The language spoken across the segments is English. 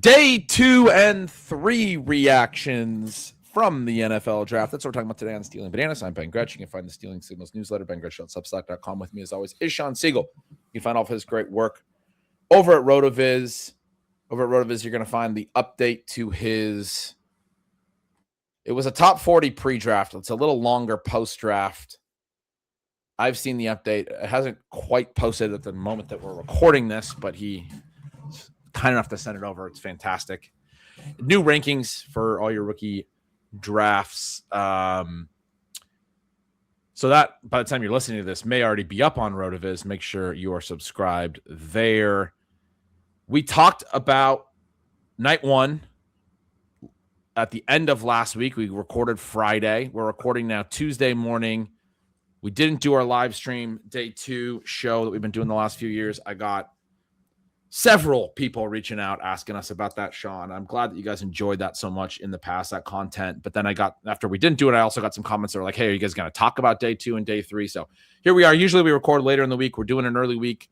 Day 2 and 3 reactions from the NFL draft. That's what we're talking about today on Stealing Bananas. I'm Ben Gretch. You can find the Stealing Signals newsletter, bengretch.substack.com. With me, as always, is Shawn Siegele. You can find all of his great work over at RotoViz. Over at RotoViz, you're going to find the update to his... It was a top 40 pre-draft. It's a little longer post-draft. I've seen the update. It hasn't quite posted at the moment that we're recording this, but he... kind enough to send it over. It's fantastic. New rankings for all your rookie drafts. So that by the time you're listening to this may already be up on RotoViz. Make sure you are subscribed there. We talked about night one at the end of last week. We recorded Friday. We're recording now Tuesday morning. We didn't do our live stream day 2 show that we've been doing the last few years. I got several people reaching out, asking us about that, Shawn. I'm glad that you guys enjoyed that so much in the past, that content. But then after we didn't do it, I also got some comments that were like, hey, are you guys going to talk about day 2 and day 3? So here we are. Usually we record later in the week. We're doing an early week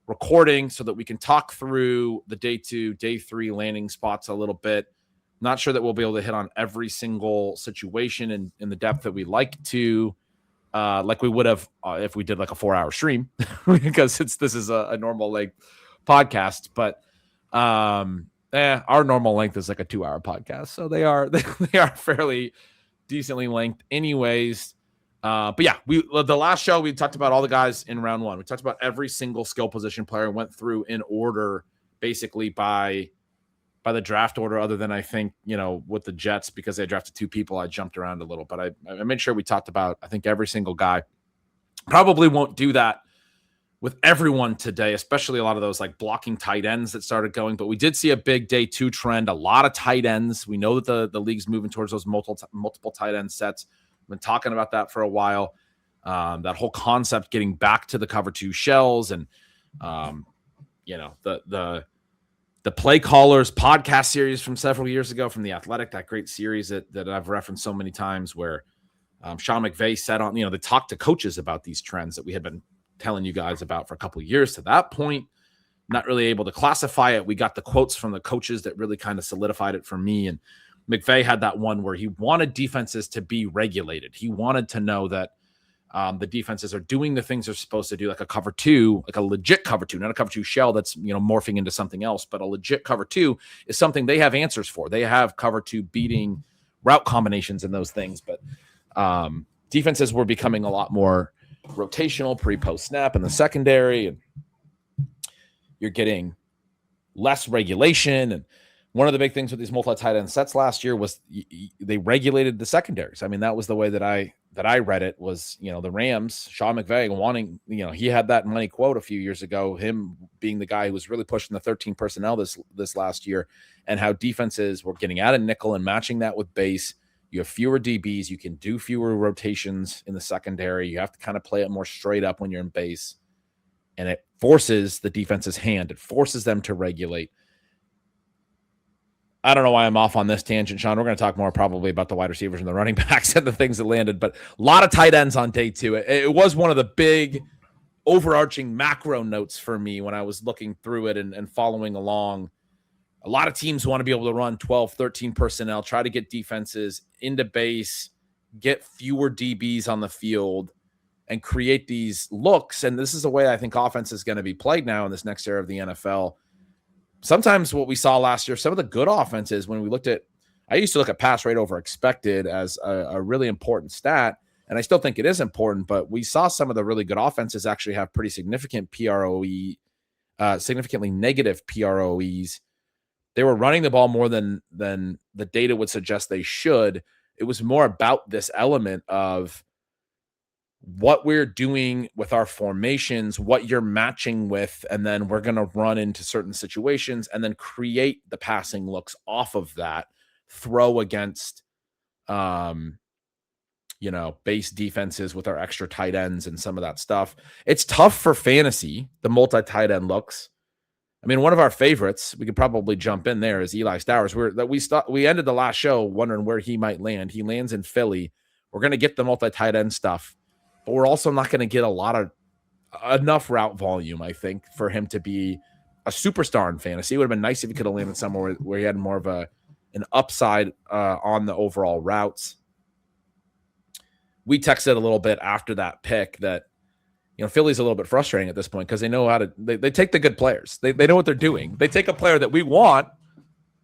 recording so that we can talk through the day 2, day 3 landing spots a little bit. Not sure that we'll be able to hit on every single situation in the depth that we like to, like we would have if we did like a 4-hour stream, because this is a normal podcast, but our normal length is like a 2-hour podcast, so they are fairly decently length anyways. But yeah, the last show we talked about all the guys in round 1. We talked about every single skill position player, went through in order basically by the draft order, other than I think, with the Jets, because they drafted 2 people, I jumped around a little, but I made sure we talked about, I think, every single guy. Probably won't do that with everyone today, especially a lot of those blocking tight ends that started going. But we did see a big day 2 trend, a lot of tight ends. We know that the league's moving towards those multiple tight end sets. We've been talking about that for a while. That whole concept getting back to the cover 2 shells, and the Play Callers podcast series from several years ago from The Athletic, that great series that I've referenced so many times, where Sean McVay said on, they talked to coaches about these trends that we had been telling you guys about for a couple of years. To that point, not really able to classify it. We got the quotes from the coaches that really kind of solidified it for me. And McVay had that one where he wanted defenses to be regulated. He wanted to know that the defenses are doing the things they're supposed to do, like a cover 2, like a legit cover 2, not a cover 2 shell that's morphing into something else, but a legit cover 2 is something they have answers for. They have cover 2 beating route combinations and those things, but defenses were becoming a lot more rotational pre-post snap in the secondary, and you're getting less regulation. And one of the big things with these multi-tight end sets last year was they regulated the secondaries. I mean, that was the way that I read it, was, the Rams, Sean McVay wanting, he had that money quote a few years ago, him being the guy who was really pushing the 13 personnel this last year, and how defenses were getting out of nickel and matching that with base. You have fewer DBs. You can do fewer rotations in the secondary. You have to kind of play it more straight up when you're in base. And it forces the defense's hand. It forces them to regulate. I don't know why I'm off on this tangent, Shawn. We're going to talk more probably about the wide receivers and the running backs and the things that landed. But a lot of tight ends on day 2. It was one of the big overarching macro notes for me when I was looking through it and following along. A lot of teams want to be able to run 12, 13 personnel, try to get defenses into base, get fewer DBs on the field, and create these looks. And this is the way I think offense is going to be played now in this next era of the NFL. Sometimes what we saw last year, some of the good offenses, when we looked at, I used to look at pass rate over expected as a really important stat, and I still think it is important, but we saw some of the really good offenses actually have pretty significant PROE, significantly negative PROEs. They were running the ball more than the data would suggest they should. It was more about this element of what we're doing with our formations, what you're matching with, and then we're going to run into certain situations and then create the passing looks off of that, throw against, base defenses with our extra tight ends and some of that stuff. It's tough for fantasy, the multi-tight end looks. I mean, one of our favorites, we could probably jump in there, is Eli Stowers. We ended the last show wondering where he might land. He lands in Philly. We're going to get the multi-tight end stuff, but we're also not going to get enough route volume, I think, for him to be a superstar in fantasy. It would have been nice if he could have landed somewhere where he had more of an upside on the overall routes. We texted a little bit after that pick that, Philly's a little bit frustrating at this point because they know how to, they take the good players. They know what they're doing. They take a player that we want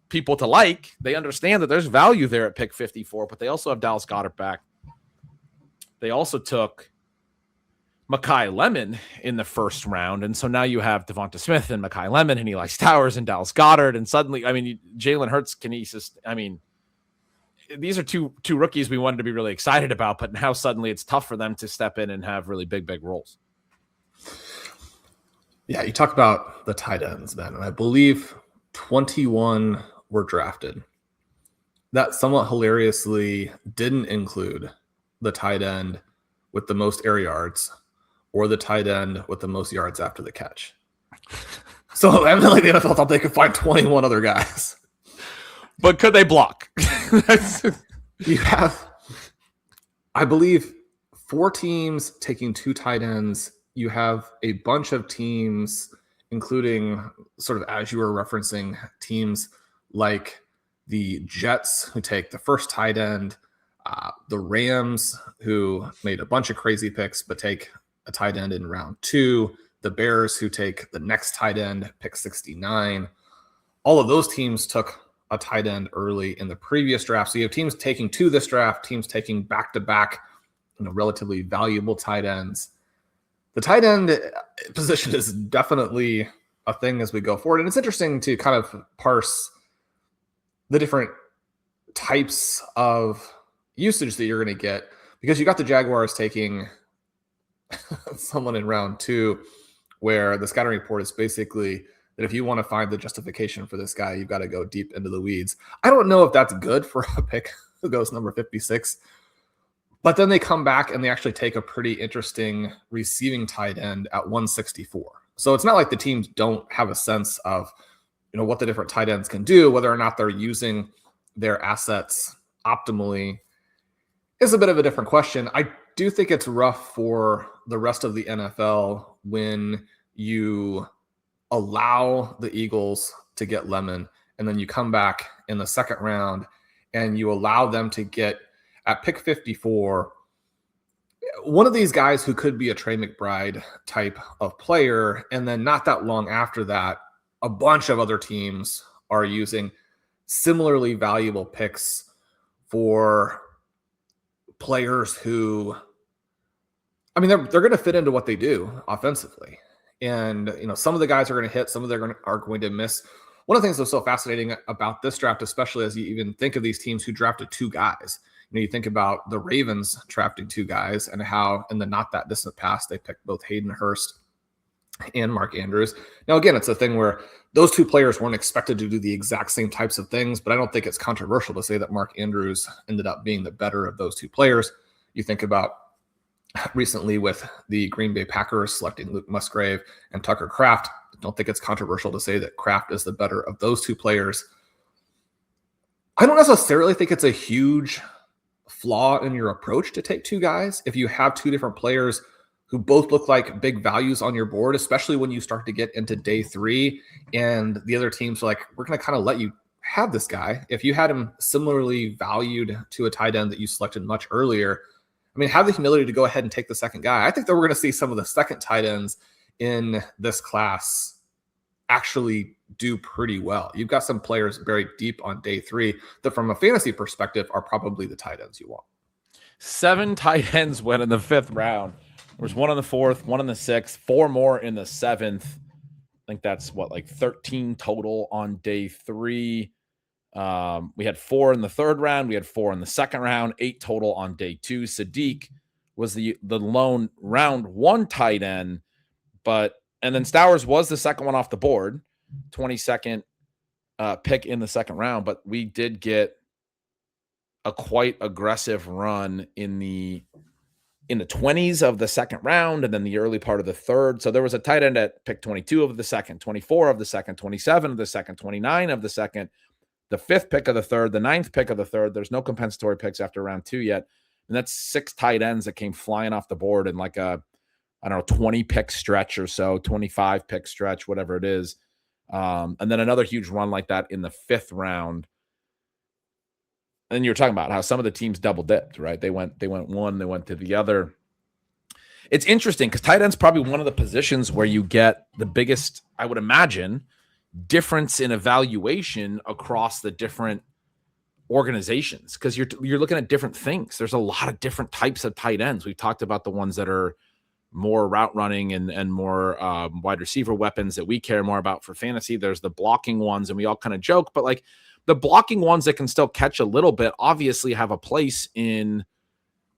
people to like. They understand that there's value there at pick 54, but they also have Dallas Goedert back. They also took Mekhi Lemon in the first round. And so now you have Devonta Smith and Mekhi Lemon and Eli Towers and Dallas Goedert. And suddenly, Jalen Hurts, Kinesis, these are two rookies we wanted to be really excited about, but now suddenly it's tough for them to step in and have really big roles. Yeah, you talk about the tight ends, man, and I believe 21 were drafted. That somewhat hilariously didn't include the tight end with the most air yards or the tight end with the most yards after the catch. So evidently the NFL thought they could find 21 other guys. But could they block? You have, I believe, 4 teams taking 2 tight ends. You have a bunch of teams, including sort of, as you were referencing, teams like the Jets who take the first tight end, the Rams who made a bunch of crazy picks but take a tight end in round 2, the Bears who take the next tight end, pick 69. All of those teams took a tight end early in the previous draft. So you have teams taking 2 this draft, teams taking back-to-back, relatively valuable tight ends. The tight end position is definitely a thing as we go forward. And it's interesting to kind of parse the different types of usage that you're going to get, because you got the Jaguars taking someone in round 2 where the scouting report is basically that if you want to find the justification for this guy, you've got to go deep into the weeds. I don't know if that's good for a pick who goes number 56, but then they come back and they actually take a pretty interesting receiving tight end at 164. So it's not like the teams don't have a sense of, what the different tight ends can do, whether or not they're using their assets optimally is a bit of a different question. I do think it's rough for the rest of the NFL when you allow the Eagles to get Lemon, and then you come back in the second round and you allow them to get at pick 54 one of these guys who could be a Trey McBride type of player. And then not that long after that, a bunch of other teams are using similarly valuable picks for players who, they're going to fit into what they do offensively. And, some of the guys are going to hit, some of them are going to miss. One of the things that's so fascinating about this draft, especially as you even think of these teams who drafted 2 guys, you think about the Ravens drafting 2 guys and how in the not that distant past, they picked both Hayden Hurst and Mark Andrews. Now, again, it's a thing where those 2 players weren't expected to do the exact same types of things, but I don't think it's controversial to say that Mark Andrews ended up being the better of those 2 players. You think about recently with the Green Bay Packers selecting Luke Musgrave and Tucker Kraft. I don't think it's controversial to say that Kraft is the better of those 2 players. I don't necessarily think it's a huge flaw in your approach to take 2 guys if you have 2 different players who both look like big values on your board, especially when you start to get into day 3 and the other teams are like, we're going to kind of let you have this guy. If you had him similarly valued to a tight end that you selected much earlier, have the humility to go ahead and take the second guy. I think that we're going to see some of the second tight ends in this class actually do pretty well. You've got some players buried deep on day 3 that from a fantasy perspective are probably the tight ends you want. 7 tight ends went in the 5th round. There was 1 in the 4th, 1 in the 6th, 4 more in the 7th. I think that's 13 total on day 3. We had 4 in the 3rd round. We had 4 in the 2nd round, 8 total on day 2. Sadiq was the lone round 1 tight end, and then Stowers was the second one off the board, 22nd pick in the 2nd round. But we did get a quite aggressive run in the 20s of the 2nd round, and then the early part of the 3rd. So there was a tight end at pick 22 of the 2nd, 24 of the 2nd, 27 of the 2nd, 29 of the 2nd, the 5th pick of the 3rd, the 9th pick of the 3rd. There's no compensatory picks after round 2 yet. And that's 6 tight ends that came flying off the board in like a 20 pick stretch or so, 25 pick stretch, whatever it is. And then another huge run like that in the 5th round. And you're talking about how some of the teams double dipped, right? They went one, they went to the other. It's interesting because tight end's probably one of the positions where you get the biggest, I would imagine, difference in evaluation across the different organizations, because you're looking at different things. There's a lot of different types of tight ends. We've talked about the ones that are more route running and more wide receiver weapons that we care more about for fantasy. There's the blocking ones, and we all kind of joke, but like the blocking ones that can still catch a little bit obviously have a place in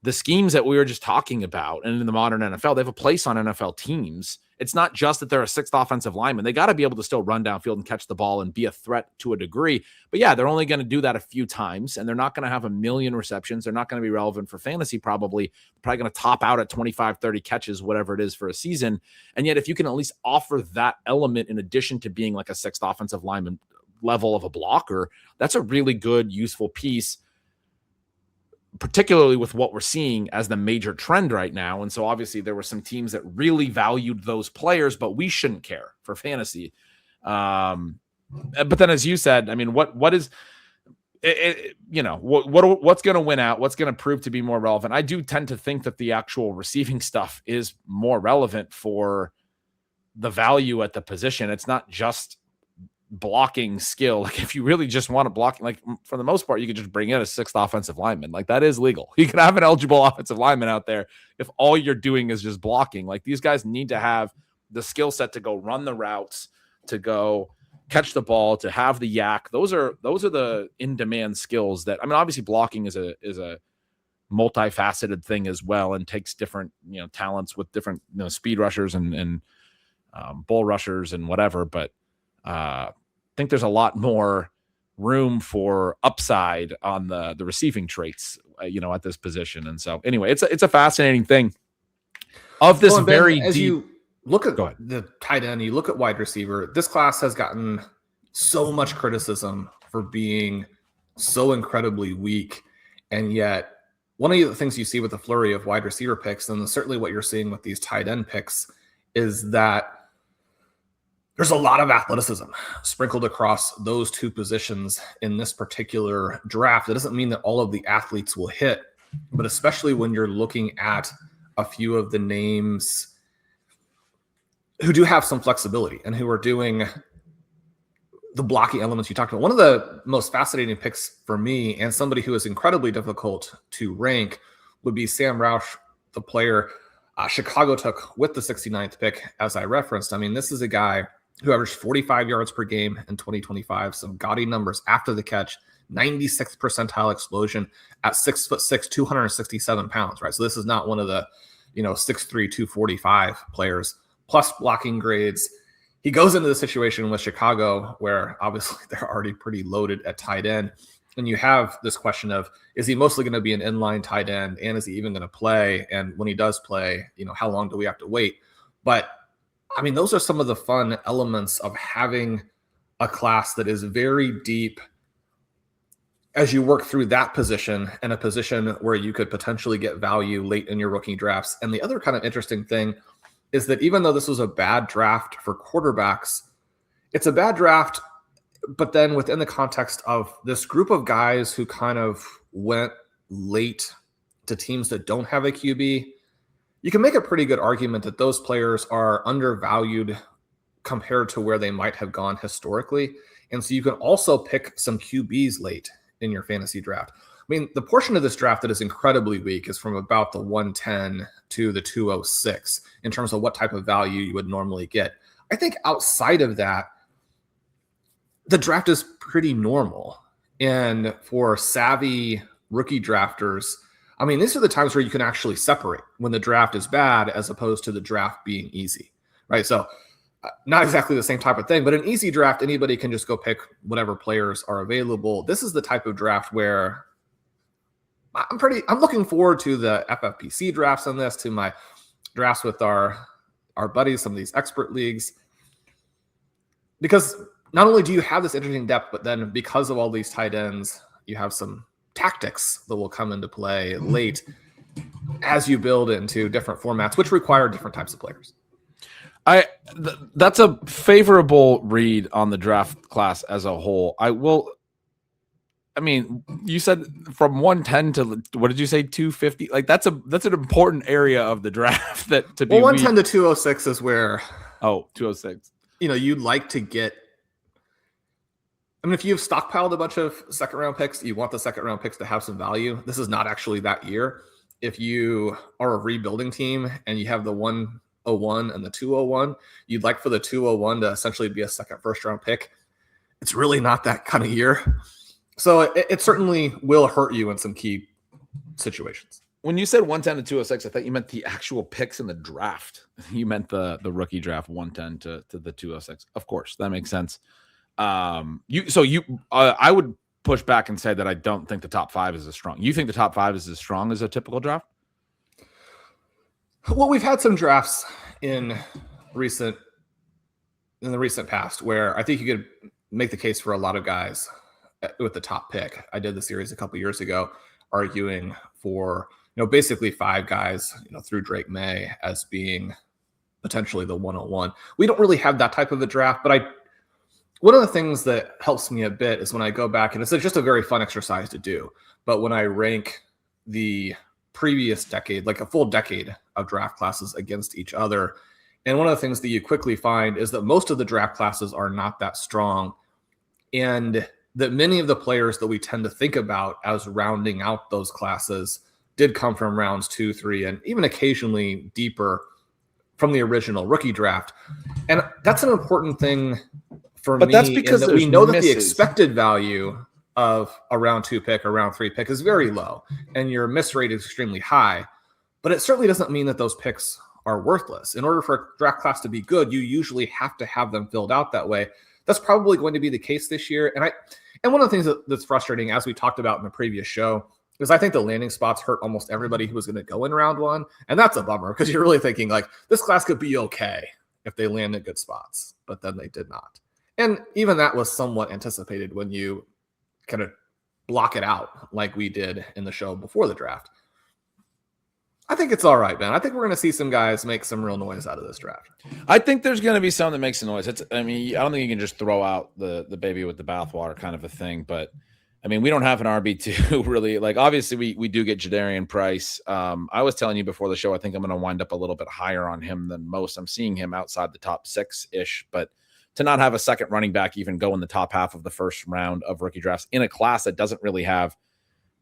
the schemes that we were just talking about. And in the modern NFL, they have a place on NFL teams. It's not just that they're a 6th offensive lineman. They got to be able to still run downfield and catch the ball and be a threat to a degree. But yeah, they're only going to do that a few times, and they're not going to have a million receptions. They're not going to be relevant for fantasy, probably going to top out at 25, 30 catches, whatever it is for a season. And yet, if you can at least offer that element in addition to being like a 6th offensive lineman level of a blocker, that's a really good, useful piece, particularly with what we're seeing as the major trend right now. And so obviously there were some teams that really valued those players, but we shouldn't care for fantasy. But then, as you said, I mean, what is it, what's going to win out? What's going to prove to be more relevant? I do tend to think that the actual receiving stuff is more relevant for the value at the position. It's not just blocking skill. Like if you really just want to block, like for the most part, you could just bring in a 6th offensive lineman. Like that is legal. You can have an eligible offensive lineman out there if all you're doing is just blocking. Like these guys need to have the skill set to go run the routes, to go catch the ball, to have the yak. Those are the in-demand skills that, I mean, obviously blocking is a multifaceted thing as well, and takes different, talents with different, speed rushers and bull rushers and whatever. But I think there's a lot more room for upside on the receiving traits, at this position. And so anyway, it's a fascinating thing of this very as deep. You look at the tight end, you look at wide receiver, this class has gotten so much criticism for being so incredibly weak. And yet one of the things you see with the flurry of wide receiver picks, and certainly what you're seeing with these tight end picks, is that there's a lot of athleticism sprinkled across those two positions in this particular draft. It doesn't mean that all of the athletes will hit, but especially when you're looking at a few of the names who do have some flexibility and who are doing the blocking elements you talked about. One of the most fascinating picks for me, and somebody who is incredibly difficult to rank, would be Sam Roush, the player Chicago took with the 69th pick, as I referenced. I mean, this is a guy who averaged 45 yards per game in 2025, some gaudy numbers after the catch, 96th percentile explosion at 6'6", 267 pounds, right? So this is not one of the, 6'3", 245 players, plus blocking grades. He goes into the situation with Chicago where obviously they're already pretty loaded at tight end. And you have this question of, is he mostly going to be an inline tight end? And is he even going to play? And when he does play, how long do we have to wait? But I mean, those are some of the fun elements of having a class that is very deep as you work through that position, and a position where you could potentially get value late in your rookie drafts. And the other kind of interesting thing is that even though this was a bad draft for quarterbacks, it's a bad draft, but then within the context of this group of guys who kind of went late to teams that don't have a QB, you can make a pretty good argument that those players are undervalued compared to where they might have gone historically. And so you can also pick some QBs late in your fantasy draft. I mean, the portion of this draft that is incredibly weak is from about the 110 to the 206 in terms of what type of value you would normally get. I think outside of that, the draft is pretty normal. And for savvy rookie drafters, I mean, these are the times where you can actually separate when the draft is bad as opposed to the draft being easy, right? So not exactly the same type of thing, but an easy draft, anybody can just go pick whatever players are available. This is the type of draft where I'm looking forward to the FFPC drafts on this, to my drafts with our buddies, some of these expert leagues, because not only do you have this interesting depth, but then because of all these tight ends, you have some tactics that will come into play late as you build into different formats, which require different types of players. That's a favorable read on the draft class as a whole. I mean, you said from 110 to what did you say 250? Like that's an important area of the draft that to be 110 to 206 is where 206. You'd like to get. I mean, if you've stockpiled a bunch of second round picks, you want the second round picks to have some value. This is not actually that year. If you are a rebuilding team and you have the 101 and the 201, you'd like for the 201 to essentially be a second first round pick. It's really not that kind of year. So it certainly will hurt you in some key situations. When you said 110 to 206, I thought you meant the actual picks in the draft. You meant the rookie draft 110 to the 206. Of course, that makes sense. I would push back and say that I don't think the top 5 is as strong. You think the top 5 is as strong as a typical draft? Well, we've had some drafts in the recent past where I think you could make the case for a lot of guys with the top pick. I did the series a couple years ago arguing for, basically 5 guys, through Drake May as being potentially the 101. We don't really have that type of a draft, but one of the things that helps me a bit is when I go back, and it's just a very fun exercise to do, but when I rank the previous decade, like a full decade of draft classes against each other, and one of the things that you quickly find is that most of the draft classes are not that strong, and that many of the players that we tend to think about as rounding out those classes did come from rounds 2, 3, and even occasionally deeper from the original rookie draft. And that's an important thing for me. That's because that we know that the expected value of a round 2 pick or round 3 pick is very low, and your miss rate is extremely high. But it certainly doesn't mean that those picks are worthless. In order for a draft class to be good, you usually have to have them filled out that way. That's probably going to be the case this year. And one of the things that's frustrating, as we talked about in the previous show, is I think the landing spots hurt almost everybody who was going to go in round 1. And that's a bummer because you're really thinking like this class could be okay if they land in good spots, but then they did not. And even that was somewhat anticipated when you kind of block it out like we did in the show before the draft. I think it's all right, man. I think we're going to see some guys make some real noise out of this draft. I think there's going to be some that makes a noise. I don't think you can just throw out the baby with the bathwater kind of a thing. But, I mean, we don't have an RB2 really. Like, obviously, we do get Jadarian Price. I was telling you before the show, I think I'm going to wind up a little bit higher on him than most. I'm seeing him outside the top 6-ish. But to not have a second running back even go in the top half of the first round of rookie drafts in a class that doesn't really have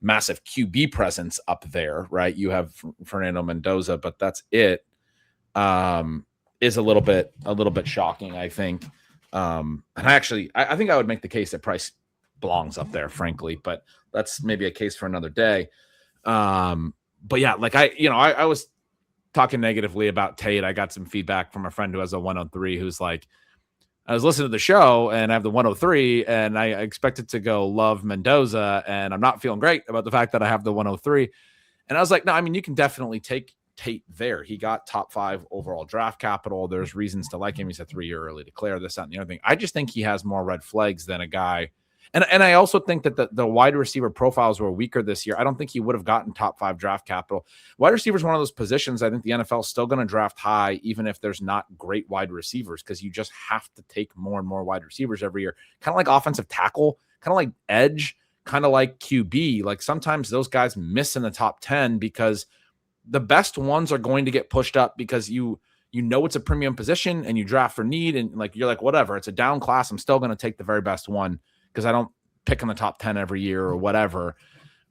massive QB presence up there, right? You have Fernando Mendoza, but that's it. Is a little bit shocking, I think. And I think I would make the case that Price belongs up there, frankly, but that's maybe a case for another day. But yeah, like I was talking negatively about Tate. I got some feedback from a friend who has a 103 who's like, I was listening to the show and I have the 103 and I expected to go love Mendoza and I'm not feeling great about the fact that I have the 103. And I was like, no, I mean, you can definitely take Tate there. He got top 5 overall draft capital. There's reasons to like him. He's a 3-year early declare, this, that, and the other thing. I just think he has more red flags than a guy. And I also think that the wide receiver profiles were weaker this year. I don't think he would have gotten top 5 draft capital. Wide receiver is one of those positions I think the NFL is still going to draft high, even if there's not great wide receivers, because you just have to take more and more wide receivers every year. Kind of like offensive tackle, kind of like edge, kind of like QB. Like sometimes those guys miss in the top 10 because the best ones are going to get pushed up because you know it's a premium position and you draft for need and like you're like, whatever, it's a down class. I'm still going to take the very best one because I don't pick in the top 10 every year or whatever.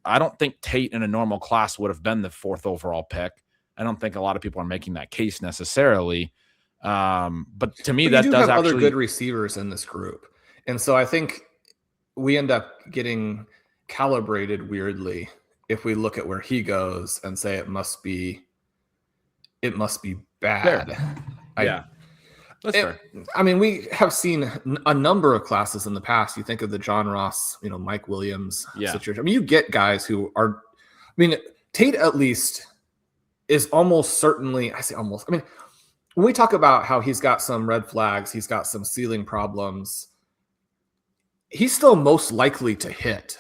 I don't think Tate in a normal class would have been the 4th overall pick. I don't think a lot of people are making that case necessarily. But to me, that does have actually other good receivers in this group. And so I think we end up getting calibrated weirdly if we look at where he goes and say it must be bad. Yeah. That's fair. I mean, we have seen a number of classes in the past. You think of the John Ross, Mike Williams situation. I mean, you get guys who are, Tate at least is almost certainly, I say almost, when we talk about how he's got some red flags, he's got some ceiling problems, he's still most likely to hit,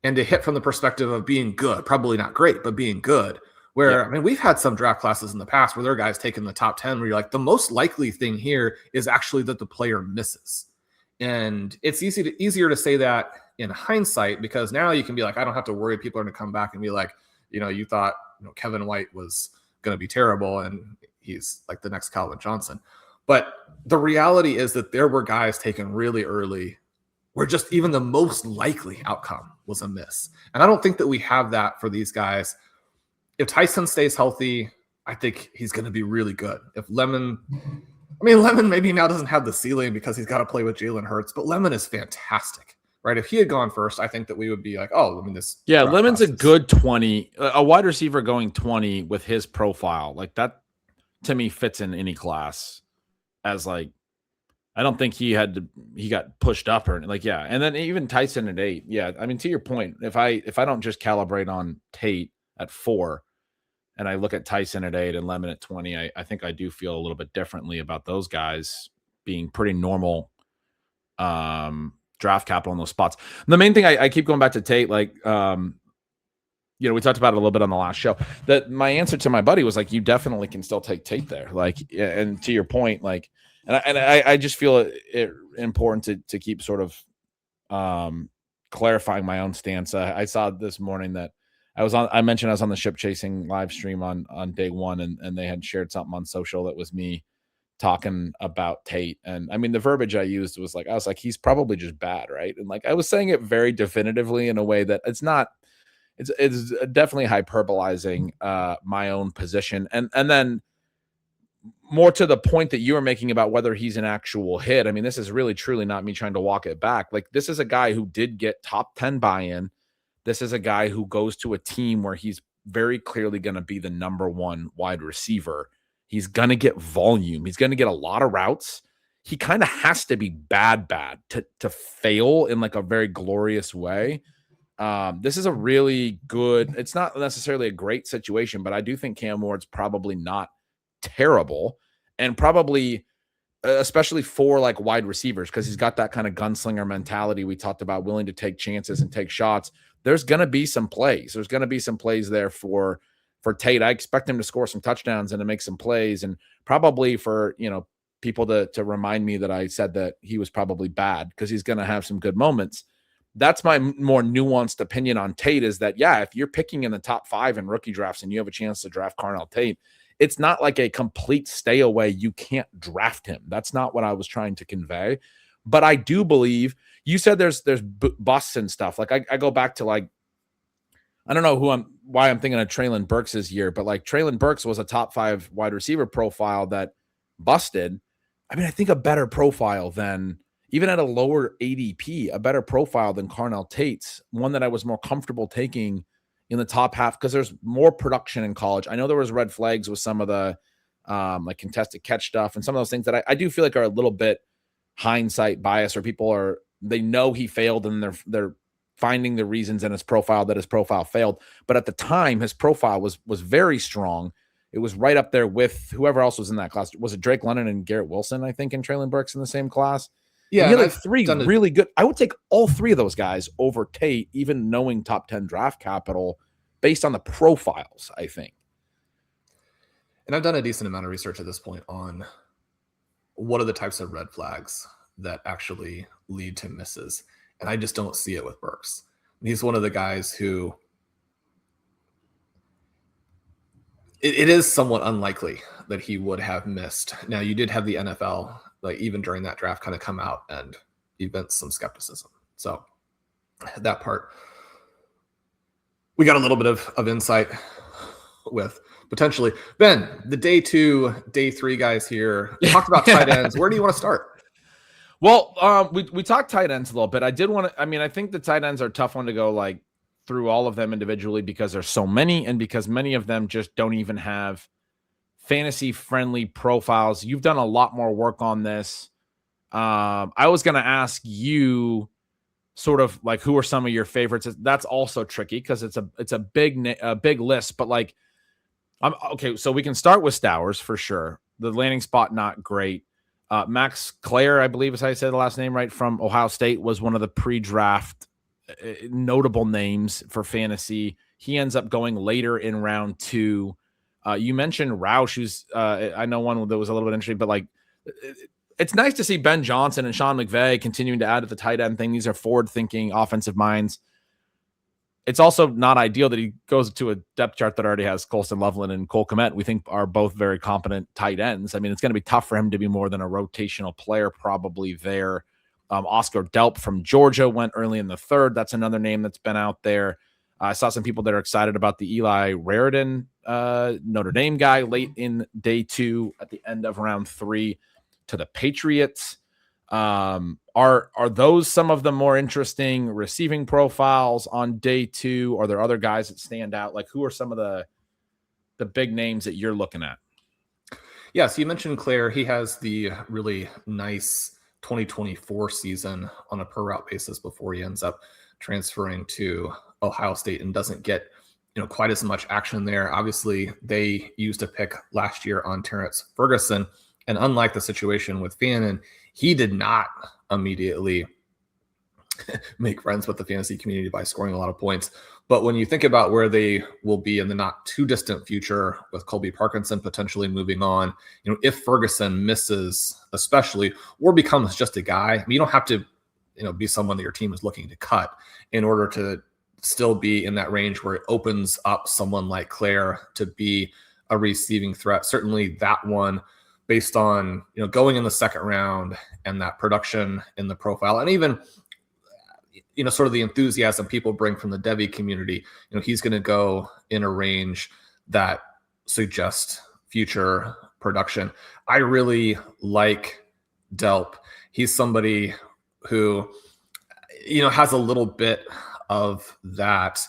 and to hit from the perspective of being good, probably not great, but being good, Where, I mean, we've had some draft classes in the past where there are guys taking the top 10 where you're like, the most likely thing here is actually that the player misses. And it's easier to say that in hindsight, because now you can be like, I don't have to worry. People are going to come back and be like, you thought Kevin White was going to be terrible and he's like the next Calvin Johnson. But the reality is that there were guys taken really early where just even the most likely outcome was a miss. And I don't think that we have that for these guys. If Tyson stays healthy, I think he's going to be really good. If Lemon maybe now doesn't have the ceiling because he's got to play with Jalen Hurts, but Lemon is fantastic, right? If he had gone first, I think that we would be like, oh, I mean, this. Yeah, Lemon's a good 20, a wide receiver going 20 with his profile. Like that, to me, fits in any class as like, I don't think he got pushed up or like, yeah. And then even Tyson at 8. Yeah. I mean, to your point, if I don't just calibrate on Tate at 4 and I look at Tyson at 8 and Lemon at 20, I think I do feel a little bit differently about those guys being pretty normal draft capital in those spots. The main thing I keep going back to Tate, like, we talked about it a little bit on the last show, that my answer to my buddy was like, you definitely can still take Tate there. Like, and to your point, like, and I just feel it important to keep sort of clarifying my own stance. I saw this morning that I mentioned I was on the ship chasing live stream on day one, and they had shared something on social that was me talking about Tate. And I mean, the verbiage I used was like, he's probably just bad, right? And like, I was saying it very definitively in a way that it's definitely hyperbolizing my own position. And then more to the point that you were making about whether he's an actual hit. I mean, this is really truly not me trying to walk it back. Like, this is a guy who did get top 10 buy-in. This is a guy who goes to a team where he's very clearly going to be the number one wide receiver. He's going to get volume. He's going to get a lot of routes. He kind of has to be bad to fail in like a very glorious way. This is a really good, it's not necessarily a great situation, but I do think Cam Ward's probably not terrible, and probably especially for like wide receivers, because he's got that kind of gunslinger mentality we talked about, willing to take chances and take shots. There's going to be some plays. There's going to be some plays there for Tate. I expect him to score some touchdowns and to make some plays, and probably for, people to remind me that I said that he was probably bad, because he's going to have some good moments. That's my more nuanced opinion on Tate, is that, yeah, if you're picking in the top 5 in rookie drafts and you have a chance to draft Carnell Tate, it's not like a complete stay away. You can't draft him. That's not what I was trying to convey. But I do believe, you said there's busts and stuff. Like I go back to, like, I don't know why I'm thinking of Treylon Burks' year, but like Treylon Burks was a top 5 wide receiver profile that busted. I mean, I think a better profile than, even at a lower ADP, a better profile than Carnell Tate's, one that I was more comfortable taking in the top half, because there's more production in college. I know there was red flags with some of the like contested catch stuff and some of those things that I do feel like are a little bit hindsight bias, or people they know he failed and they're finding the reasons in his profile that his profile failed. But at the time, his profile was very strong. It was right up there with whoever else was in that class. Was it Drake London and Garrett Wilson, I think, and Treylon Burks in the same class? Yeah, he had like 3 really good. I would take all 3 of those guys over Tate, even knowing top 10 draft capital, based on the profiles, I think. And I've done a decent amount of research at this point on what are the types of red flags that actually lead to misses. And I just don't see it with Burks. He's one of the guys who it is somewhat unlikely that he would have missed. Now, you did have the NFL, like even during that draft, kind of come out and evince some skepticism. So that part, we got a little bit of insight with potentially. Ben, the day 2, day 3 guys here, we talked about tight ends. Where do you want to start? Well, we talked tight ends a little bit. I did want to, I think the tight ends are a tough one to go like through all of them individually, because there's so many, and because many of them just don't even have fantasy friendly profiles. You've done a lot more work on this. I was going to ask you sort of like, who are some of your favorites? That's also tricky because it's a big list, but like, okay. So we can start with Stowers for sure. The landing spot, not great. Max Clare, I believe is how you say the last name right, from Ohio State, was one of the pre-draft notable names for fantasy. He ends up going later in round 2. You mentioned Roush, who's I know one that was a little bit interesting, but like it's nice to see Ben Johnson and Sean McVay continuing to add to the tight end thing. These are forward-thinking offensive minds. It's also not ideal that he goes to a depth chart that already has Colston Loveland and Cole Kmet. We think are both very competent tight ends. I mean, it's going to be tough for him to be more than a rotational player probably there. Oscar Delp from Georgia went early in the 3rd. That's another name that's been out there. I saw some people that are excited about the Eli Raridan Notre Dame guy late in day 2 at the end of round 3 to the Patriots. Are those some of the more interesting receiving profiles on day 2? Are there other guys that stand out? Like, who are some of the big names that you're looking at? Yeah, so you mentioned Claire. He has the really nice 2024 season on a per route basis before he ends up transferring to Ohio State and doesn't get quite as much action there. Obviously, they used a pick last year on Terrence Ferguson, and unlike the situation with Fannin, he did not immediately make friends with the fantasy community by scoring a lot of points. But when you think about where they will be in the not too distant future with Colby Parkinson potentially moving on, if Ferguson misses especially or becomes just a guy, I mean, you don't have to, be someone that your team is looking to cut in order to still be in that range where it opens up someone like Claire to be a receiving threat. Certainly that one, based on going in the 2nd round and that production in the profile, and even sort of the enthusiasm people bring from the Devy community, he's going to go in a range that suggests future production. I really like Delp. He's somebody who has a little bit of that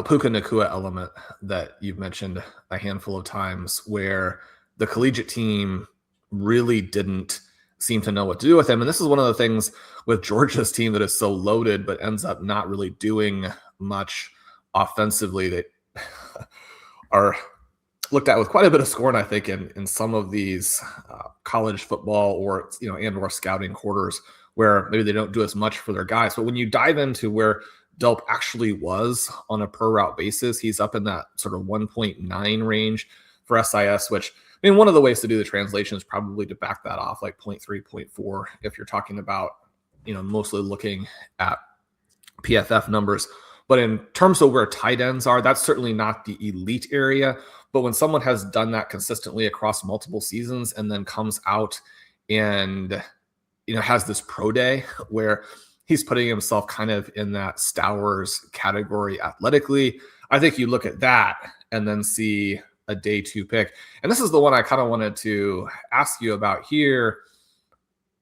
Puka Nacua element that you've mentioned a handful of times, where the collegiate team really didn't seem to know what to do with him. And this is one of the things with Georgia's team that is so loaded, but ends up not really doing much offensively. They are looked at with quite a bit of scorn, I think, in some of these college football or and/or scouting quarters, where maybe they don't do as much for their guys. But when you dive into where Delp actually was on a per route basis, he's up in that sort of 1.9 range for SIS, which, I mean, one of the ways to do the translation is probably to back that off like 0.3, 0.4 if you're talking about, mostly looking at PFF numbers. But in terms of where tight ends are, that's certainly not the elite area. But when someone has done that consistently across multiple seasons and then comes out and, has this pro day where he's putting himself kind of in that Stowers category athletically, I think you look at that and then see a day 2 pick. And this is the one I kind of wanted to ask you about here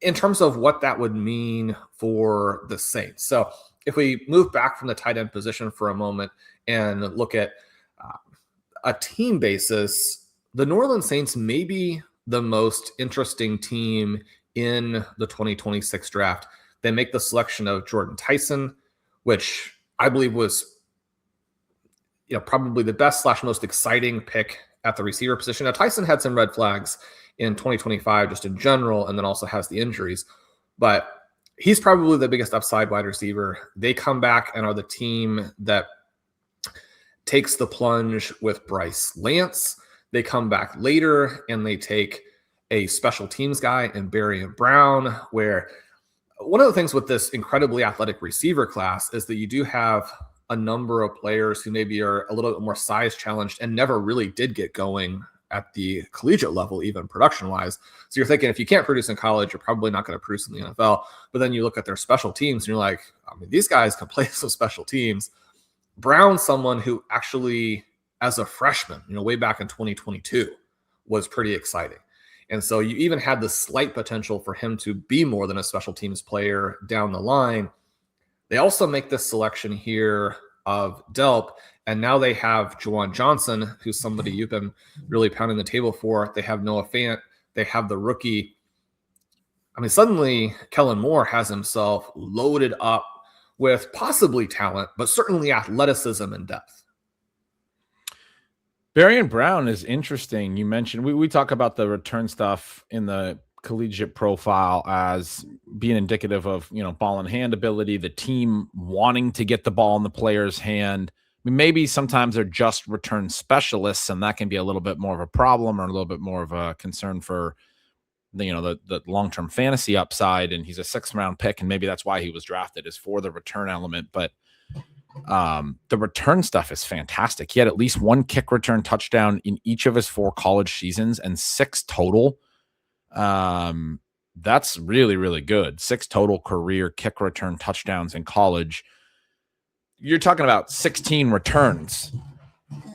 in terms of what that would mean for the Saints. So if we move back from the tight end position for a moment and look at a team basis, the New Orleans Saints may be the most interesting team in the 2026 draft. They make the selection of Jordan Tyson, which I believe was probably the best / most exciting pick at the receiver position. Now, Tyson had some red flags in 2025 just in general, and then also has the injuries. But he's probably the biggest upside wide receiver. They come back and are the team that takes the plunge with Bryce Lance. They come back later and they take a special teams guy in Barrion Brown, where one of the things with this incredibly athletic receiver class is that you do have a number of players who maybe are a little bit more size challenged and never really did get going at the collegiate level, even production wise. So you're thinking, if you can't produce in college, you're probably not going to produce in the NFL. But then you look at their special teams and you're like, I mean, these guys can play some special teams. Brown's someone who actually, as a freshman, way back in 2022, was pretty exciting. And so you even had the slight potential for him to be more than a special teams player down the line. They also make this selection here of Delp, and now they have Juwan Johnson, who's somebody you've been really pounding the table for. They have Noah Fant. They have the rookie. I mean, suddenly Kellen Moore has himself loaded up with possibly talent, but certainly athleticism and depth. Barrion Brown is interesting. You mentioned we talk about the return stuff in the collegiate profile as being indicative of, ball in hand ability, the team wanting to get the ball in the player's hand. I mean, maybe sometimes they're just return specialists, and that can be a little bit more of a problem or a little bit more of a concern for the long-term fantasy upside. And he's a 6th round pick, and maybe that's why he was drafted, is for the return element. But the return stuff is fantastic. He had at least 1 kick return touchdown in each of his 4 college seasons and 6 total. That's really, really good. 6 total career kick return touchdowns in college. You're talking about 16 returns,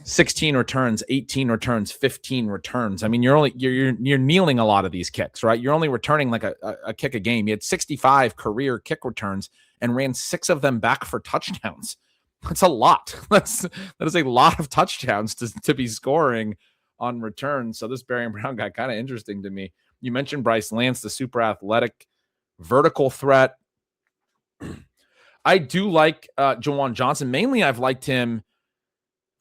18 returns, 15 returns. I mean, you're kneeling a lot of these kicks, right? You're only returning like a kick a game. He had 65 career kick returns and ran 6 of them back for touchdowns. That's a lot. That is a lot of touchdowns to be scoring on returns. So this Barian Brown guy, kind of interesting to me. You mentioned Bryce Lance, the super athletic vertical threat. I do like Jawan Johnson. Mainly, I've liked him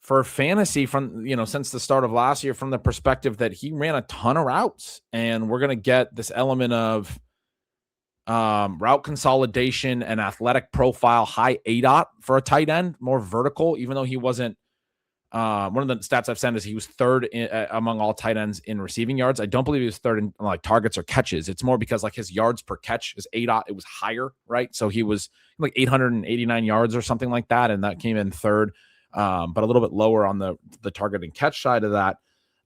for fantasy from, since the start of last year, from the perspective that he ran a ton of routes, and we're going to get this element of route consolidation and athletic profile, high ADOT for a tight end, more vertical, even though he wasn't. One of the stats I've sent is he was 3rd among all tight ends in receiving yards. I don't believe he was 3rd in like targets or catches. It's more because like his yards per catch, his ADOT, it was higher, right? So he was like 889 yards or something like that, and that came in 3rd, but a little bit lower on the target and catch side of that.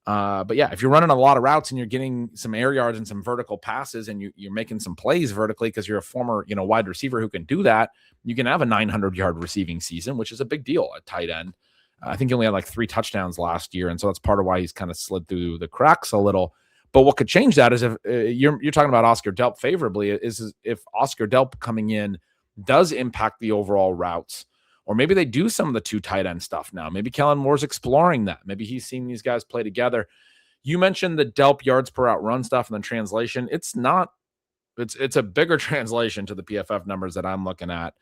But yeah, if you're running a lot of routes and you're getting some air yards and some vertical passes, and you're making some plays vertically because you're a former wide receiver who can do that, you can have a 900-yard receiving season, which is a big deal at tight end. I think he only had like 3 touchdowns last year, and so that's part of why he's kind of slid through the cracks a little. But what could change that is if you're talking about Oscar Delp favorably, is if Oscar Delp coming in does impact the overall routes, or maybe they do some of the 2 tight end stuff now. Maybe Kellen Moore's exploring that. Maybe he's seeing these guys play together. You mentioned the Delp yards per out run stuff, and then translation. It's a bigger translation to the PFF numbers that I'm looking at.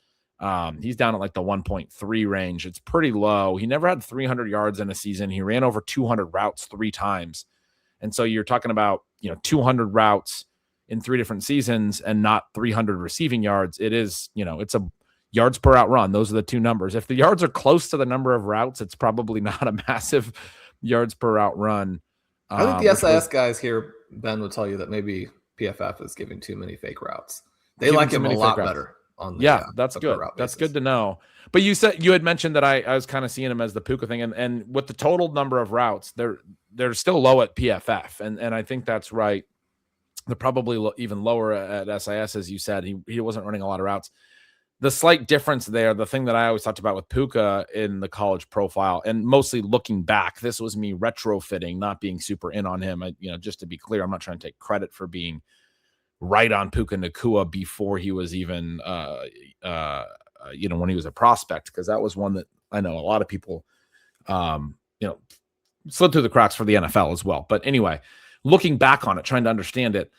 He's down at like the 1.3 range. It's pretty low. He never had 300 yards in a season. He ran over 200 routes 3 times. And so you're talking about, 200 routes in 3 different seasons and not 300 receiving yards. It is, it's a yards per out run. Those are the 2 numbers. If the yards are close to the number of routes, it's probably not a massive yards per out run. I think the SIS guys here, Ben, will tell you that maybe PFF is giving too many fake routes. They like him a lot better. That's good. That's good to know. But you had mentioned that I was kind of seeing him as the Puka thing, and with the total number of routes, they're still low at PFF, and I think that's right. They're probably even lower at SIS, as you said. He wasn't running a lot of routes. The slight difference there, the thing that I always talked about with Puka in the college profile, and mostly looking back, this was me retrofitting, not being super in on him. Just to be clear, I'm not trying to take credit for being right on Puka Nacua before he was even, when he was a prospect, because that was one that I know a lot of people, slid through the cracks for the NFL as well. But anyway, looking back on it, trying to understand it,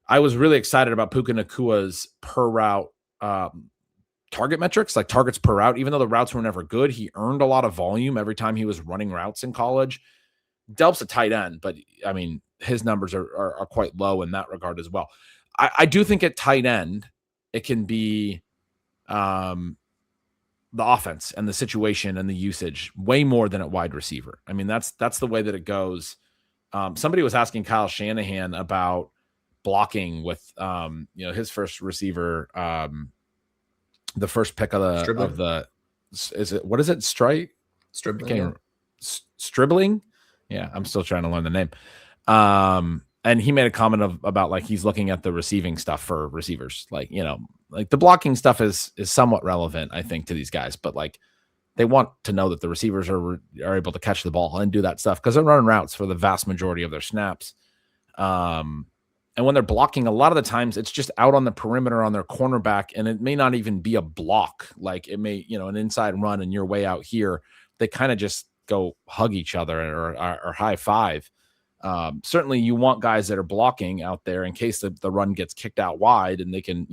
I was really excited about Puka Nacua's per route target metrics, like targets per route. Even though the routes were never good, he earned a lot of volume every time he was running routes in college. Delp's a tight end, but I mean, his numbers are quite low in that regard as well. I do think at tight end, it can be the offense and the situation and the usage way more than at wide receiver. I mean, that's the way that it goes. Somebody was asking Kyle Shanahan about blocking with, his first receiver, the first pick of the Stribling? Yeah, I'm still trying to learn the name. And he made a comment about like he's looking at the receiving stuff for receivers, like the blocking stuff is somewhat relevant, I think, to these guys, but like they want to know that the receivers are able to catch the ball and do that stuff because they're running routes for the vast majority of their snaps. And when they're blocking, a lot of the times it's just out on the perimeter on their cornerback, and it may not even be a block. Like it may, an inside run and you're way out here. They kind of just go hug each other or high five. Certainly you want guys that are blocking out there in case the run gets kicked out wide and they can,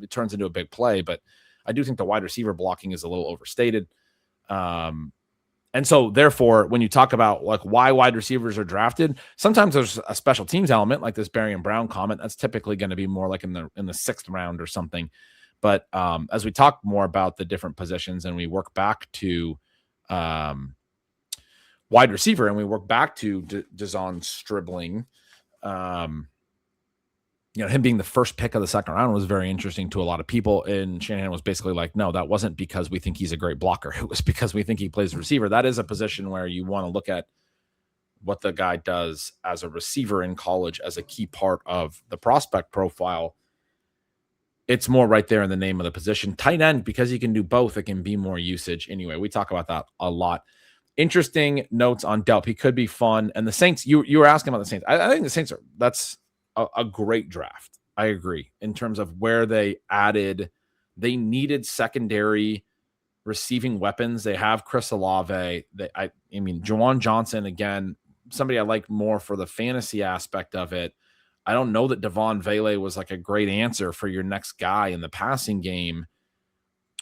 it turns into a big play. But I do think the wide receiver blocking is a little overstated. And so therefore, when you talk about like why wide receivers are drafted, sometimes there's a special teams element like this Barry and Brown comment. That's typically going to be more like in the 6th round or something. But as we talk more about the different positions and we work back to wide receiver and we work back to Dazon Stribling, him being the first pick of the 2nd round was very interesting to a lot of people. And Shanahan was basically like, no, that wasn't because we think he's a great blocker. It was because we think he plays receiver. That is a position where you want to look at what the guy does as a receiver in college as a key part of the prospect profile. It's more right there in the name of the position. Tight end, because he can do both, it can be more usage. Anyway, we talk about that a lot. Interesting notes on Delp. He could be fun. And the Saints, you were asking about the Saints. I think the Saints that's a great draft. I agree in terms of where they needed secondary receiving weapons. They have Chris Olave. Juwan Johnson, again, somebody I like more for the fantasy aspect of it. I don't know that Devon Vele was like a great answer for your next guy in the passing game.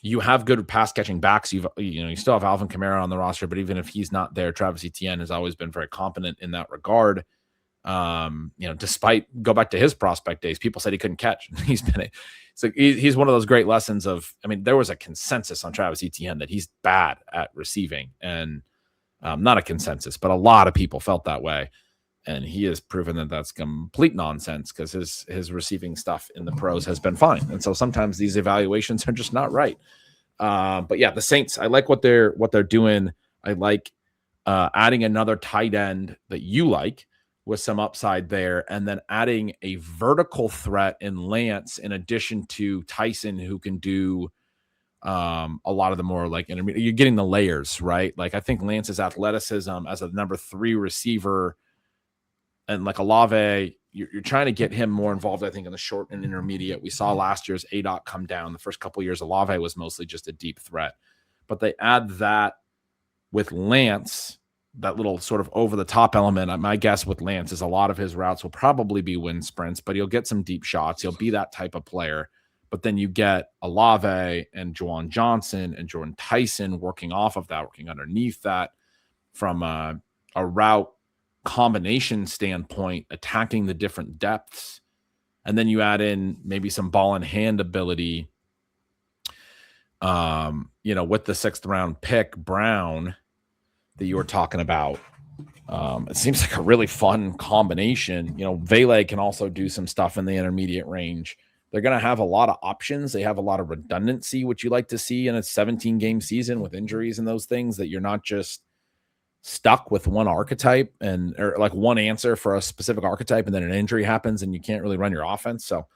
You have good pass catching backs. You still have Alvin Kamara on the roster, but even if he's not there, Travis Etienne has always been very competent in that regard. Despite go back to his prospect days, people said he couldn't catch. He's one of those great lessons of, there was a consensus on Travis Etienne that he's bad at receiving, and not a consensus, but a lot of people felt that way. And he has proven that that's complete nonsense because his receiving stuff in the pros has been fine. And so sometimes these evaluations are just not right. But yeah, the Saints, I like what they're doing. I like adding another tight end that you like with some upside there, and then adding a vertical threat in Lance in addition to Tyson, who can do a lot of the more like intermediate. You're getting the layers, right? Like I think Lance's athleticism as a number 3 receiver, and like Olave, you're trying to get him more involved, I think, in the short and intermediate. We saw last year's ADOT come down. The first couple of years, Olave was mostly just a deep threat. But they add that with Lance, that little sort of over-the-top element. My guess with Lance is a lot of his routes will probably be wind sprints, but he'll get some deep shots. He'll be that type of player. But then you get Olave and Juwan Johnson and Jordan Tyson working off of that, working underneath that from a route combination standpoint, attacking the different depths. And then you add in maybe some ball in hand ability, with the 6th round pick, Brown, that you were talking about. It seems like a really fun combination. Vele can also do some stuff in the intermediate range. They're going to have a lot of options. They have a lot of redundancy, which you like to see in a 17-game season with injuries and those things, that you're not just stuck with one archetype or like one answer for a specific archetype, and then an injury happens and you can't really run your offense. So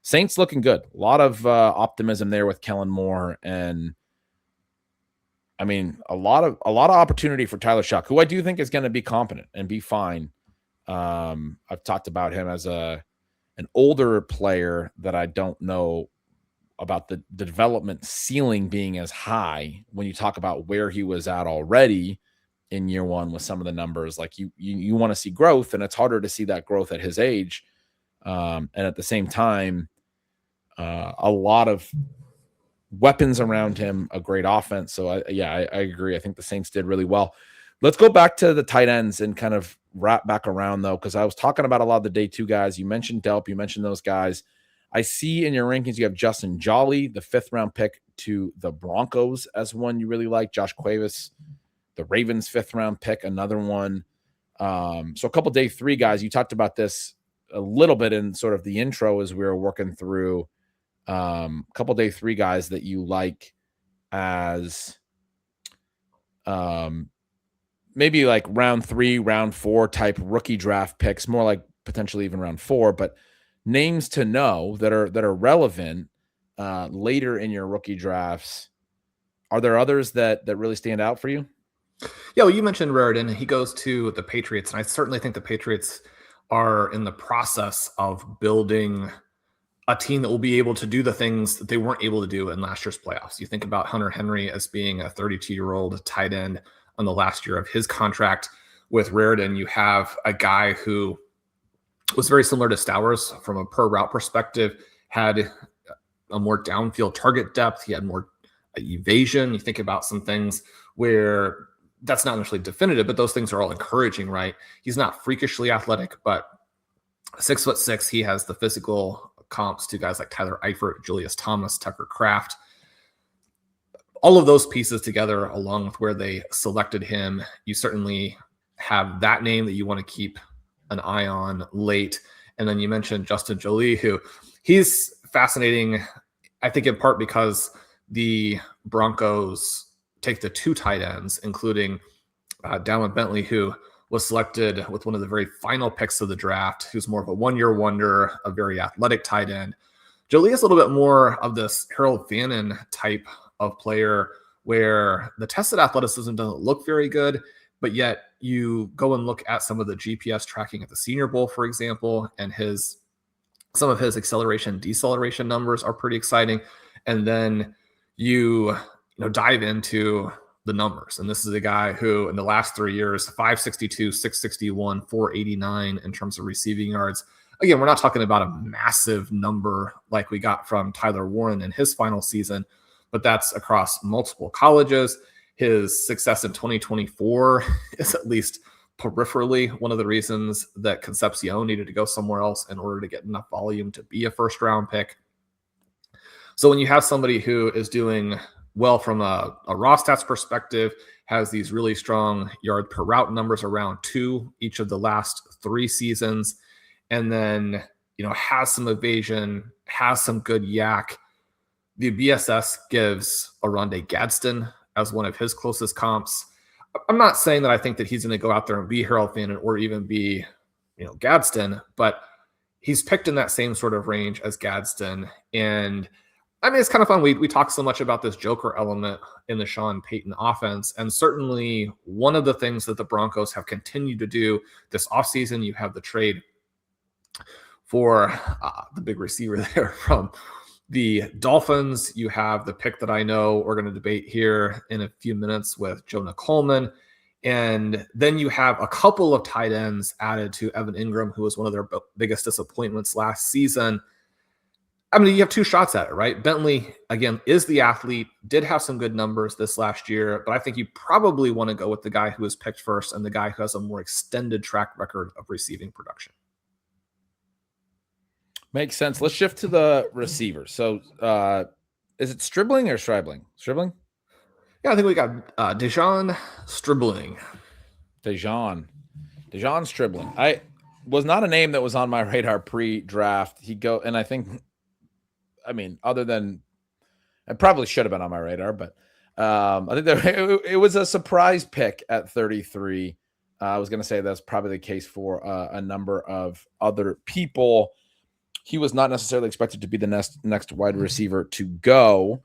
Saints looking good. A lot of optimism there with Kellen Moore, and a lot of opportunity for Tyler Shuck, who I do think is going to be competent and be fine. I've talked about him as an older player that I don't know about the development ceiling being as high when you talk about where he was at already in year 1 with some of the numbers. Like you want to see growth, and it's harder to see that growth at his age. And at the same time, a lot of weapons around him, a great offense. So I agree. I think the Saints did really well. Let's go back to the tight ends and kind of wrap back around, though, because I was talking about a lot of the day 2 guys. You mentioned Delp, you mentioned those guys. I see in your rankings you have Justin Jolly, the 5th round pick to the Broncos, as one you really like. Josh Cuevas, the Ravens 5th round pick, another one. So a couple day 3 guys. You talked about this a little bit in sort of the intro as we were working through. A couple day 3 guys that you like as maybe like round 3, round 4 type rookie draft picks, more like potentially even round 4, but names to know that are relevant later in your rookie drafts. Are there others that really stand out for you? Yeah, well, you mentioned Raritan. He goes to the Patriots, and I certainly think the Patriots are in the process of building a team that will be able to do the things that they weren't able to do in last year's playoffs. You think about Hunter Henry as being a 32-year-old tight end on the last year of his contract. With Raritan, you have a guy who was very similar to Stowers from a per route perspective, had a more downfield target depth. He had more evasion. You think about some things where that's not necessarily definitive, but those things are all encouraging, right? He's not freakishly athletic, but 6'6", he has the physical comps to guys like Tyler Eifert, Julius Thomas, Tucker Kraft. All of those pieces together, along with where they selected him, you certainly have that name that you want to keep an eye on late. And then you mentioned Justin Jolie, who he's fascinating, I think in part because the Broncos take the 2 tight ends, including Dallin Bentley, who was selected with one of the very final picks of the draft, who's more of a one-year wonder, a very athletic tight end. Jolie is a little bit more of this Harold Fannin type of player where the tested athleticism doesn't look very good, but yet you go and look at some of the GPS tracking at the Senior Bowl, for example, and some of his acceleration, deceleration numbers are pretty exciting. And then you dive into the numbers. And this is a guy who in the last 3 years, 562, 661, 489 in terms of receiving yards. Again, we're not talking about a massive number like we got from Tyler Warren in his final season, but that's across multiple colleges. His success in 2024 is at least peripherally one of the reasons that Concepcion needed to go somewhere else in order to get enough volume to be a first-round pick. So when you have somebody who is doing well from a raw stats perspective, has these really strong yard per route numbers around 2 each of the last 3 seasons, and then has some evasion, has some good yak. The BSS gives Oronde Gadsden as one of his closest comps. I'm not saying that I think that he's going to go out there and be Harold Fannin or even be, Gadsden, but he's picked in that same sort of range as Gadsden. And I mean, it's kind of fun. We talk so much about this Joker element in the Sean Payton offense. And certainly one of the things that the Broncos have continued to do this offseason, you have the trade for the big receiver there from the Dolphins. You have the pick that I know we're going to debate here in a few minutes with Jonah Coleman. And then you have a couple of tight ends added to Evan Ingram, who was one of their biggest disappointments last season. I mean, you have 2 shots at it, right? Bentley, again, is the athlete, did have some good numbers this last year, but I think you probably want to go with the guy who was picked first and the guy who has a more extended track record of receiving production. Makes sense. Let's shift to the receiver. So is it Stribling or Stribling? Stribling? Yeah, I think we got Dejon Stribling. Dejon Stribling. I was not a name that was on my radar pre-draft. And I mean, other than I probably should have been on my radar, but I think it was a surprise pick at 33. I was going to say that's probably the case for a number of other people. He was not necessarily expected to be the next wide receiver to go.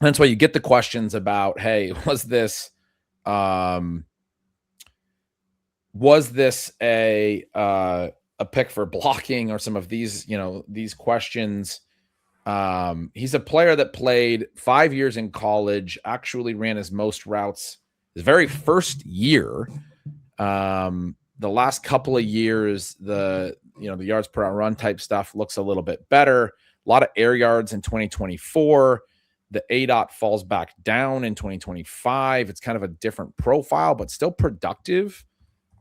And that's why you get the questions about, hey, was this a pick for blocking or some of these, these questions? He's a player that played 5 years in college, actually ran his most routes his very first year. The last couple of years, the yards per run type stuff looks a little bit better. A lot of air yards in 2024. The ADOT falls back down in 2025. It's kind of a different profile, but still productive.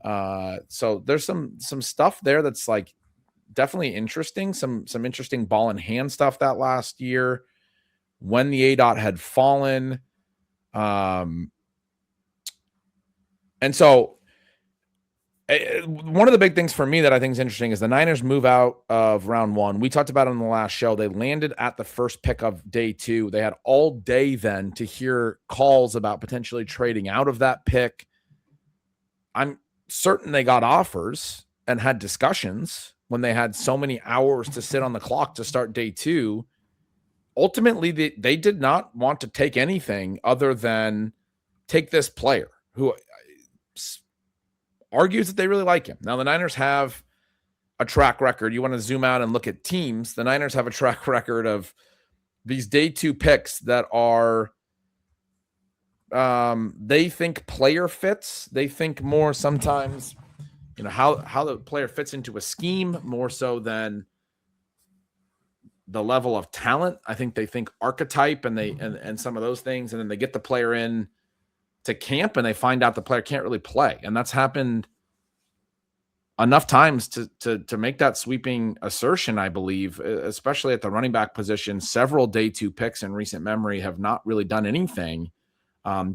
So there's some stuff there that's like definitely interesting. Some interesting ball in hand stuff that last year when the ADOT had fallen. And so one of the big things for me that I think is interesting is the Niners move out of round 1. We talked about it on the last show. They landed at the first pick of day 2. They had all day then to hear calls about potentially trading out of that pick. I'm certain they got offers and had discussions when they had so many hours to sit on the clock to start day 2. Ultimately, they did not want to take anything other than take this player who argues that they really like him. Now, the Niners have a track record. You want to zoom out and look at teams. The Niners have a track record of these day 2 picks that are, they think player fits. They think more sometimes, how the player fits into a scheme more so than the level of talent. I think they think archetype and some of those things. And then they get the player in to camp and they find out the player can't really play. And that's happened enough times to make that sweeping assertion, I believe, especially at the running back position. Several day 2 picks in recent memory have not really done anything.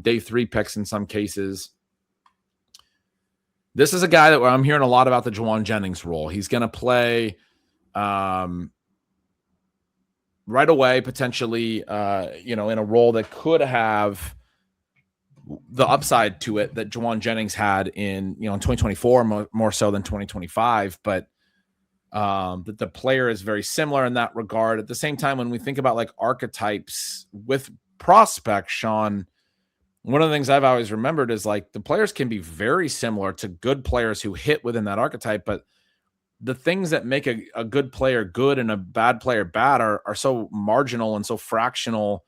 Day 3 picks in some cases. This is a guy that I'm hearing a lot about the Jauan Jennings role. He's going to play right away, potentially, in a role that could have the upside to it that Jauan Jennings had in 2024, more so than 2025. But that the player is very similar in that regard. At the same time, when we think about like archetypes with prospects, Sean, one of the things I've always remembered is like the players can be very similar to good players who hit within that archetype, but the things that make a good player good and a bad player bad are so marginal and so fractional.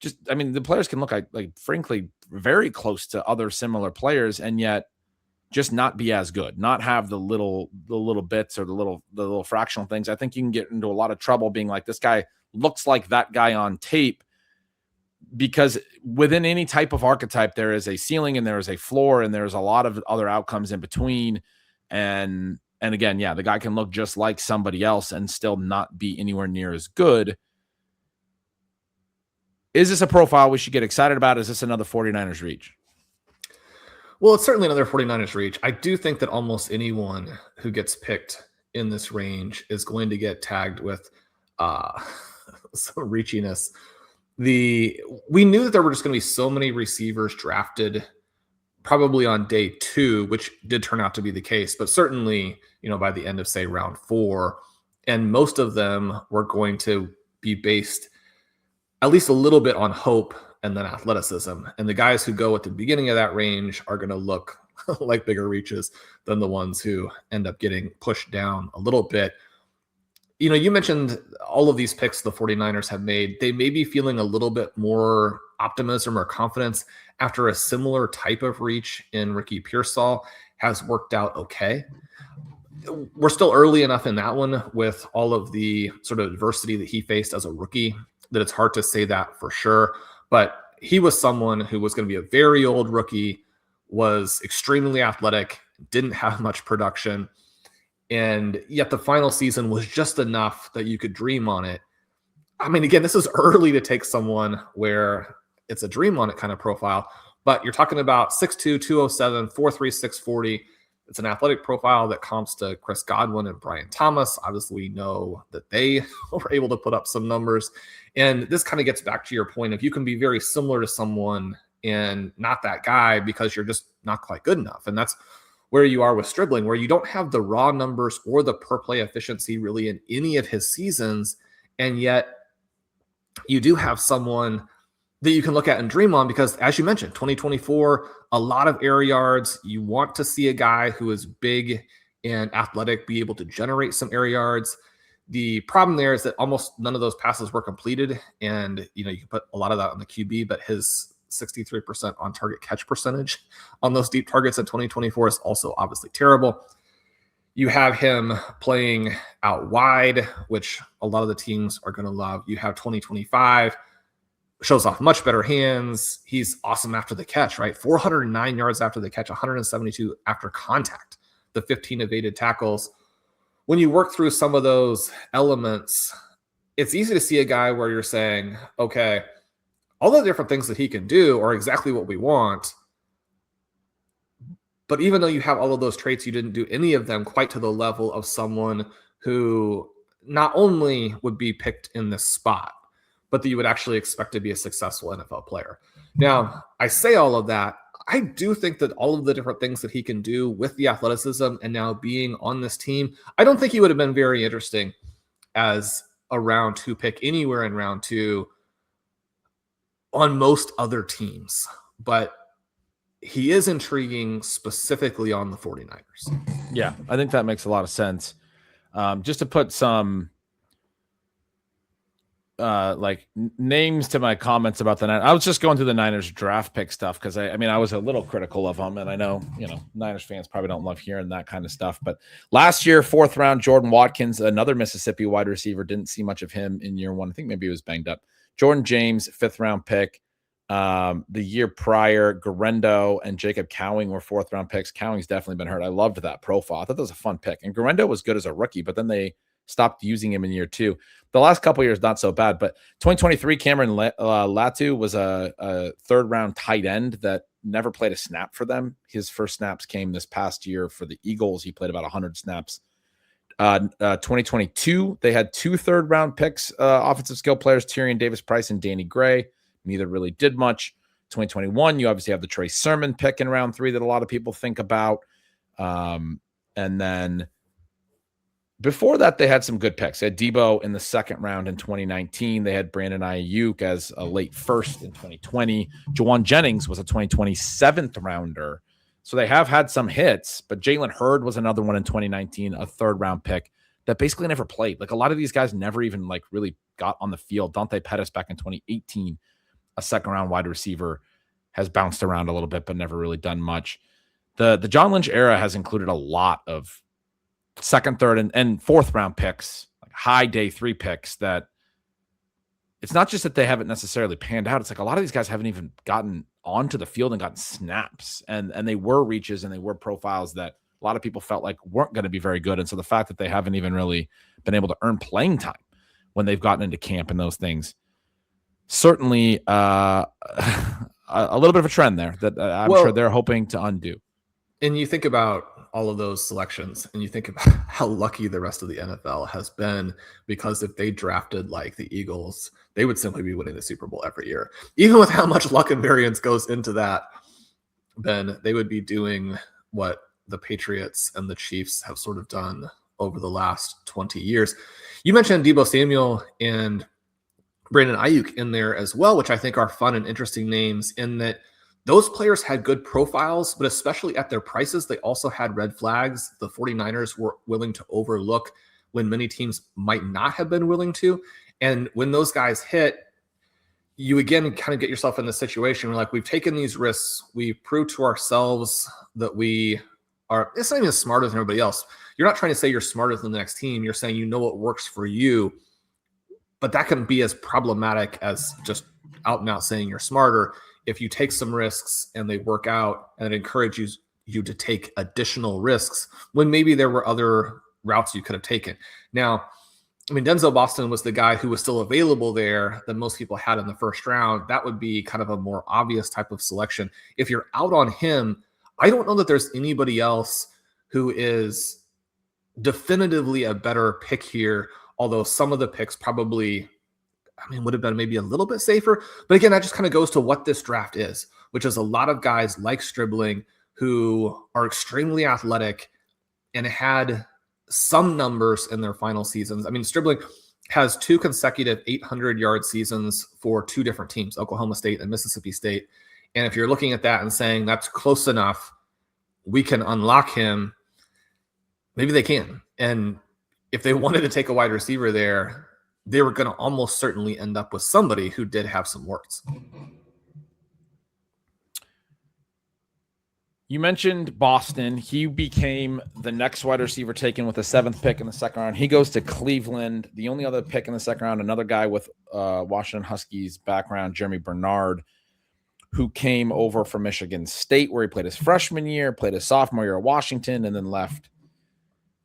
The players can look like frankly very close to other similar players and yet just not be as good, not have the little bits or the little fractional things. I think you can get into a lot of trouble being like, this guy looks like that guy on tape, because within any type of archetype, there is a ceiling and there is a floor and there's a lot of other outcomes in between. And again, yeah, the guy can look just like somebody else and still not be anywhere near as good. Is this a profile we should get excited about? Is this another 49ers reach? Well, it's certainly another 49ers reach. I do think that almost anyone who gets picked in this range is going to get tagged with some reachiness. We knew that there were just going to be so many receivers drafted probably on day 2, which did turn out to be the case, but certainly, by the end of, say, round 4, and most of them were going to be based at least a little bit on hope and then athleticism. And the guys who go at the beginning of that range are going to look like bigger reaches than the ones who end up getting pushed down a little bit. You mentioned all of these picks the 49ers have made. They may be feeling a little bit more optimism or confidence after a similar type of reach in Ricky Pearsall has worked out okay. We're still early enough in that one with all of the sort of adversity that he faced as a rookie that it's hard to say that for sure. But he was someone who was going to be a very old rookie, was extremely athletic, didn't have much production, and yet the final season was just enough that you could dream on it. Again, this is early to take someone where it's a dream on it kind of profile, but you're talking about 6'2", 207, 4'3", 640. It's an athletic profile that comps to Chris Godwin and Brian Thomas. Obviously, we know that they were able to put up some numbers. And this kind of gets back to your point. If you can be very similar to someone and not that guy because you're just not quite good enough. And that's where you are with Stribling, where you don't have the raw numbers or the per play efficiency really in any of his seasons. And yet you do have someone that you can look at and dream on because, as you mentioned, 2024, a lot of air yards. You want to see a guy who is big and athletic be able to generate some air yards. The problem there is that almost none of those passes were completed. And, you can put a lot of that on the QB, but his 63% on target catch percentage on those deep targets in 2024 is also obviously terrible. You have him playing out wide, which a lot of the teams are going to love. You have 2025, shows off much better hands. He's awesome after the catch, right? 409 yards after the catch, 172 after contact, the 15 evaded tackles. When you work through some of those elements, it's easy to see a guy where you're saying, okay, all the different things that he can do are exactly what we want. But even though you have all of those traits, you didn't do any of them quite to the level of someone who not only would be picked in this spot, but that you would actually expect to be a successful NFL player. Now, I say all of that. I do think that all of the different things that he can do with the athleticism and now being on this team, I don't think he would have been very interesting as a round 2 pick anywhere in round 2 on most other teams. But he is intriguing specifically on the 49ers. Yeah, I think that makes a lot of sense. Just to put some names to my comments about the Niners. I was just going through the Niners draft pick stuff because I was a little critical of them, and I know Niners fans probably don't love hearing that kind of stuff. But last year, 4th round, Jordan Watkins, another Mississippi wide receiver, didn't see much of him in year 1. I think maybe he was banged up. Jordan James, 5th round pick. The year prior, Garendo and Jacob Cowing were 4th-round picks. Cowing's definitely been hurt. I loved that profile. I thought that was a fun pick. And Garendo was good as a rookie, but then they stopped using him in year 2. The last couple years, not so bad. But 2023, Cameron Latu was a 3rd-round tight end that never played a snap for them. His first snaps came this past year for the Eagles. He played about 100 snaps. 2022, they had 2 3rd-round picks, offensive skill players, Tyrion Davis-Price and Danny Gray. Neither really did much. 2021, you obviously have the Trey Sermon pick in round 3 that a lot of people think about. And then before that, they had some good picks. They had Debo in the 2nd round in 2019. They had Brandon Ayuk as a late 1st in 2020. Jawan Jennings was a 2020 7th rounder. So they have had some hits, but Jalen Hurd was another one in 2019, a 3rd-round pick that basically never played. Like a lot of these guys never even like really got on the field. Dante Pettis back in 2018. A 2nd-round wide receiver, has bounced around a little bit, but never really done much. The John Lynch era has included a lot of 2nd, 3rd, and 4th-round picks, like high day 3 picks that it's not just that they haven't necessarily panned out. It's like a lot of these guys haven't even gotten onto the field and gotten snaps. And they were reaches and they were profiles that a lot of people felt like weren't going to be very good. And so the fact that they haven't even really been able to earn playing time when they've gotten into camp and those things, certainly a little bit of a trend there that I'm sure they're hoping to undo. And you think about all of those selections and you think about how lucky the rest of the NFL has been, because if they drafted like the Eagles, they would simply be winning the Super Bowl every year. Even with how much luck and variance goes into that, then they would be doing what the Patriots and the Chiefs have sort of done over the last 20 years. You mentioned Deebo Samuel and Brandon Ayuk in there as well, which I think are fun and interesting names in that those players had good profiles, but especially at their prices, they also had red flags the 49ers were willing to overlook when many teams might not have been willing to. And when those guys hit, you again kind of get yourself in the situation where like, we've taken these risks. We proved to ourselves that we are, it's not even smarter than everybody else. You're not trying to say you're smarter than the next team. You're saying you know what works for you. But that can be as problematic as just out and out saying you're smarter. If you take some risks and they work out, and it encourages you to take additional risks when maybe there were other routes you could have taken. Now, I mean, Denzel Boston was the guy who was still available there that most people had in the 1st round. That would be kind of a more obvious type of selection. If you're out on him, I don't know that there's anybody else who is definitively a better pick here. Although some of the picks probably, would have been maybe a little bit safer. But again, that just kind of goes to what this draft is, which is a lot of guys like Stribling who are extremely athletic and had some numbers in their final seasons. I mean, Stribling has 2 consecutive 800-yard seasons for 2 different teams, Oklahoma State and Mississippi State. And if you're looking at that and saying that's close enough, we can unlock him, maybe they can. And if they wanted to take a wide receiver there, they were going to almost certainly end up with somebody who did have some warts. You mentioned Boston. He became the next wide receiver taken with the 7th pick in the 2nd round. He goes to Cleveland. The only other pick in the 2nd round, another guy with Washington Huskies background, Jeremy Bernard, who came over from Michigan State, where he played his freshman year, played his sophomore year at Washington, and then left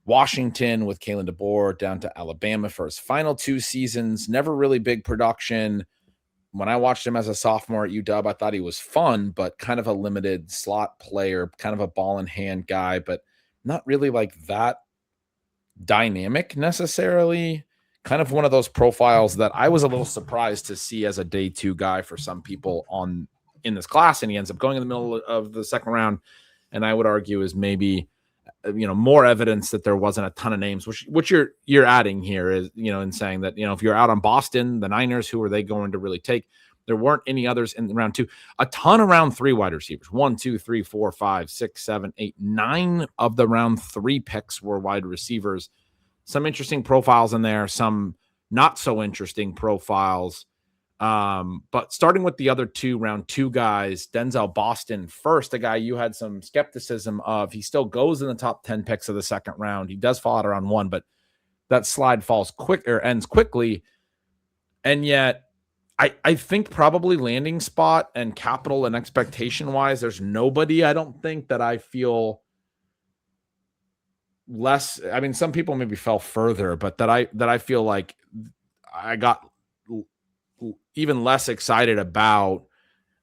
Washington with Kalen DeBoer down to Alabama for his final 2 seasons. Never really big production. When I watched him as a sophomore at UW, I thought he was fun, but kind of a limited slot player, kind of a ball in hand guy, but not really like that dynamic necessarily. Kind of one of those profiles that I was a little surprised to see as a day 2 guy for some people in this class. And he ends up going in the middle of the 2nd round. And I would argue is maybe, more evidence that there wasn't a ton of names, which you're adding here is, in saying that, if you're out on Boston, the Niners, who are they going to really take? There weren't any others in round 2. A ton of round 3 wide receivers. 1, 2, 3, 4, 5, 6, 7, 8, 9 of the round 3 picks were wide receivers. Some interesting profiles in there, some not so interesting profiles. But starting with the other 2 round 2 guys, Denzel Boston first, a guy you had some skepticism of. He still goes in the top 10 picks of the 2nd round. He does fall out around 1, but that slide ends quickly. And yet I think probably landing spot and capital and expectation wise, there's nobody I don't think that I feel less. I mean, some people maybe fell further, but that I feel like I got even less excited about,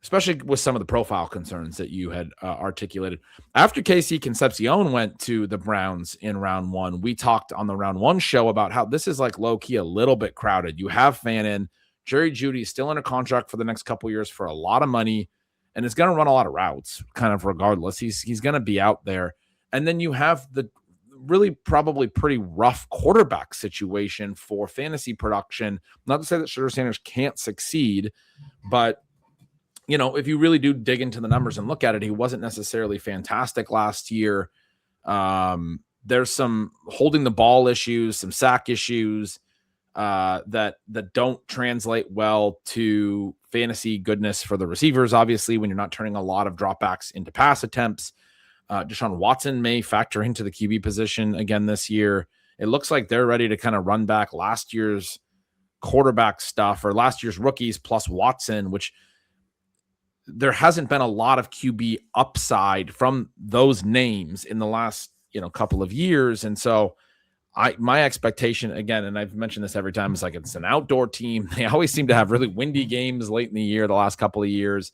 especially with some of the profile concerns that you had articulated. After KC Concepcion went to the Browns in round 1, we talked on the round 1 show about how this is like low key a little bit crowded. You have Fannin, Jerry Jeudy still under contract for the next couple years for a lot of money, and is going to run a lot of routes kind of regardless. He's going to be out there. And then you have the really probably pretty rough quarterback situation for fantasy production. Not to say that Shedeur Sanders can't succeed, but if you really do dig into the numbers and look at it, he wasn't necessarily fantastic last year. There's some holding the ball issues, some sack issues that don't translate well to fantasy goodness for the receivers. Obviously, when you're not turning a lot of dropbacks into pass attempts, Deshaun Watson may factor into the QB position again this year. It looks like they're ready to kind of run back last year's quarterback stuff or last year's rookies plus Watson, which there hasn't been a lot of QB upside from those names in the last, couple of years. And so my expectation again, and I've mentioned this every time, is like, it's an outdoor team. They always seem to have really windy games late in the year, the last couple of years.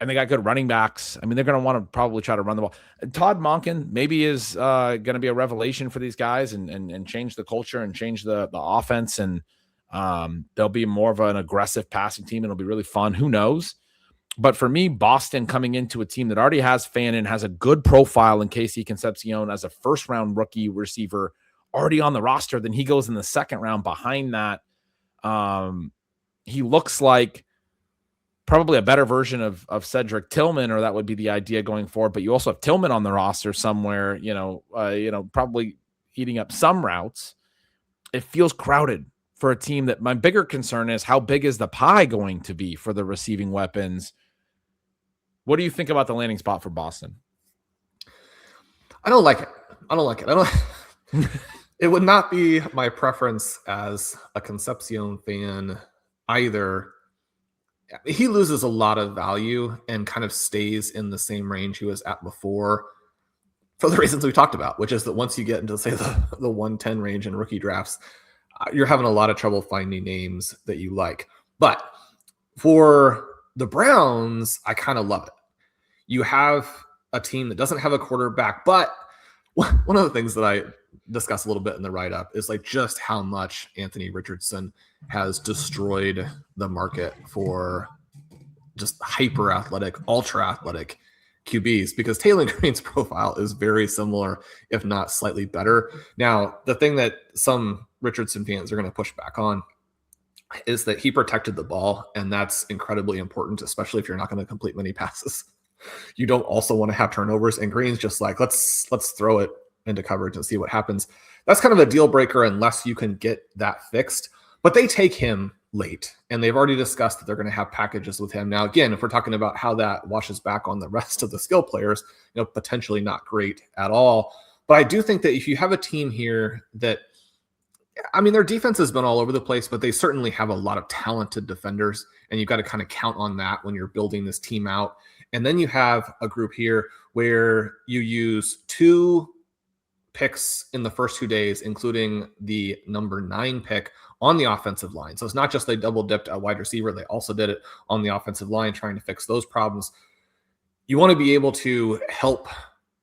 And they got good running backs. I mean, they're going to want to probably try to run the ball. Todd Monken maybe is going to be a revelation for these guys and change the culture and change the offense. And they'll be more of an aggressive passing team. It'll be really fun. Who knows? But for me, Boston coming into a team that already has Fannin, has a good profile in KC Concepcion as a first-round rookie receiver already on the roster, then he goes in the second round behind that. He looks like probably a better version of Cedric Tillman, or that would be the idea going forward. But you also have Tillman on the roster somewhere, probably eating up some routes. It feels crowded for a team that my bigger concern is how big is the pie going to be for the receiving weapons? What do you think about the landing spot for Boston? I don't like it. It would not be my preference as a Concepcion fan either. He loses a lot of value and kind of stays in the same range he was at before for the reasons we talked about, which is that once you get into, say, the 110 range in rookie drafts, you're having a lot of trouble finding names that you like. But for the Browns, I kind of love it. You have a team that doesn't have a quarterback, but one of the things that I discuss a little bit in the write-up is like just how much Anthony Richardson has destroyed the market for just hyper athletic, ultra athletic QBs, because Taylor Green's profile is very similar, if not slightly better. Now, the thing that some Richardson fans are going to push back on is that he protected the ball, and that's incredibly important, especially if you're not going to complete many passes. You don't also want to have turnovers, and Green's just like, let's throw it into coverage and see what happens. That's kind of a deal breaker unless you can get that fixed. But they take him late, and they've already discussed that they're going to have packages with him. Now, again, if we're talking about how that washes back on the rest of the skill players, potentially not great at all. But I do think that if you have a team here that, I mean, their defense has been all over the place, but they certainly have a lot of talented defenders, and you've got to kind of count on that when you're building this team out. And then you have a group here where you use 2 picks in the first 2 days, including the number 9 pick on the offensive line. So it's not just they double dipped a wide receiver. They also did it on the offensive line, trying to fix those problems. You want to be able to help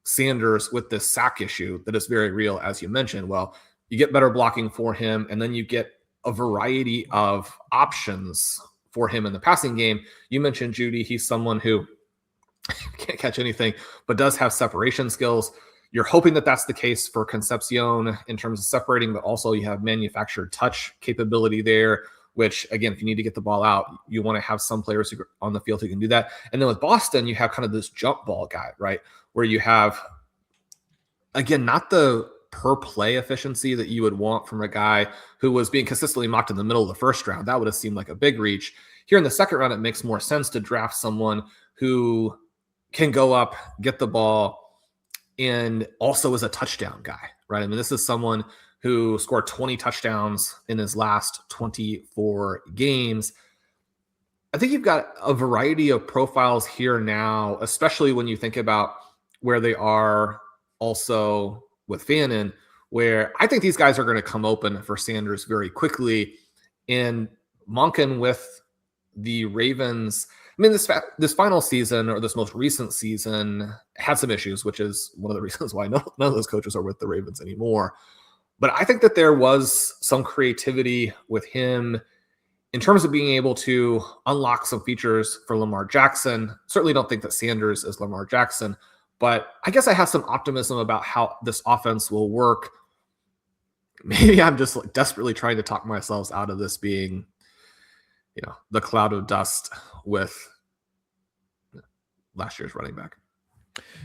Sanders with this sack issue that is very real, as you mentioned. Well, you get better blocking for him, and then you get a variety of options for him in the passing game. You mentioned Jeudy. He's someone who can't catch anything, but does have separation skills. You're hoping that that's the case for Concepcion in terms of separating, but also you have manufactured touch capability there, which, again, if you need to get the ball out, you want to have some players who on the field who can do that. And then with Boston, you have kind of this jump ball guy, right? Where you have, again, not the per play efficiency that you would want from a guy who was being consistently mocked in the middle of the first round. That would have seemed like a big reach. Here in the second round, it makes more sense to draft someone who can go up, get the ball, and also is a touchdown guy, right? I mean, this is someone who scored 20 touchdowns in his last 24 games. I think you've got a variety of profiles here now, especially when you think about where they are also with Fannin, where I think these guys are going to come open for Sanders very quickly. And Monken with the Ravens, I mean, this final season, or this most recent season, had some issues, which is one of the reasons why none of those coaches are with the Ravens anymore. But I think that there was some creativity with him in terms of being able to unlock some features for Lamar Jackson. Certainly don't think that Sanders is Lamar Jackson, but I guess I have some optimism about how this offense will work. Maybe I'm just like desperately trying to talk myself out of this being, the cloud of dust with last year's running back.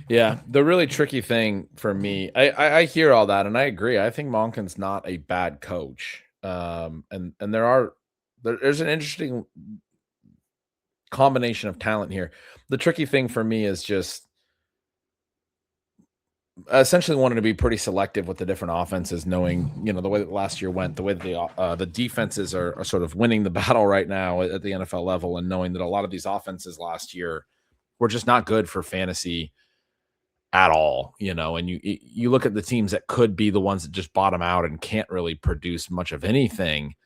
Yeah, the really tricky thing for me, I hear all that, and I agree. I think Monken's not a bad coach, and there's an interesting combination of talent here. The tricky thing for me is just essentially wanting to be pretty selective with the different offenses, knowing the way that last year went, the way that the defenses are sort of winning the battle right now at the NFL level, and knowing that a lot of these offenses last year were just not good for fantasy at all, and you look at the teams that could be the ones that just bottom out and can't really produce much of anything.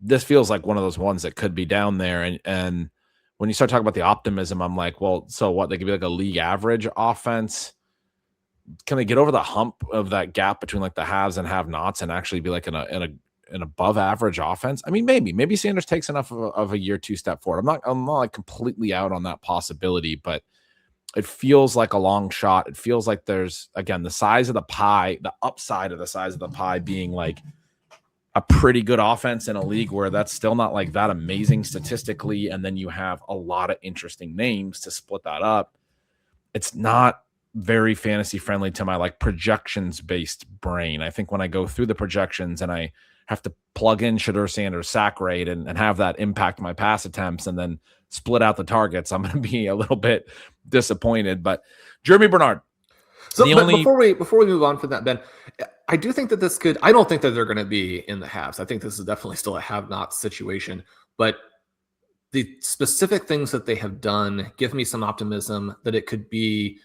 This feels like one of those ones that could be down there. And when you start talking about the optimism, I'm like, well, so what? They could be like a league average offense. Can they get over the hump of that gap between like the haves and have-nots and actually be like an above average offense? I mean, maybe Sanders takes enough of a year 2 step forward. I'm not like completely out on that possibility, but it feels like a long shot. It feels like there's, again, the size of the pie, the upside of the size of the pie being like a pretty good offense in a league where that's still not like that amazing statistically. And then you have a lot of interesting names to split that up. It's not very fantasy friendly to my like projections based brain. I think when I go through the projections and I have to plug in Shedeur Sanders sack rate and have that impact my pass attempts and then split out the targets, I'm going to be a little bit disappointed. But Jeremy Bernard. So before we move on from that, Ben, I do think that this could, I don't think that they're going to be in the haves. I think this is definitely still a have-not situation, but the specific things that they have done give me some optimism that it could be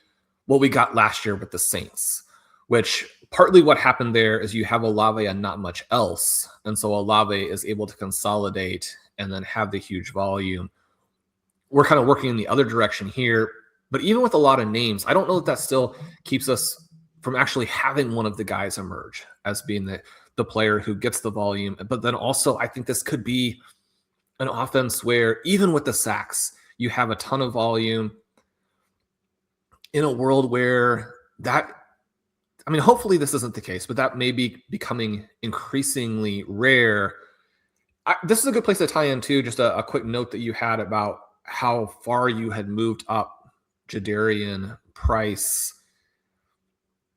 what we got last year with the Saints, which partly what happened there is you have Olave and not much else. And so Olave is able to consolidate and then have the huge volume. We're kind of working in the other direction here. But even with a lot of names, I don't know that still keeps us from actually having one of the guys emerge as being the player who gets the volume. But then also, I think this could be an offense where even with the sacks, you have a ton of volume in a world where hopefully this isn't the case, but that may be becoming increasingly rare. This is a good place to tie in too, just a quick note that you had about how far you had moved up Jadarian Price.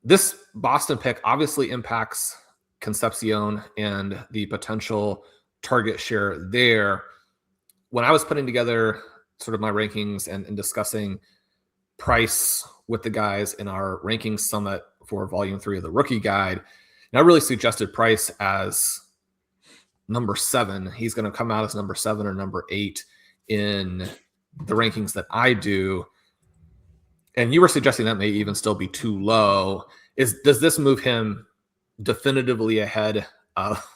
This Boston pick obviously impacts Concepcion and the potential target share there. When I was putting together sort of my rankings and discussing Price with the guys in our rankings summit for volume 3 of the rookie guide, and I really suggested Price as number 7. He's going to come out as number 7 or number 8 in the rankings that I do. And you were suggesting that may even still be too low. Does this move him definitively ahead of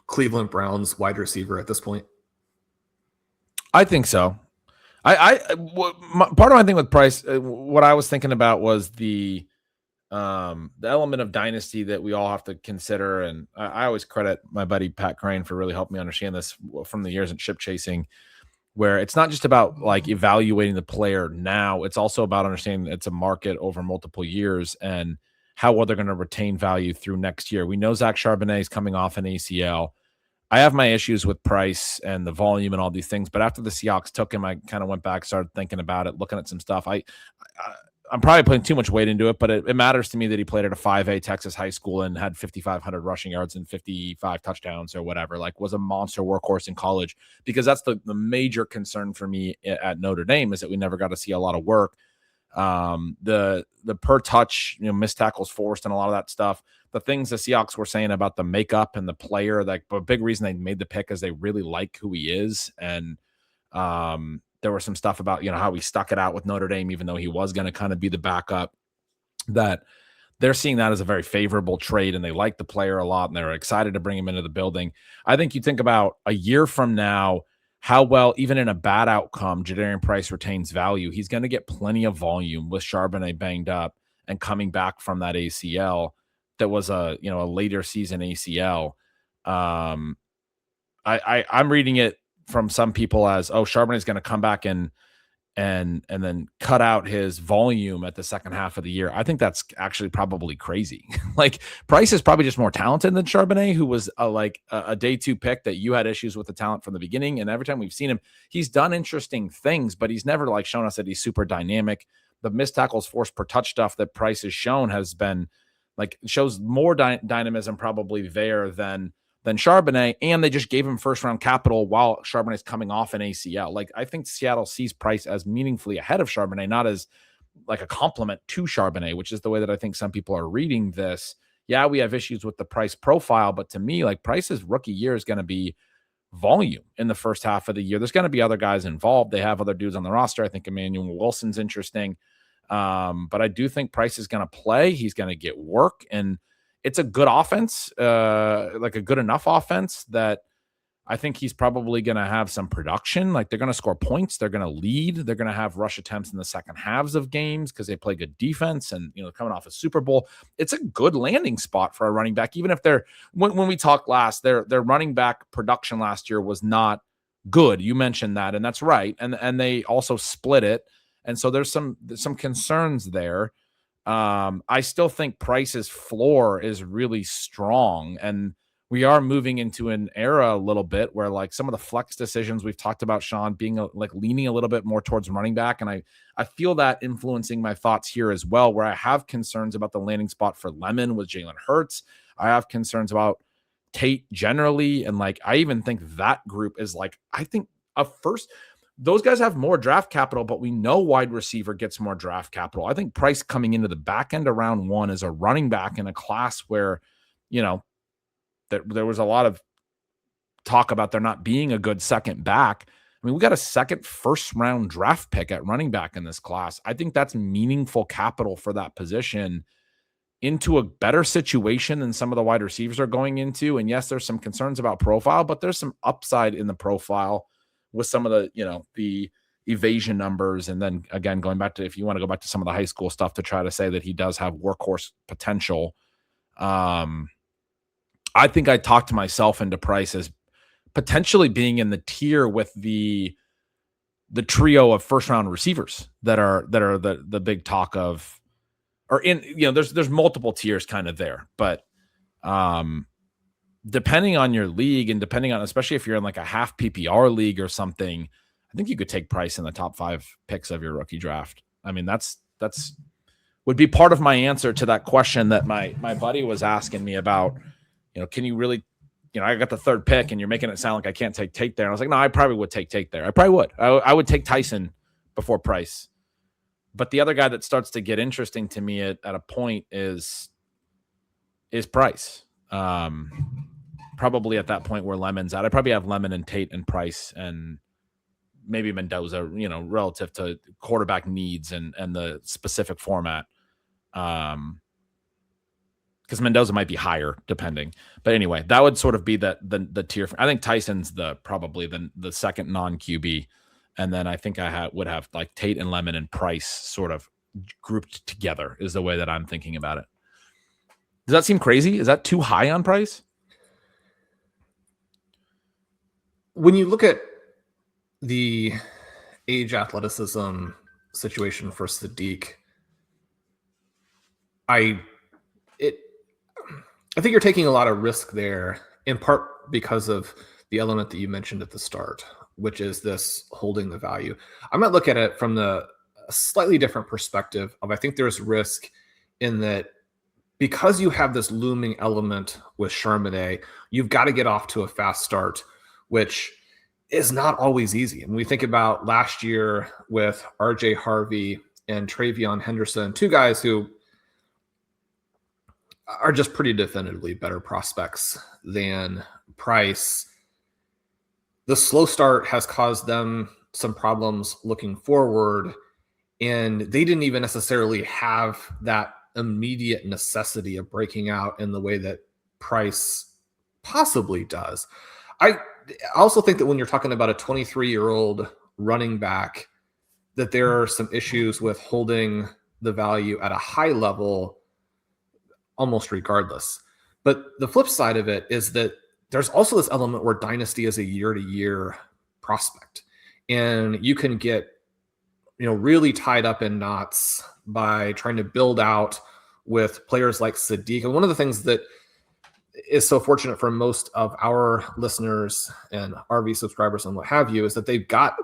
Cleveland Browns wide receiver at this point? I think so. Part of my thing with Price, what I was thinking about was the element of dynasty that we all have to consider. And I always credit my buddy Pat Crane for really helping me understand this from the years in ship chasing, where it's not just about like evaluating the player now, it's also about understanding that it's a market over multiple years and how well they're going to retain value through next year. We know Zach Charbonnet is coming off an ACL. I have my issues with Price and the volume and all these things, but after the Seahawks took him, I kind of went back, started thinking about it, looking at some stuff. I'm probably putting too much weight into it, but it matters to me that he played at a 5A Texas high school and had 5,500 rushing yards and 55 touchdowns or whatever, like was a monster workhorse in college, because that's the major concern for me at Notre Dame is that we never got to see a lot of work. The per touch, missed tackles forced and a lot of that stuff. The things the Seahawks were saying about the makeup and the player, like a big reason they made the pick is they really like who he is. And there was some stuff about, how he stuck it out with Notre Dame, even though he was going to kind of be the backup, that they're seeing that as a very favorable trade, and they like the player a lot, and they're excited to bring him into the building. I think you think about a year from now, how well, even in a bad outcome, Jadarian Price retains value. He's going to get plenty of volume with Charbonnet banged up and coming back from that ACL. That was a later season ACL. I'm reading it from some people as, Charbonnet is going to come back and then cut out his volume at the second half of the year. I think that's actually probably crazy. Like, Price is probably just more talented than Charbonnet, who was a day 2 pick that you had issues with the talent from the beginning. And every time we've seen him, he's done interesting things, but he's never shown us that he's super dynamic. The missed tackles forced per touch stuff that Price has shown has been shows more dynamism probably there than Charbonnet, and they just gave him first round capital while Charbonnet's coming off an ACL. I think Seattle sees Price as meaningfully ahead of Charbonnet, not as a compliment to Charbonnet, which is the way that I think some people are reading this. Yeah, we have issues with the Price profile, but to me, Price's rookie year is going to be volume in the first half of the year. There's going to be other guys involved. They have other dudes on the roster. I think Emmanuel Wilson's interesting. But I do think Price is going to play. He's going to get work, and it's a good offense, a good enough offense that I think he's probably going to have some production. They're going to score points. They're going to lead. They're going to have rush attempts in the second halves of games because they play good defense and, coming off a Super Bowl. It's a good landing spot for a running back, even if when we talked last, their running back production last year was not good. You mentioned that, and that's right. And they also split it. And so there's some concerns there. I still think Price's floor is really strong, and we are moving into an era a little bit where some of the flex decisions we've talked about, Sean, being leaning a little bit more towards running back. And I feel that influencing my thoughts here as well, where I have concerns about the landing spot for Lemon with Jalen Hurts. I have concerns about Tate generally. And I even think that group is I think a first, those guys have more draft capital, but we know wide receiver gets more draft capital. I think Price coming into the back end of round 1 is a running back in a class where, there was a lot of talk about there not being a good second back. I mean, we got a second first round draft pick at running back in this class. I think that's meaningful capital for that position into a better situation than some of the wide receivers are going into. And yes, there's some concerns about profile, but there's some upside in the profile with some of the evasion numbers. And then again, going back to, if you want to go back to some of the high school stuff to try to say that he does have workhorse potential. I think I talked to myself into Price as potentially being in the tier with the trio of first round receivers that are the big talk of, or in, there's multiple tiers kind of there, but depending on your league and depending on, especially if you're in a half PPR league or something, I think you could take Price in the top 5 picks of your rookie draft. I mean, that's would be part of my answer to that question that my buddy was asking me about, can you really, I got the 3rd pick and you're making it sound like I can't take Tate there. And I was like, no, I probably would take Tate there. I probably would. I would take Tyson before Price. But the other guy that starts to get interesting to me at a point is Price. Probably at that point where Lemon's at. I probably have Lemon and Tate and Price and maybe Mendoza, relative to quarterback needs and the specific format. Because Mendoza might be higher depending. But anyway, that would sort of be the tier. I think Tyson's probably the second non-QB. And then I think I would have Tate and Lemon and Price sort of grouped together is the way that I'm thinking about it. Does that seem crazy? Is that too high on Price? When you look at the age athleticism situation for Sadiq, I think you're taking a lot of risk there, in part because of the element that you mentioned at the start, which is this holding the value. I might look at it from a slightly different perspective of, I think there's risk in that because you have this looming element with Charbonnet, you've got to get off to a fast start, which is not always easy. And we think about last year with RJ Harvey and Travion Henderson, two guys who are just pretty definitively better prospects than Price. The slow start has caused them some problems looking forward, and they didn't even necessarily have that immediate necessity of breaking out in the way that Price possibly does. I also think that when you're talking about a 23-year-old running back, that there are some issues with holding the value at a high level almost regardless. But the flip side of it is that there's also this element where dynasty is a year-to-year prospect, and you can get really tied up in knots by trying to build out with players like Sadiq. And one of the things that is so fortunate for most of our listeners and RV subscribers and what have you is that they've got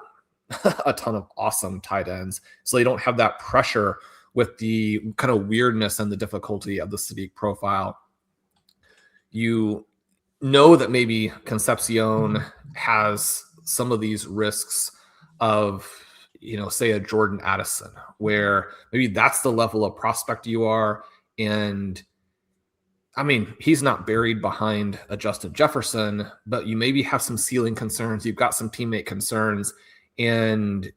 a ton of awesome tight ends, so they don't have that pressure with the kind of weirdness and the difficulty of the Sadiq profile. You know that maybe Concepcion has some of these risks of, say a Jordan Addison, where maybe that's the level of prospect you are. And I mean, he's not buried behind a Justin Jefferson, but you maybe have some ceiling concerns. You've got some teammate concerns. And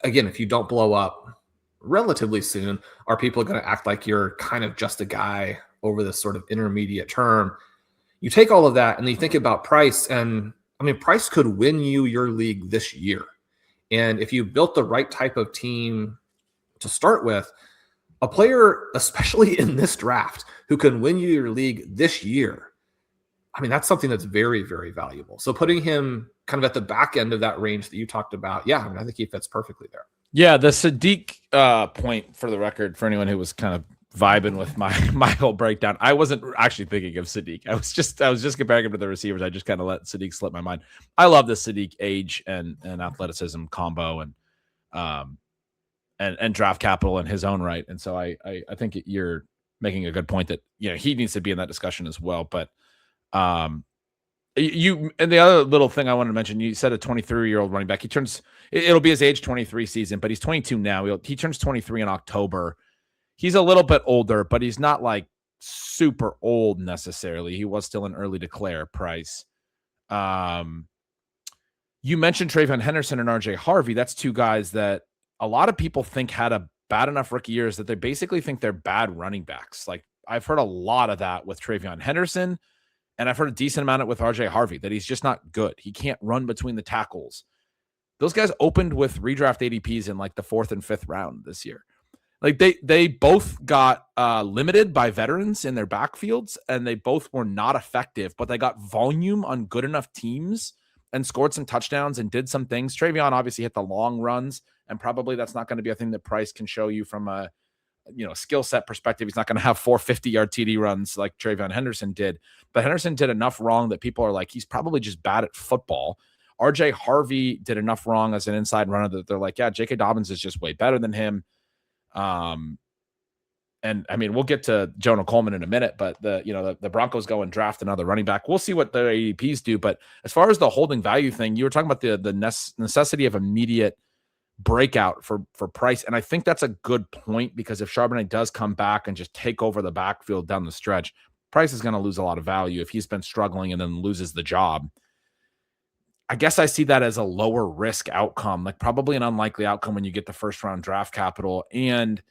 again, if you don't blow up relatively soon, are people going to act like you're kind of just a guy over this sort of intermediate term? You take all of that and you think about Price, and I mean, Price could win you your league this year. And if you built the right type of team to start with, a player, especially in this draft, who can win you your league this year, I mean, that's something that's very, very valuable. So putting him kind of at the back end of that range that you talked about, yeah, I mean, I think he fits perfectly there. Yeah, the Sadiq point, for the record, for anyone who was kind of vibing with my whole breakdown, I wasn't actually thinking of Sadiq. I was just comparing him to the receivers. I just kind of let Sadiq slip my mind. I love the Sadiq age and athleticism combo and draft capital in his own right. And so I think you're making a good point that he needs to be in that discussion as well. But you and the other little thing I wanted to mention, you said a 23-year-old running back. It'll be his age 23 season, but he's 22 now. He turns 23 in October. He's a little bit older, but he's not like super old necessarily. He was still an early declare Price. You mentioned Travion Henderson and RJ Harvey. That's two guys that a lot of people think had a bad enough rookie years that they basically think they're bad running backs. Like, I've heard a lot of that with Travion Henderson, and I've heard a decent amount of it with RJ Harvey, that he's just not good. He can't run between the tackles. Those guys opened with redraft ADPs in like the 4th and 5th round this year. Like they both got limited by veterans in their backfields, and they both were not effective, but they got volume on good enough teams and scored some touchdowns and did some things. Travion obviously hit the long runs, and probably that's not going to be a thing that Price can show you from a skill set perspective. He's not going to have 450-yard TD runs like Travion Henderson did, but Henderson did enough wrong that people are like, he's probably just bad at football. RJ Harvey did enough wrong as an inside runner that they're like, yeah, J.K. Dobbins is just way better than him. And I mean, we'll get to Jonah Coleman in a minute, but the Broncos go and draft another running back. We'll see what the ADPs do. But as far as the holding value thing, you were talking about the necessity of immediate breakout for Price. And I think that's a good point, because if Charbonnet does come back and just take over the backfield down the stretch, Price is going to lose a lot of value if he's been struggling and then loses the job. I guess I see that as a lower risk outcome, like probably an unlikely outcome when you get the first round draft capital. And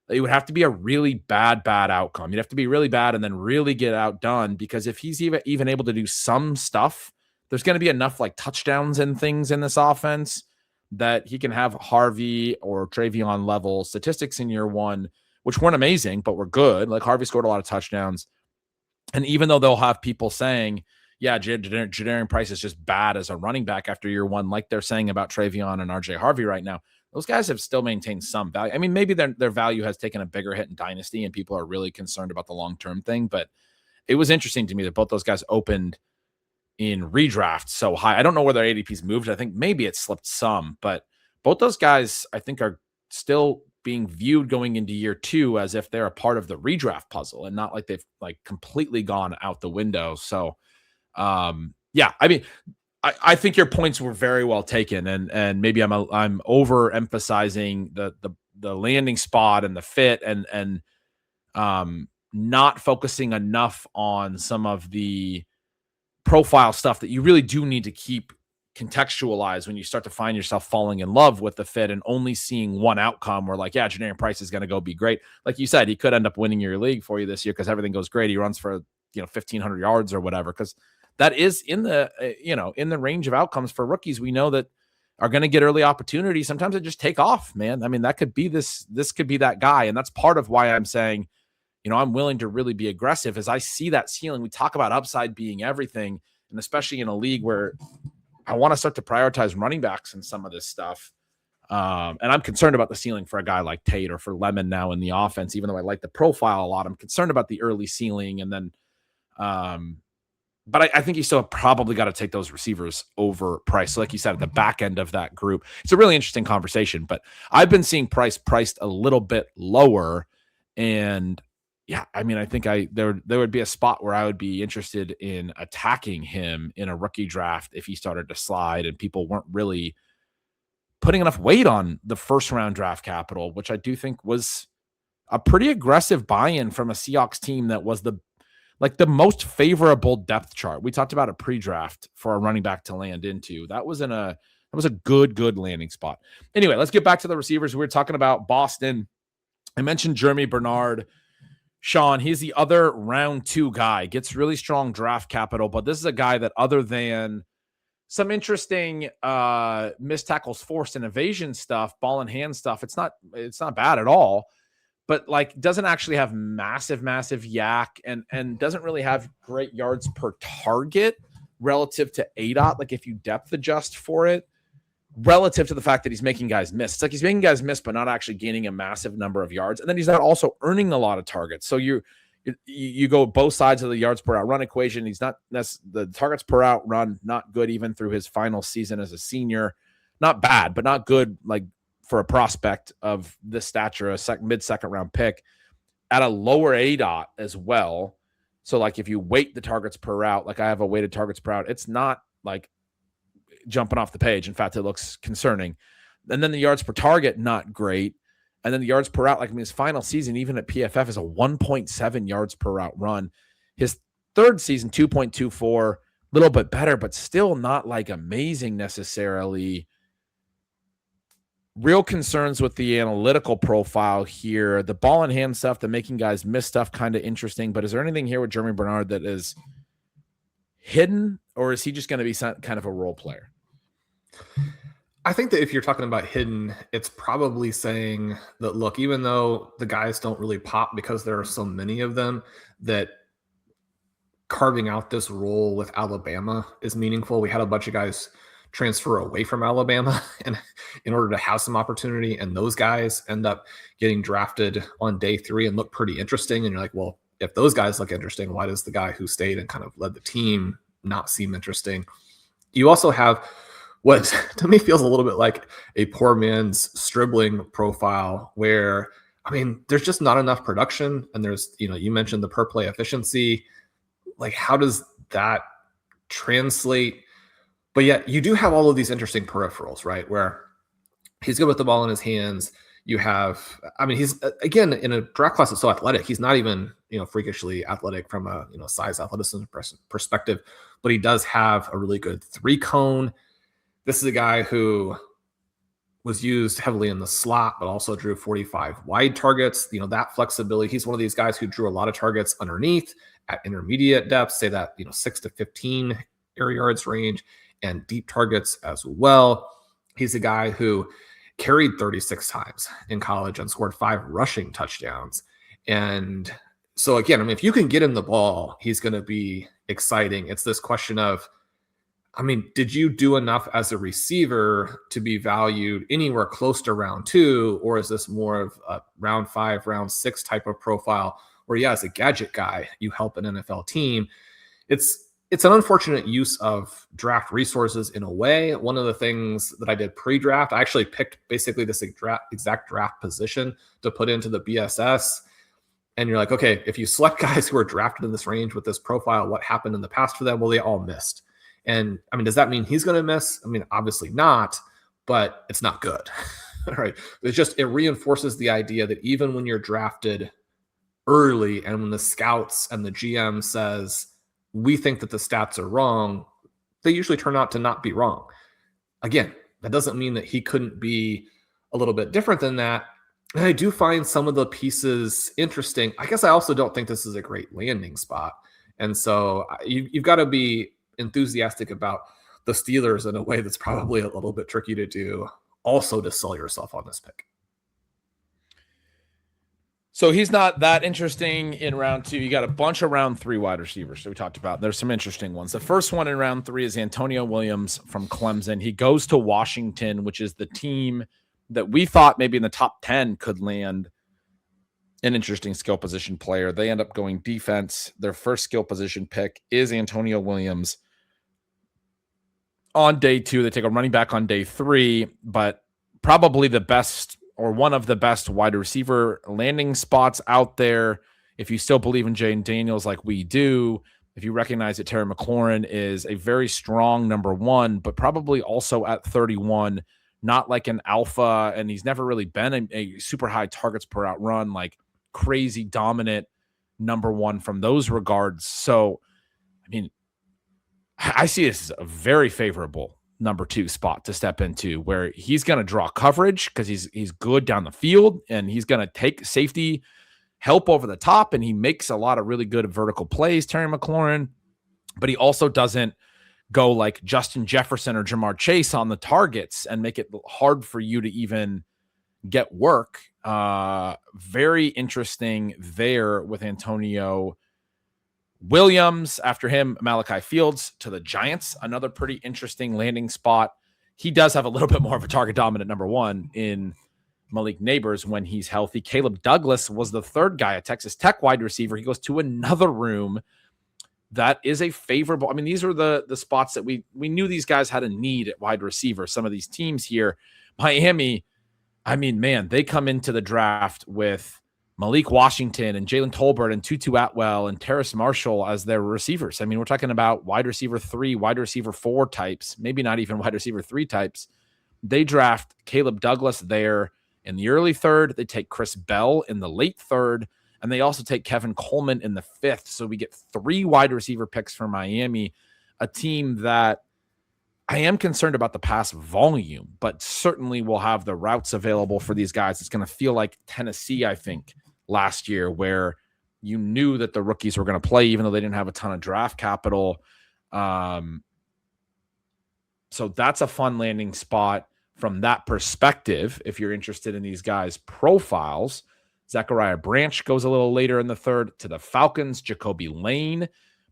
it would have to be a really bad outcome. You'd have to be really bad and then really get outdone, because if he's even able to do some stuff, there's going to be enough like touchdowns and things in this offense that he can have Harvey or Travion level statistics in year one, which weren't amazing, but were good. Like Harvey scored a lot of touchdowns. And even though they'll have people saying, yeah, Jadarian Price is just bad as a running back after year one, like they're saying about Travion and RJ Harvey right now, those guys have still maintained some value. I mean, maybe their value has taken a bigger hit in Dynasty and people are really concerned about the long-term thing, but it was interesting to me that both those guys opened in redraft so high. I don't know where their ADPs moved. I think maybe it slipped some, but both those guys, I think, are still being viewed going into year two as if they're a part of the redraft puzzle and not like they've like completely gone out the window. So, yeah, I mean, I think your points were very well taken, and maybe I'm overemphasizing the landing spot and the fit and not focusing enough on some of the profile stuff that you really do need to keep contextualized when you start to find yourself falling in love with the fit and only seeing one outcome where like, yeah, Jadarian Price is going to go be great. Like you said, he could end up winning your league for you this year because everything goes great. He runs for, 1,500 yards or whatever, because that is in the, in the range of outcomes for rookies we know that are going to get early opportunities. Sometimes they just take off, man. I mean, that could be this could be that guy. And that's part of why I'm saying, I'm willing to really be aggressive as I see that ceiling. We talk about upside being everything, and especially in a league where I want to start to prioritize running backs and some of this stuff. And I'm concerned about the ceiling for a guy like Tate or for Lemon now in the offense, even though I like the profile a lot. I'm concerned about the early ceiling. And then, but I think you still probably got to take those receivers over Price. So like you said, at the back end of that group, it's a really interesting conversation, but I've been seeing Price priced a little bit lower. And yeah, I mean, I think there would be a spot where I would be interested in attacking him in a rookie draft if he started to slide and people weren't really putting enough weight on the first round draft capital, which I do think was a pretty aggressive buy-in from a Seahawks team that was the most favorable depth chart. We talked about a pre-draft for a running back to land into. That was a good landing spot. Anyway, let's get back to the receivers. We were talking about Boston. I mentioned Jeremy Bernard. Sean, he's the other round 2 guy, gets really strong draft capital, but this is a guy that other than some interesting missed tackles forced and evasion stuff, ball in hand stuff, it's not bad at all, but like doesn't actually have massive yak and doesn't really have great yards per target relative to ADOT. Like if you depth adjust for it, relative to the fact that he's making guys miss. It's like he's making guys miss, but not actually gaining a massive number of yards. And then he's not also earning a lot of targets. So you go both sides of the yards per out run equation. He's not the targets per out run, not good even through his final season as a senior. Not bad, but not good like for a prospect of this stature, a mid-second round pick at a lower ADOT as well. So like if you weight the targets per route, like I have a weighted targets per route, it's not like jumping off the page. In fact, it looks concerning. And then the yards per target, not great. And then the yards per route, like his final season, even at PFF, is a 1.7 yards per route run. His third season, 2.24, a little bit better, but still not like amazing necessarily. Real concerns with the analytical profile here. The ball in hand stuff, the making guys miss stuff, kind of interesting. But is there anything here with Jeremy Bernard that is hidden, or is he just going to be kind of a role player? I think that if you're talking about hidden, it's probably saying that, look, even though the guys don't really pop because there are so many of them, that carving out this role with Alabama is meaningful. We had a bunch of guys transfer away from Alabama and in order to have some opportunity, and those guys end up getting drafted on day 3 and look pretty interesting. And you're like, well, if those guys look interesting, why does the guy who stayed and kind of led the team not seem interesting? You also have what to me feels a little bit like a poor man's Stribling profile where, I mean, there's just not enough production. And there's, you mentioned the per play efficiency. Like, how does that translate? But yet you do have all of these interesting peripherals, right? Where he's good with the ball in his hands. You have, I mean, he's again in a draft class that's so athletic. He's not even, freakishly athletic from a, size athleticism perspective, but he does have a really good 3-cone. This is a guy who was used heavily in the slot, but also drew 45 wide targets. That flexibility. He's one of these guys who drew a lot of targets underneath at intermediate depths, say that, 6 to 15 air yards range, and deep targets as well. He's a guy who carried 36 times in college and scored 5 rushing touchdowns. And so again, I mean, if you can get him the ball, he's going to be exciting. It's this question of, I mean, did you do enough as a receiver to be valued anywhere close to round 2? Or is this more of a round 5, round 6 type of profile where, yeah, as a gadget guy, you help an NFL team? It's an unfortunate use of draft resources in a way. One of the things that I did pre-draft, I actually picked basically this exact draft position to put into the BSS. And you're like, okay, if you select guys who are drafted in this range with this profile, what happened in the past for them? Well, they all missed. And I mean, does that mean he's going to miss? I mean, obviously not, but it's not good. right? It reinforces the idea that even when you're drafted early and when the scouts and the GM says, we think that the stats are wrong, they usually turn out to not be wrong. Again, that doesn't mean that he couldn't be a little bit different than that. And I do find some of the pieces interesting. I guess I also don't think this is a great landing spot. And so you've got to be enthusiastic about the Steelers in a way that's probably a little bit tricky to do, also to sell yourself on this pick. So he's not that interesting in round 2. You got a bunch of round 3 wide receivers that we talked about. There's some interesting ones. The first one in round 3 is Antonio Williams from Clemson. He goes to Washington, which is the team that we thought maybe in the top 10 could land an interesting skill position player. They end up going defense. Their first skill position pick is Antonio Williams. On day 2, they take a running back on day 3, but probably the best or one of the best wide receiver landing spots out there. If you still believe in Jayden Daniels like we do, if you recognize that Terry McLaurin is a very strong number 1, but probably also at 31, not like an alpha, and he's never really been a super high targets per out run, like crazy dominant number 1 from those regards. So, I mean, I see this as a very favorable number 2 spot to step into, where he's going to draw coverage because he's good down the field, and he's going to take safety help over the top, and he makes a lot of really good vertical plays, Terry McLaurin, but he also doesn't go like Justin Jefferson or Jamar Chase on the targets and make it hard for you to even get work. Very interesting there with Antonio Williams. After him, Malachi Fields to the Giants, another pretty interesting landing spot. He does have a little bit more of a target dominant number 1 in Malik Neighbors when he's healthy. Caleb Douglas was the third guy, a Texas Tech wide receiver. He goes to another room that is a favorable. I mean, these are the spots that we knew these guys had a need at wide receiver. Some of these teams here, Miami, I mean, man, they come into the draft with Malik Washington and Jalen Tolbert and Tutu Atwell and Terrace Marshall as their receivers. I mean, we're talking about wide receiver 3, wide receiver 4 types, maybe not even wide receiver 3 types. They draft Caleb Douglas there in the early 3rd. They take Chris Bell in the late 3rd, and they also take Kevin Coleman in the 5th. So we get 3 wide receiver picks for Miami, a team that I am concerned about the pass volume, but certainly will have the routes available for these guys. It's going to feel like Tennessee, I think, last year, where you knew that the rookies were going to play, even though they didn't have a ton of draft capital. So that's a fun landing spot from that perspective. If you're interested in these guys' profiles, Zachariah Branch goes a little later in the 3rd to the Falcons. Jacoby Lane,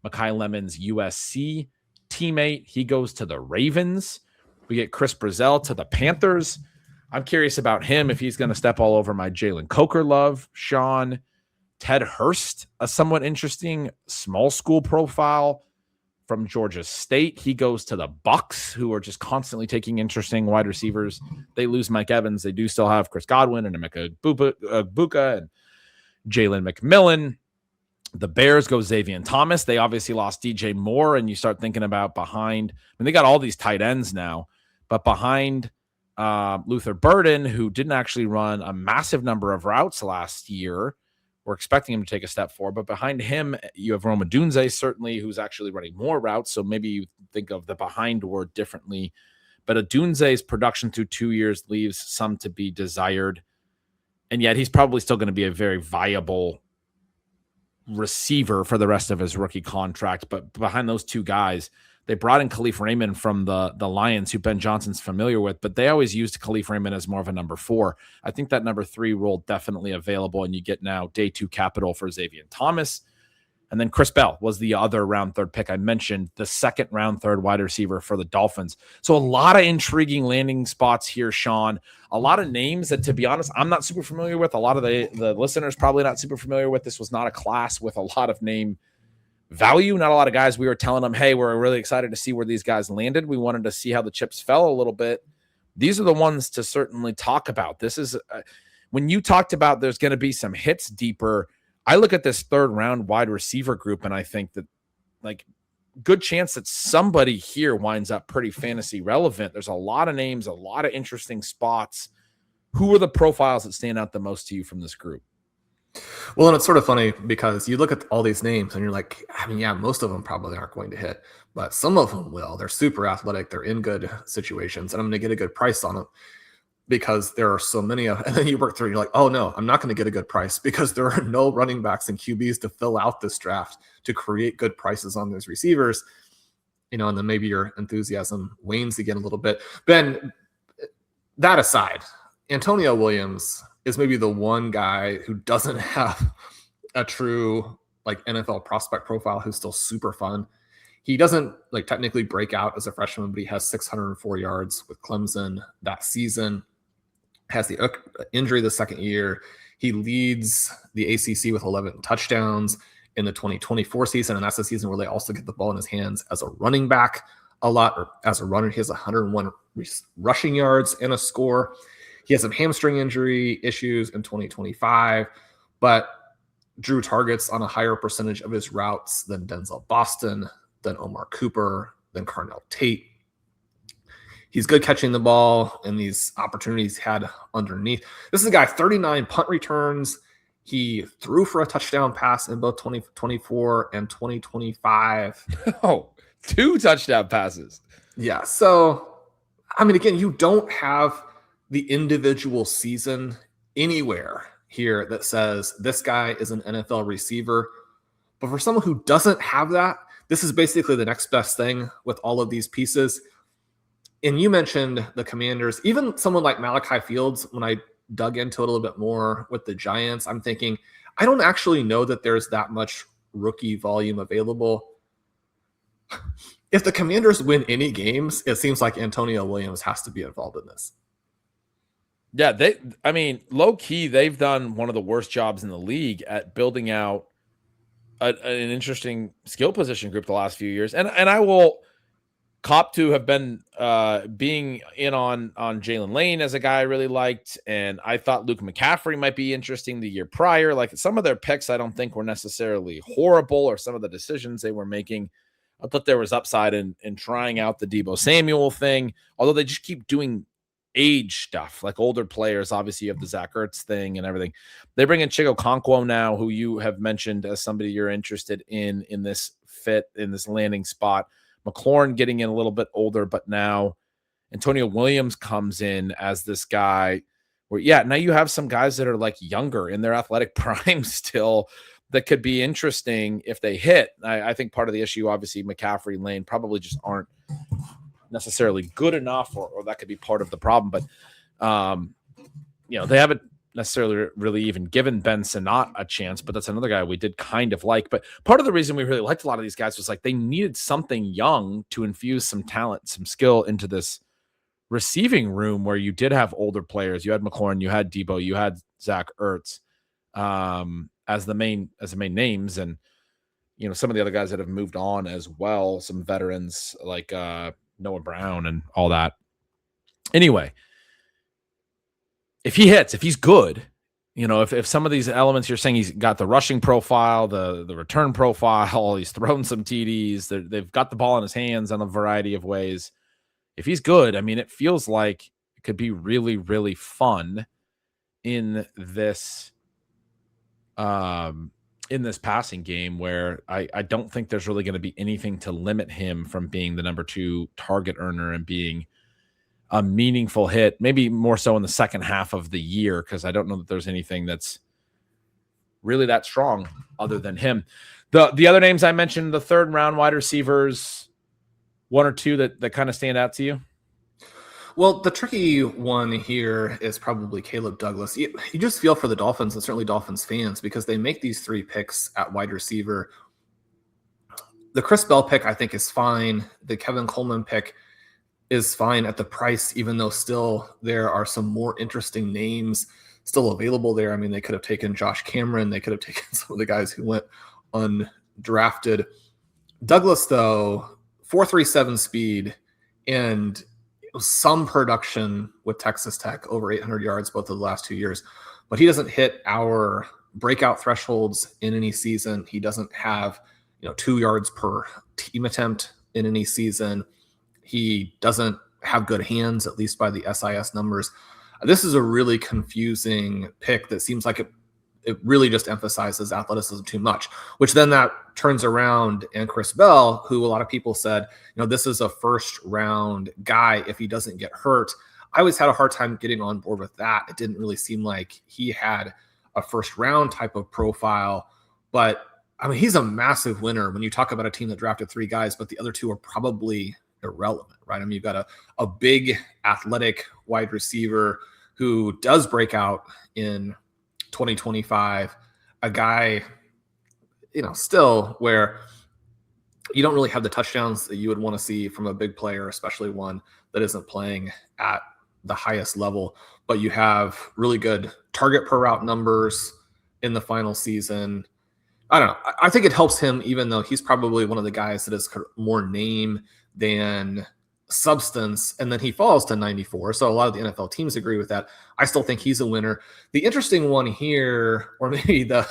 Mekhi Lemon's USC teammate, he goes to the Ravens. We get Chris Brazzell to the Panthers. I'm curious about him, if he's going to step all over my Jalen Coker love. Sean, Ted Hurst, a somewhat interesting small school profile from Georgia State. He goes to the Bucks, who are just constantly taking interesting wide receivers. They lose Mike Evans. They do still have Chris Godwin and Emeka Buka and Jalen McMillan. The Bears go Xavier Thomas. They obviously lost DJ Moore, and you start thinking about behind. I mean, they got all these tight ends now, but behind Luther Burden, who didn't actually run a massive number of routes last year, we're expecting him to take a step forward. But behind him, you have Roma Dunze, certainly, who's actually running more routes. So maybe you think of the behind word differently. But Dunze's production through 2 years leaves some to be desired. And yet he's probably still going to be a very viable receiver for the rest of his rookie contract. But behind those 2 guys, they brought in Khalif Raymond from the Lions, who Ben Johnson's familiar with, but they always used Khalif Raymond as more of a number 4. I think that number 3 role definitely available, and you get now day 2 capital for Xavier Thomas. And then Chris Bell was the other round 3rd pick I mentioned, the 2nd round 3rd wide receiver for the Dolphins. So a lot of intriguing landing spots here, Sean. A lot of names that, to be honest, I'm not super familiar with. A lot of the listeners probably not super familiar with. This was not a class with a lot of name value. Not a lot of guys we were telling them, hey, we're really excited to see where these guys landed. We wanted to see how the chips fell a little bit. These are the ones to certainly talk about. This is when you talked about there's going to be some hits deeper. I look at this 3rd round wide receiver group, and I think that, like, good chance that somebody here winds up pretty fantasy relevant. There's a lot of names, a lot of interesting spots. Who are the profiles that stand out the most to you from this group? Well, and it's sort of funny because you look at all these names and you're like, I mean, yeah, most of them probably aren't going to hit, but some of them will. They're super athletic. They're in good situations, and I'm going to get a good price on them because there are so many of. And then you work through, and you're like, oh no, I'm not going to get a good price because there are no running backs and QBs to fill out this draft to create good prices on those receivers. And then maybe your enthusiasm wanes again a little bit. Ben, that aside, Antonio Williams is maybe the one guy who doesn't have a true like NFL prospect profile who's still super fun. He doesn't like technically break out as a freshman, but he has 604 yards with Clemson that season. Has the injury the second year. He leads the ACC with 11 touchdowns in the 2024 season, and that's the season where they also get the ball in his hands as a running back a lot, or as a runner. He has 101 rushing yards and a score. He has some hamstring injury issues in 2025, but drew targets on a higher percentage of his routes than Denzel Boston, than Omar Cooper, than Carnell Tate. He's good catching the ball and these opportunities he had underneath. This is a guy, 39 punt returns. He threw for a touchdown pass in both 2024 and 2025. Oh, 2 touchdown passes. Yeah. So, I mean, again, you don't have the individual season anywhere here that says this guy is an NFL receiver. But for someone who doesn't have that, this is basically the next best thing with all of these pieces. And you mentioned the Commanders, even someone like Malachi Fields, when I dug into it a little bit more with the Giants, I'm thinking, I don't actually know that there's that much rookie volume available. If the Commanders win any games, it seems like Antonio Williams has to be involved in this. Yeah, low key, they've done one of the worst jobs in the league at building out an interesting skill position group the last few years. And I will cop to have been being in on Jalen Lane as a guy I really liked. And I thought Luke McCaffrey might be interesting the year prior. Like some of their picks, I don't think were necessarily horrible, or some of the decisions they were making. I thought there was upside in trying out the Deebo Samuel thing, although they just keep doing age stuff, like older players. Obviously, you have the Zach Ertz thing and everything. They bring in Chigo Okonkwo now, who you have mentioned as somebody you're interested in this fit, in this landing spot. McLaurin getting in a little bit older, but now Antonio Williams comes in as this guy where, now you have some guys that are like younger in their athletic prime still that could be interesting if they hit. I think part of the issue, obviously, McCaffrey and Lane probably just aren't necessarily good enough, or that could be part of the problem. But, they haven't necessarily really even given Ben Sinnott a chance, but that's another guy we did kind of like. But part of the reason we really liked a lot of these guys was like they needed something young to infuse some talent, some skill into this receiving room where you did have older players. You had McLaurin, you had Deebo, you had Zach Ertz as the main names, and some of the other guys that have moved on as well, some veterans like Noah Brown and all that. Anyway, if he hits, if he's good, if some of these elements you're saying, he's got the rushing profile, the return profile, he's thrown some TDs, they've got the ball in his hands in a variety of ways. If he's good, I mean, it feels like it could be really, really fun in this passing game where I don't think there's really going to be anything to limit him from being the number 2 target earner and being a meaningful hit, maybe more so in the second half of the year, because I don't know that there's anything that's really that strong other than him. The other names I mentioned, the third round wide receivers, 1 or 2 that kind of stand out to you? Well, the tricky one here is probably Caleb Douglas. You just feel for the Dolphins, and certainly Dolphins fans, because they make these 3 picks at wide receiver. The Chris Bell pick, I think, is fine. The Kevin Coleman pick is fine at the price, even though still there are some more interesting names still available there. I mean, they could have taken Josh Cameron. They could have taken some of the guys who went undrafted. Douglas, though, 4.37 speed and some production with Texas Tech, over 800 yards both of the last 2 years. But he doesn't hit our breakout thresholds in any season. He doesn't have 2 yards per team attempt in any season. He doesn't have good hands, at least by the SIS numbers. This is a really confusing pick that seems like it really just emphasizes athleticism too much, which then that turns around, and Chris Bell, who a lot of people said, this is a first round guy if he doesn't get hurt. I always had a hard time getting on board with that. It didn't really seem like he had a first round type of profile, but I mean, he's a massive winner when you talk about a team that drafted 3 guys, but the other 2 are probably irrelevant, right? I mean, you've got a big athletic wide receiver who does break out in 2025, a guy, still where you don't really have the touchdowns that you would want to see from a big player, especially one that isn't playing at the highest level, but you have really good target per route numbers in the final season. I don't know. I think it helps him, even though he's probably one of the guys that is more name than substance, and then he falls to 94. So a lot of the NFL teams agree with that. I still think he's a winner. The interesting one here, or maybe the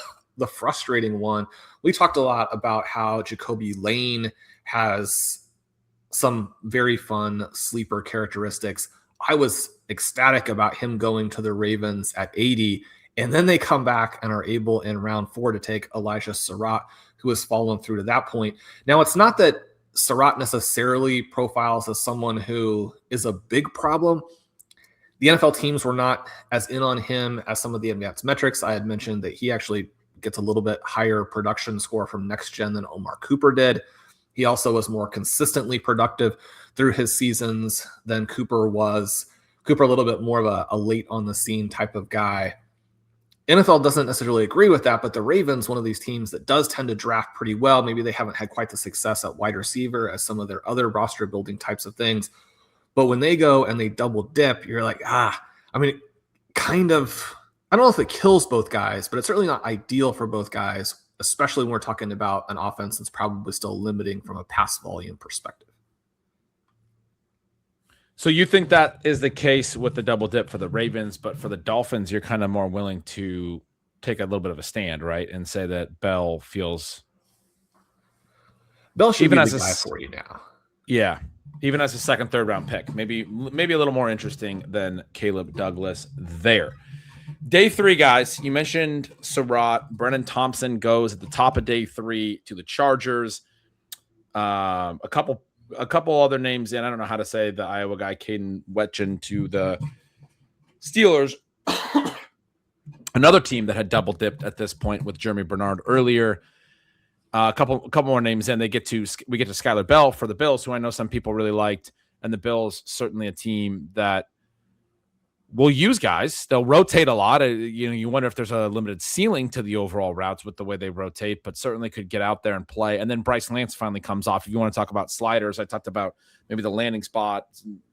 frustrating one, we talked a lot about how Jacoby Lane has some very fun sleeper characteristics. I was ecstatic about him going to the Ravens at 80, and then they come back and are able in round 4 to take Elijah Surratt, who has fallen through to that point. Now, it's not that Surratt necessarily profiles as someone who is a big problem. The NFL teams were not as in on him as some of the advanced metrics. I had mentioned that he actually gets a little bit higher production score from next gen than Omar Cooper did. He also was more consistently productive through his seasons than Cooper was. Cooper a little bit more of a late on the scene type of guy. NFL doesn't necessarily agree with that, but the Ravens, one of these teams that does tend to draft pretty well. Maybe they haven't had quite the success at wide receiver as some of their other roster building types of things. But when they go and they double dip, you're like, I mean, kind of, I don't know if it kills both guys, but it's certainly not ideal for both guys, especially when we're talking about an offense that's probably still limiting from a pass volume perspective. So you think that is the case with the double dip for the Ravens, but for the Dolphins, you're kind of more willing to take a little bit of a stand, right? And say that Bell should even be the guy for you now. Yeah. Even as a second, third round pick, maybe a little more interesting than Caleb Douglas there. Day 3, guys, you mentioned Surratt. Brennan Thompson goes at the top of day 3 to the Chargers. A couple other names in. I don't know how to say the Iowa guy, Caden Wetchen, to the Steelers. Another team that had double dipped at this point with Jeremy Bernard earlier. A couple more names in. We get to Skylar Bell for the Bills, who I know some people really liked, and the Bills certainly a team that will use guys. They'll rotate a lot. You wonder if there's a limited ceiling to the overall routes with the way they rotate, but certainly could get out there and play. And then Bryce Lance finally comes off. If you want to talk about sliders, I talked about maybe the landing spot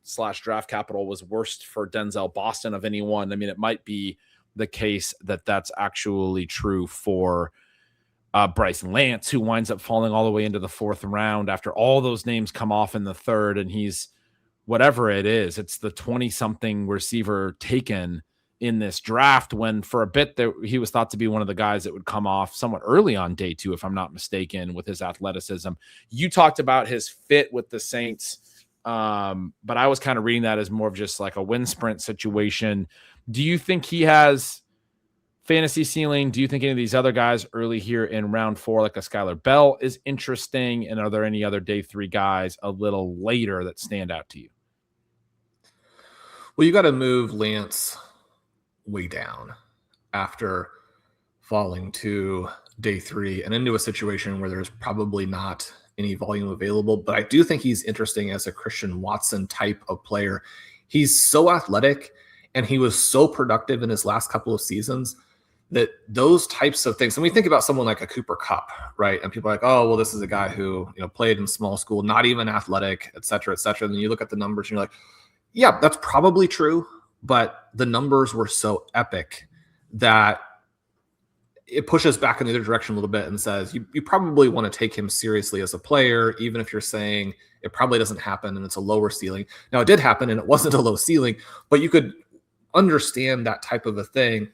/ draft capital was worst for Denzel Boston of anyone. I mean, it might be the case that that's actually true for Bryce Lance, who winds up falling all the way into the 4th round after all those names come off in the 3rd, and he's whatever it is, it's the 20-something receiver taken in this draft, when for a bit there, he was thought to be one of the guys that would come off somewhat early on day 2, if I'm not mistaken, with his athleticism. You talked about his fit with the Saints, but I was kind of reading that as more of just like a wind sprint situation. Do you think he has fantasy ceiling? Do you think any of these other guys early here in round 4, like a Skylar Bell, is interesting? And are there any other day 3 guys a little later that stand out to you? Well, you got to move Lance way down after falling to day 3 and into a situation where there's probably not any volume available. But I do think he's interesting as a Christian Watson type of player. He's so athletic and he was so productive in his last couple of seasons that those types of things, and we think about someone like a Cooper Kupp, right? And people are like, oh, well, this is a guy who played in small school, not even athletic, et cetera, et cetera. And then you look at the numbers and you're like, yeah, that's probably true, but the numbers were so epic that it pushes back in the other direction a little bit and says you probably want to take him seriously as a player, even if you're saying it probably doesn't happen and it's a lower ceiling. Now, it did happen and it wasn't a low ceiling, but you could understand that type of a thing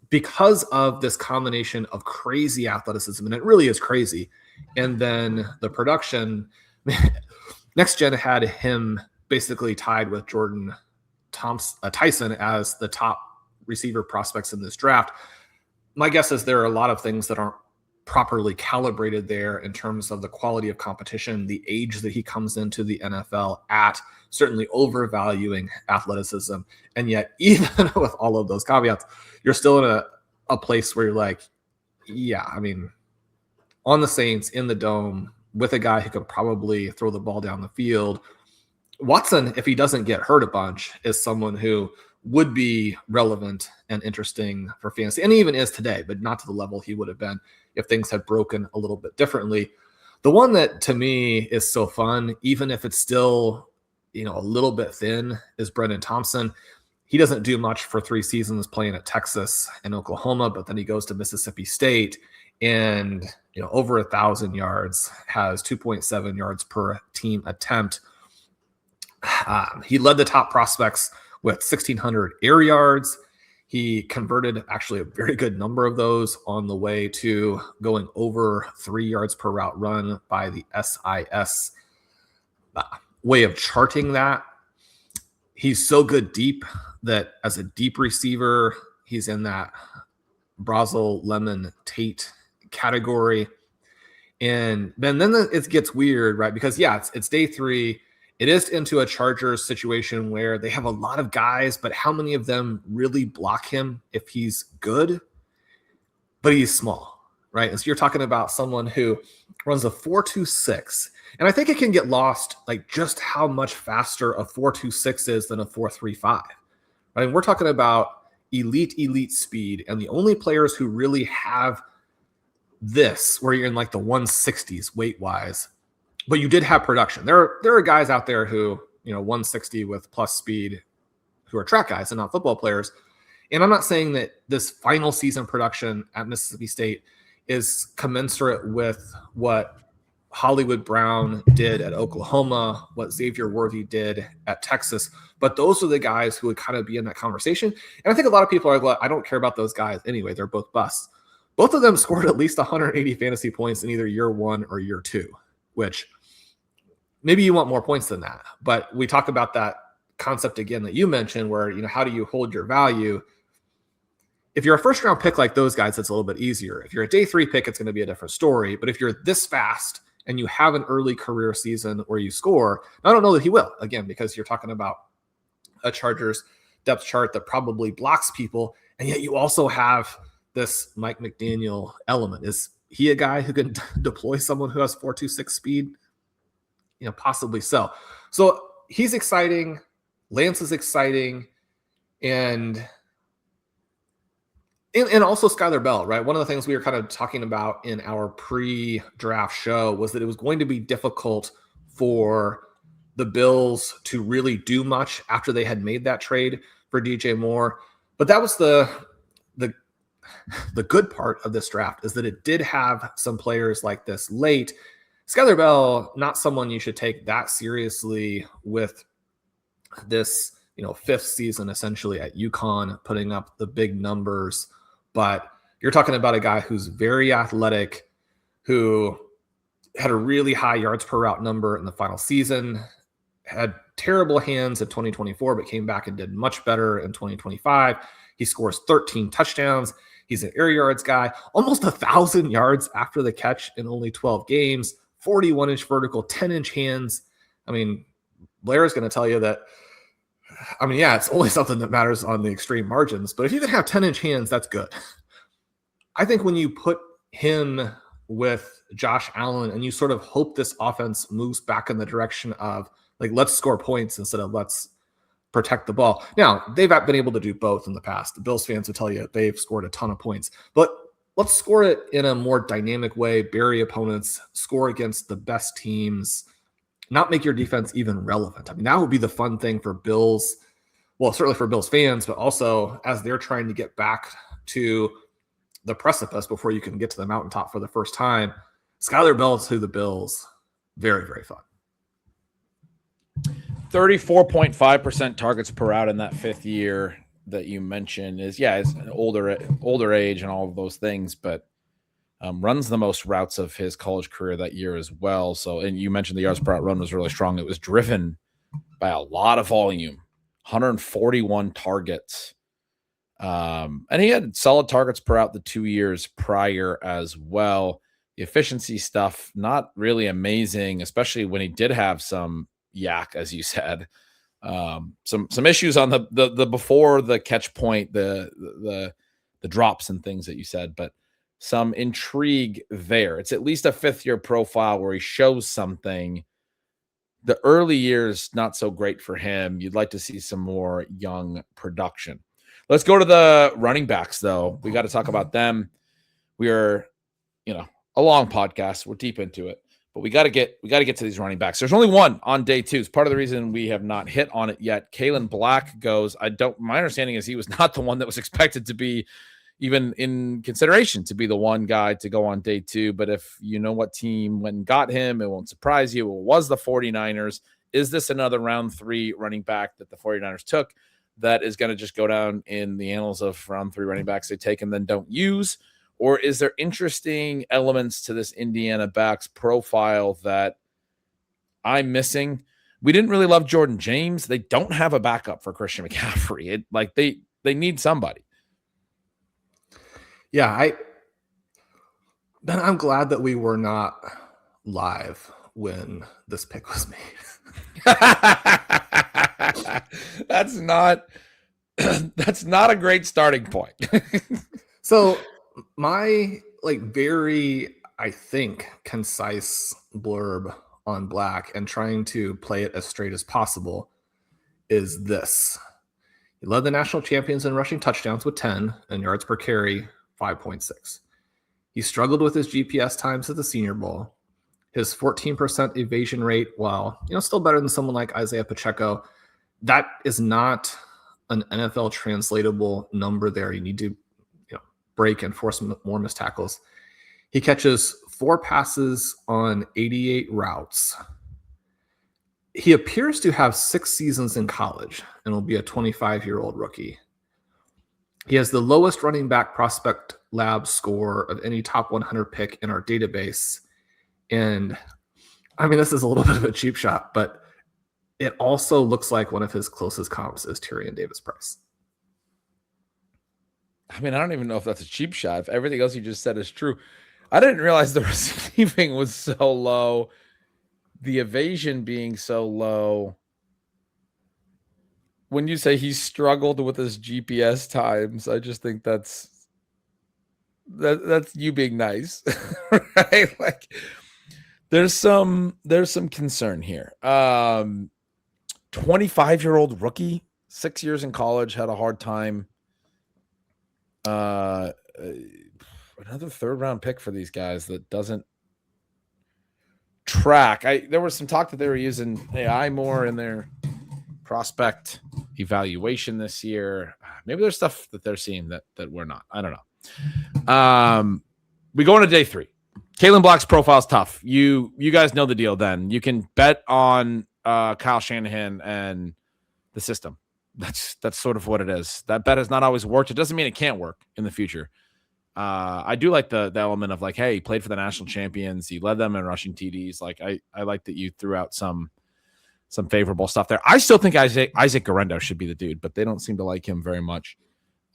because of this combination of crazy athleticism, and it really is crazy. And then the production, Next Gen had him basically tied with Jordan Tyson as the top receiver prospects in this draft. My guess is there are a lot of things that aren't properly calibrated there in terms of the quality of competition, the age that he comes into the NFL at, certainly overvaluing athleticism. And yet, even with all of those caveats, you're still in a place where you're like, yeah, I mean, on the Saints, in the dome, with a guy who could probably throw the ball down the field. Watson, if he doesn't get hurt a bunch, is someone who would be relevant and interesting for fantasy, and he even is today, but not to the level he would have been if things had broken a little bit differently. The one that to me is so fun, even if it's still, a little bit thin, is Brendan Thompson. He doesn't do much for 3 seasons playing at Texas and Oklahoma, but then he goes to Mississippi State and over 1,000 yards, has 2.7 yards per team attempt. He led the top prospects with 1,600 air yards. He converted actually a very good number of those on the way to going over 3 yards per route run by the SIS way of charting that. He's so good deep that as a deep receiver, he's in that Brazel, Lemon, Tate category. And then it gets weird, right? Because it's day 3. It is into a Chargers situation where they have a lot of guys, but how many of them really block him if he's good? But he's small, right? And so you're talking about someone who runs a 4.26. And I think it can get lost, like just how much faster a 4.26 is than a 4.35. Right? And we're talking about elite speed. And the only players who really have this, where you're in like the 160s weight-wise, but you did have production. There are guys out there who, 160 with plus speed, who are track guys and not football players. And I'm not saying that this final season production at Mississippi State is commensurate with what Hollywood Brown did at Oklahoma, what Xavier Worthy did at Texas. But those are the guys who would kind of be in that conversation. And I think a lot of people are like, I don't care about those guys anyway. They're both busts. Both of them scored at least 180 fantasy points in either year 1 or year 2, which maybe you want more points than that. But we talk about that concept again that you mentioned where, how do you hold your value? If you're a first round pick like those guys, it's a little bit easier. If you're a day 3 pick, it's going to be a different story. But if you're this fast and you have an early career season where you score, I don't know that he will, again, because you're talking about a Chargers depth chart that probably blocks people. And yet you also have this Mike McDaniel element. Is he a guy who can deploy someone who has 4.26 speed? Possibly so. So he's exciting. Lance is exciting. And also Skyler Bell, right? One of the things we were kind of talking about in our pre-draft show was that it was going to be difficult for the Bills to really do much after they had made that trade for DJ Moore. But that was the good part of this draft, is that it did have some players like this late. Skyler Bell, not someone you should take that seriously with this, 5th season essentially at UConn, putting up the big numbers. But you're talking about a guy who's very athletic, who had a really high yards per route number in the final season, had terrible hands in 2024, but came back and did much better in 2025. He scores 13 touchdowns. He's an air yards guy, almost 1,000 yards after the catch in only 12 games, 41-inch vertical, 10-inch hands. I mean, Blair is going to tell you that, it's only something that matters on the extreme margins, but if you can have 10-inch hands, that's good. I think when you put him with Josh Allen and you sort of hope this offense moves back in the direction of, like, let's score points instead of let's protect the ball. Now, they've been able to do both in the past. The Bills fans would tell you they've scored a ton of points, but let's score it in a more dynamic way, bury opponents, score against the best teams, not make your defense even relevant. That would be the fun thing for Bills. Well, certainly for Bills fans, but also as they're trying to get back to the precipice before you can get to the mountaintop for the first time. Skyler Bell to the Bills, very, very fun. 34.5% targets per route in that 5th year that you mentioned is an older age and all of those things, but runs the most routes of his college career that year as well. So, and you mentioned the yards per route run was really strong. It was driven by a lot of volume, 141 targets. And he had solid targets per out the 2 years prior as well. The efficiency stuff, not really amazing, especially when he did have some yak, as you said. Some issues on the before the catch point, the drops and things that you said, but some intrigue there. It's at least a 5th-year profile where he shows something. The early years, not so great for him. You'd like to see some more young production. Let's go to the running backs, though. We got to talk about them. We are, a long podcast. We're deep into it, but we got to get to these running backs. There's only one on day 2. It's part of the reason we have not hit on it yet. Kalen Black goes. My understanding is he was not the one that was expected to be even in consideration to be the one guy to go on day 2. But if you know what team went and got him, it won't surprise you. It was the 49ers. Is this another round 3 running back that the 49ers took that is going to just go down in the annals of round 3 running backs they take and then don't use? Or is there interesting elements to this Indiana backs profile that I'm missing? We didn't really love Jordan James. They don't have a backup for Christian McCaffrey. They need somebody. Yeah, I'm glad that we were not live when this pick was made. That's not a great starting point. So my very, I think, concise blurb on Black and trying to play it as straight as possible is this. He led the national champions in rushing touchdowns with 10 and yards per carry, 5.6. He struggled with his GPS times at the Senior Bowl. His 14% evasion rate, while still better than someone like Isaiah Pacheco, that is not an NFL translatable number there. You need to break and force more missed tackles. He catches 4 passes on 88 routes. He appears to have 6 seasons in college and will be a 25-year-old rookie. He has the lowest running back prospect lab score of any top 100 pick in our database. And this is a little bit of a cheap shot, but it also looks like one of his closest comps is Tyrion Davis-Price. I don't even know if that's a cheap shot. If everything else you just said is true. I didn't realize the receiving was so low. The evasion being so low. When you say he struggled with his GPS times, I just think that's you being nice. Right? There's some concern here. 25-year-old rookie, 6 years in college, had a hard time. Another 3rd-round pick for these guys that doesn't track. There was some talk that they were using AI more in their prospect evaluation this year. Maybe there's stuff that they're seeing that we're not. I don't know. We go into day 3. Kalen Black's profile is tough. You guys know the deal then. You can bet on Kyle Shanahan and the system. That's sort of what it is. That bet has not always worked. It doesn't mean it can't work in the future. I do like the element of hey, he played for the national champions. He led them in rushing TDs. I like that you threw out some favorable stuff there. I still think Isaac Guerrero should be the dude, but they don't seem to like him very much.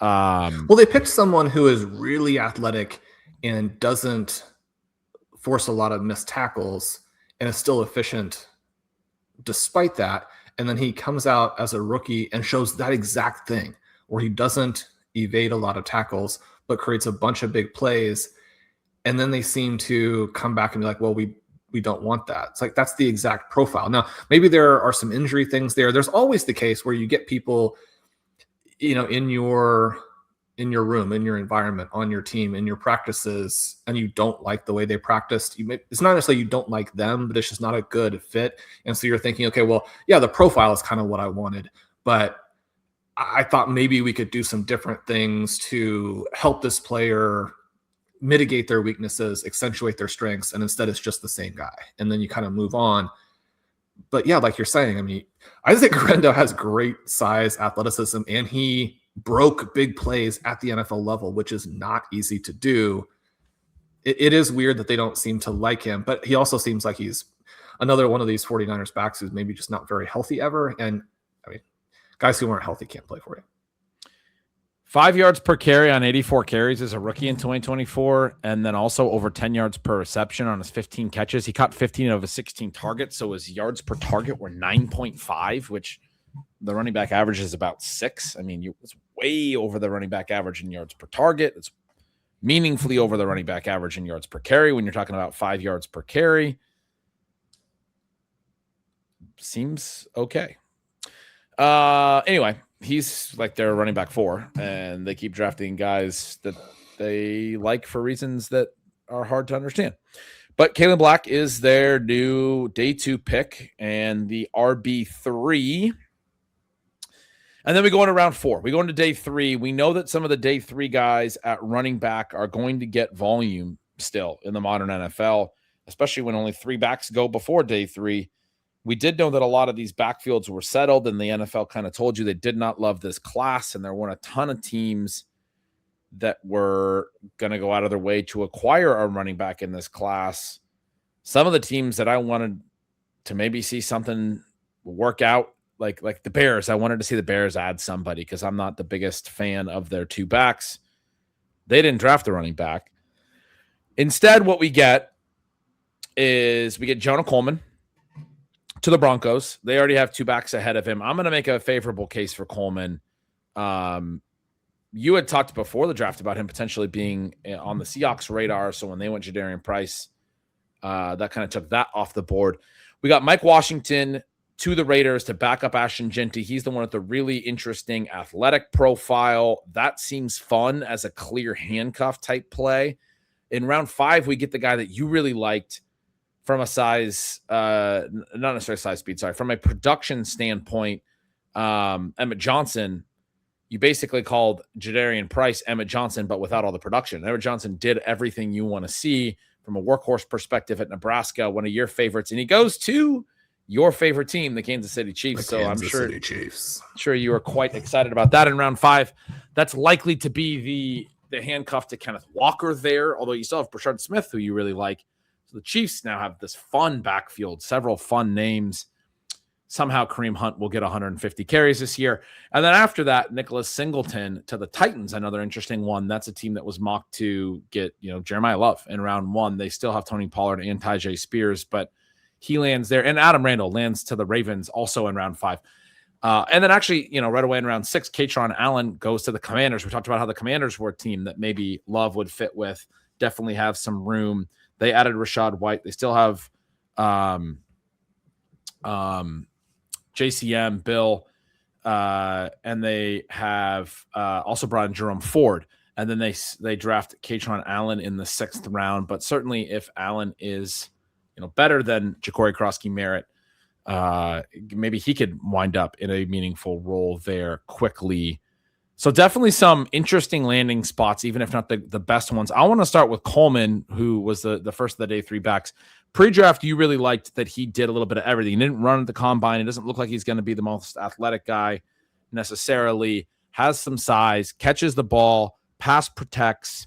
Well, they picked someone who is really athletic and doesn't force a lot of missed tackles and is still efficient despite that. And then he comes out as a rookie and shows that exact thing where he doesn't evade a lot of tackles, but creates a bunch of big plays. And then they seem to come back and be like, well, we don't want that. It's that's the exact profile. Now, maybe there are some injury things there. There's always the case where you get people, in your room, in your environment, on your team, in your practices, and you don't like the way they practiced. It's not necessarily you don't like them, but it's just not a good fit. And so you're thinking, okay, well, yeah, the profile is kind of what I wanted, but I thought maybe we could do some different things to help this player mitigate their weaknesses, accentuate their strengths, and instead it's just the same guy. And then you kind of move on. But yeah, like you're saying, Isaac Guerrero has great size, athleticism, and he broke big plays at the NFL level, which is not easy to do. It is weird that they don't seem to like him, but he also seems like he's another one of these 49ers backs who's maybe just not very healthy ever. And Guys who weren't healthy can't play for you. 5 yards per carry on 84 carries as a rookie in 2024, and then also over 10 yards per reception on his 15 catches. He caught 15 of his 16 targets, so his yards per target were 9.5, which the running back average is about 6. I mean, it's way over the running back average in yards per target. It's meaningfully over the running back average in yards per carry when you're talking about 5 yards per carry. Seems okay. Anyway, he's like their running back 4, and they keep drafting guys that they like for reasons that are hard to understand. But Kalen Black is their new day 2 pick and the RB3. And then we go into round 4. We go into day 3. We know that some of the day 3 guys at running back are going to get volume still in the modern NFL, especially when only 3 backs go before day 3. We did know that a lot of these backfields were settled, and the NFL kind of told you they did not love this class, and there weren't a ton of teams that were going to go out of their way to acquire a running back in this class. Some of the teams that I wanted to maybe see something work out, like the Bears, I wanted to see the Bears add somebody because I'm not the biggest fan of their 2 backs. They didn't draft a running back. Instead, what we get is we get Jonah Coleman to the Broncos. They already have 2 backs ahead of him. I'm going to make a favorable case for Coleman. You had talked before the draft about him potentially being on the Seahawks radar. So when they went Jadarian Price, that kind of took that off the board. We got Mike Washington to the Raiders to back up Ashton Jeanty. He's the one with the really interesting athletic profile. That seems fun as a clear handcuff type play. In round 5, we get the guy that you really liked from a size, not necessarily size speed, sorry, from a production standpoint, Emmett Johnson. You basically called Jadarian Price Emmett Johnson, but without all the production. Emmett Johnson did everything you want to see from a workhorse perspective at Nebraska, one of your favorites, and he goes to your favorite team, the Kansas City Chiefs. I'm sure you are quite excited about that in round 5. That's likely to be the handcuff to Kenneth Walker there, although you still have Brashard Smith, who you really like. So the Chiefs now have this fun backfield, several fun names. Somehow Kareem Hunt will get 150 carries this year. And then after that, Nicholas Singleton to the Titans, another interesting one. That's a team that was mocked to get, Jeremiah Love in round 1. They still have Tony Pollard and Tyjae Spears, but he lands there. And Adam Randall lands to the Ravens also in round 5. And then actually, right away in round 6, Katron Allen goes to the Commanders. We talked about how the Commanders were a team that maybe Love would fit with, definitely have some room. They added Rashad White. They still have JCM, Bill, and they have also brought in Jerome Ford. And then they draft Katron Allen in the 6th round. But certainly if Allen is better than Ja'Cory Krosky-Merritt, maybe he could wind up in a meaningful role there quickly. So definitely some interesting landing spots, even if not the best ones. I want to start with Coleman, who was the first of the day 3 backs. Pre-draft, you really liked that he did a little bit of everything. He didn't run at the combine. It doesn't look like he's going to be the most athletic guy necessarily. Has some size, catches the ball, pass protects,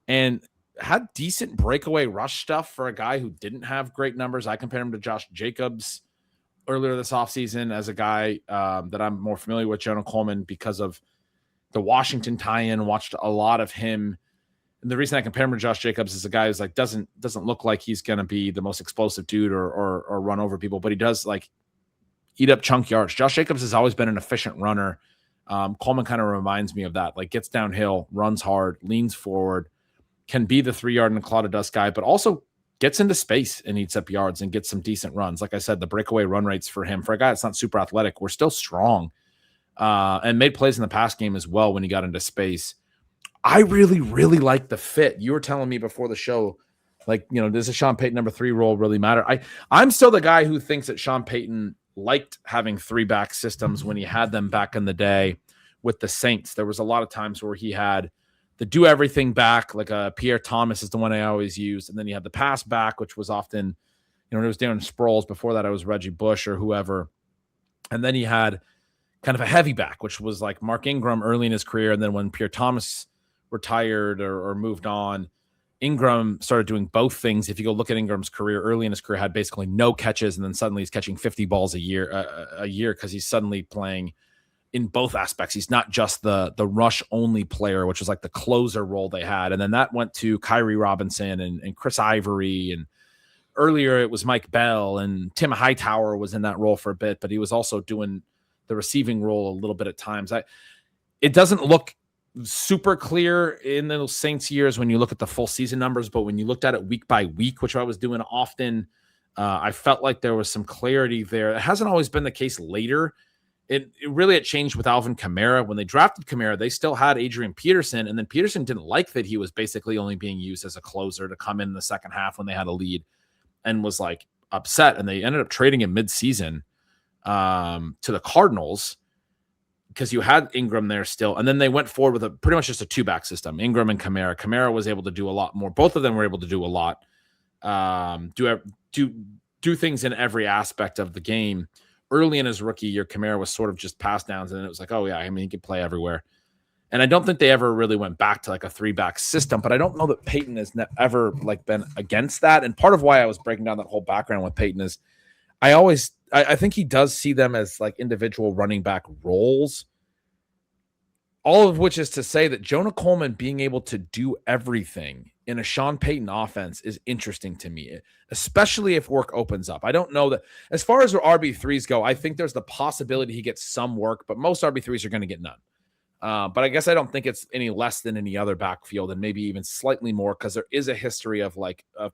and had decent breakaway rush stuff for a guy who didn't have great numbers. I compared him to Josh Jacobs earlier this offseason as a guy that I'm more familiar with, Jonah Coleman, because of the Washington tie-in. Watched a lot of him. And the reason I compare him to Josh Jacobs is a guy who's like doesn't look like he's going to be the most explosive dude or run over people, but he does like eat up chunk yards. Josh Jacobs has always been an efficient runner. Coleman kind of reminds me of that. Like gets downhill, runs hard, leans forward, can be the 3-yard in a cloud of dust guy, but also gets into space and eats up yards and gets some decent runs. Like I said, the breakaway run rates for him, for a guy that's not super athletic, were still strong, and made plays in the pass game as well when he got into space. I really, really like the fit. You were telling me before the show, like, does a Sean Payton number 3 role really matter? I'm still the guy who thinks that Sean Payton liked having 3-back systems when he had them back in the day with the Saints. There was a lot of times where he had the do everything back, like Pierre Thomas is the one I always used. And then you had the pass back, which was often, it was Darren Sproles. Before that, it was Reggie Bush or whoever. And then he had kind of a heavy back, which was like Mark Ingram early in his career. And then when Pierre Thomas retired or moved on, Ingram started doing both things. If you go look at Ingram's career, early in his career, had basically no catches, and then suddenly he's catching 50 balls a year because he's suddenly playing in both aspects. He's not just the rush only player, which was like the closer role they had. And then that went to Kyrie Robinson and Chris Ivory. And earlier it was Mike Bell, and Tim Hightower was in that role for a bit, but he was also doing the receiving role a little bit at times. It doesn't look super clear in those Saints years when you look at the full season numbers, but when you looked at it week by week, which I was doing often, I felt like there was some clarity there. It hasn't always been the case later. It really changed with Alvin Kamara. When they drafted Kamara, they still had Adrian Peterson, and then Peterson didn't like that he was basically only being used as a closer to come in the second half when they had a lead, and was like upset. And they ended up trading him mid-season to the Cardinals because you had Ingram there still. And then they went forward with pretty much just a two-back system, Ingram and Kamara. Kamara was able to do a lot more. Both of them were able to do a lot, do things in every aspect of the game. Early in his rookie year, Kamara was sort of just pass downs, and it was like, oh yeah, I mean, he could play everywhere. And I don't think they ever really went back to like a three-back system, but I don't know that Peyton has ever like been against that. And part of why I was breaking down that whole background with Peyton is I think he does see them as like individual running back roles, all of which is to say that Jonah Coleman being able to do everything in a Sean Payton offense is interesting to me, especially if work opens up. I don't know that as far as RB3s go, I think there's the possibility he gets some work, but most RB3s are going to get none. But I guess I don't think it's any less than any other backfield, and maybe even slightly more, because there is a history of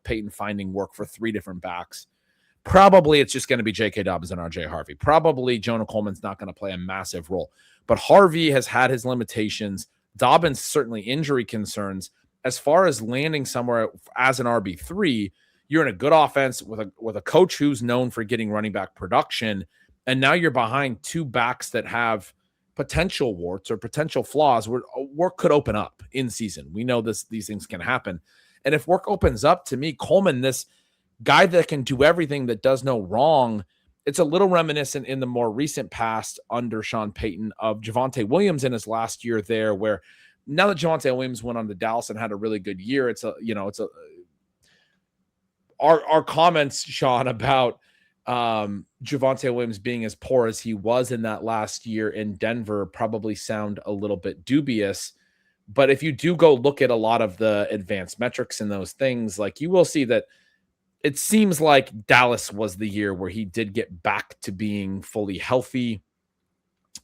Peyton finding work for three different backs. Probably it's just going to be J.K. Dobbins and R.J. Harvey. Probably Jonah Coleman's not going to play a massive role. But Harvey has had his limitations. Dobbins certainly injury concerns. As far as landing somewhere as an RB3, you're in a good offense with a coach who's known for getting running back production, and now you're behind two backs that have potential warts or potential flaws where work could open up in season. We know these things can happen. And if work opens up, to me, Coleman, this guy that can do everything, that does no wrong, it's a little reminiscent in the more recent past under Sean Payton of Javonte Williams in his last year there, where now that Javonte Williams went on to Dallas and had a really good year, our comments, Sean, about Javonte Williams being as poor as he was in that last year in Denver probably sound a little bit dubious. But if you do go look at a lot of the advanced metrics and those things, like, you will see that it seems like Dallas was the year where he did get back to being fully healthy.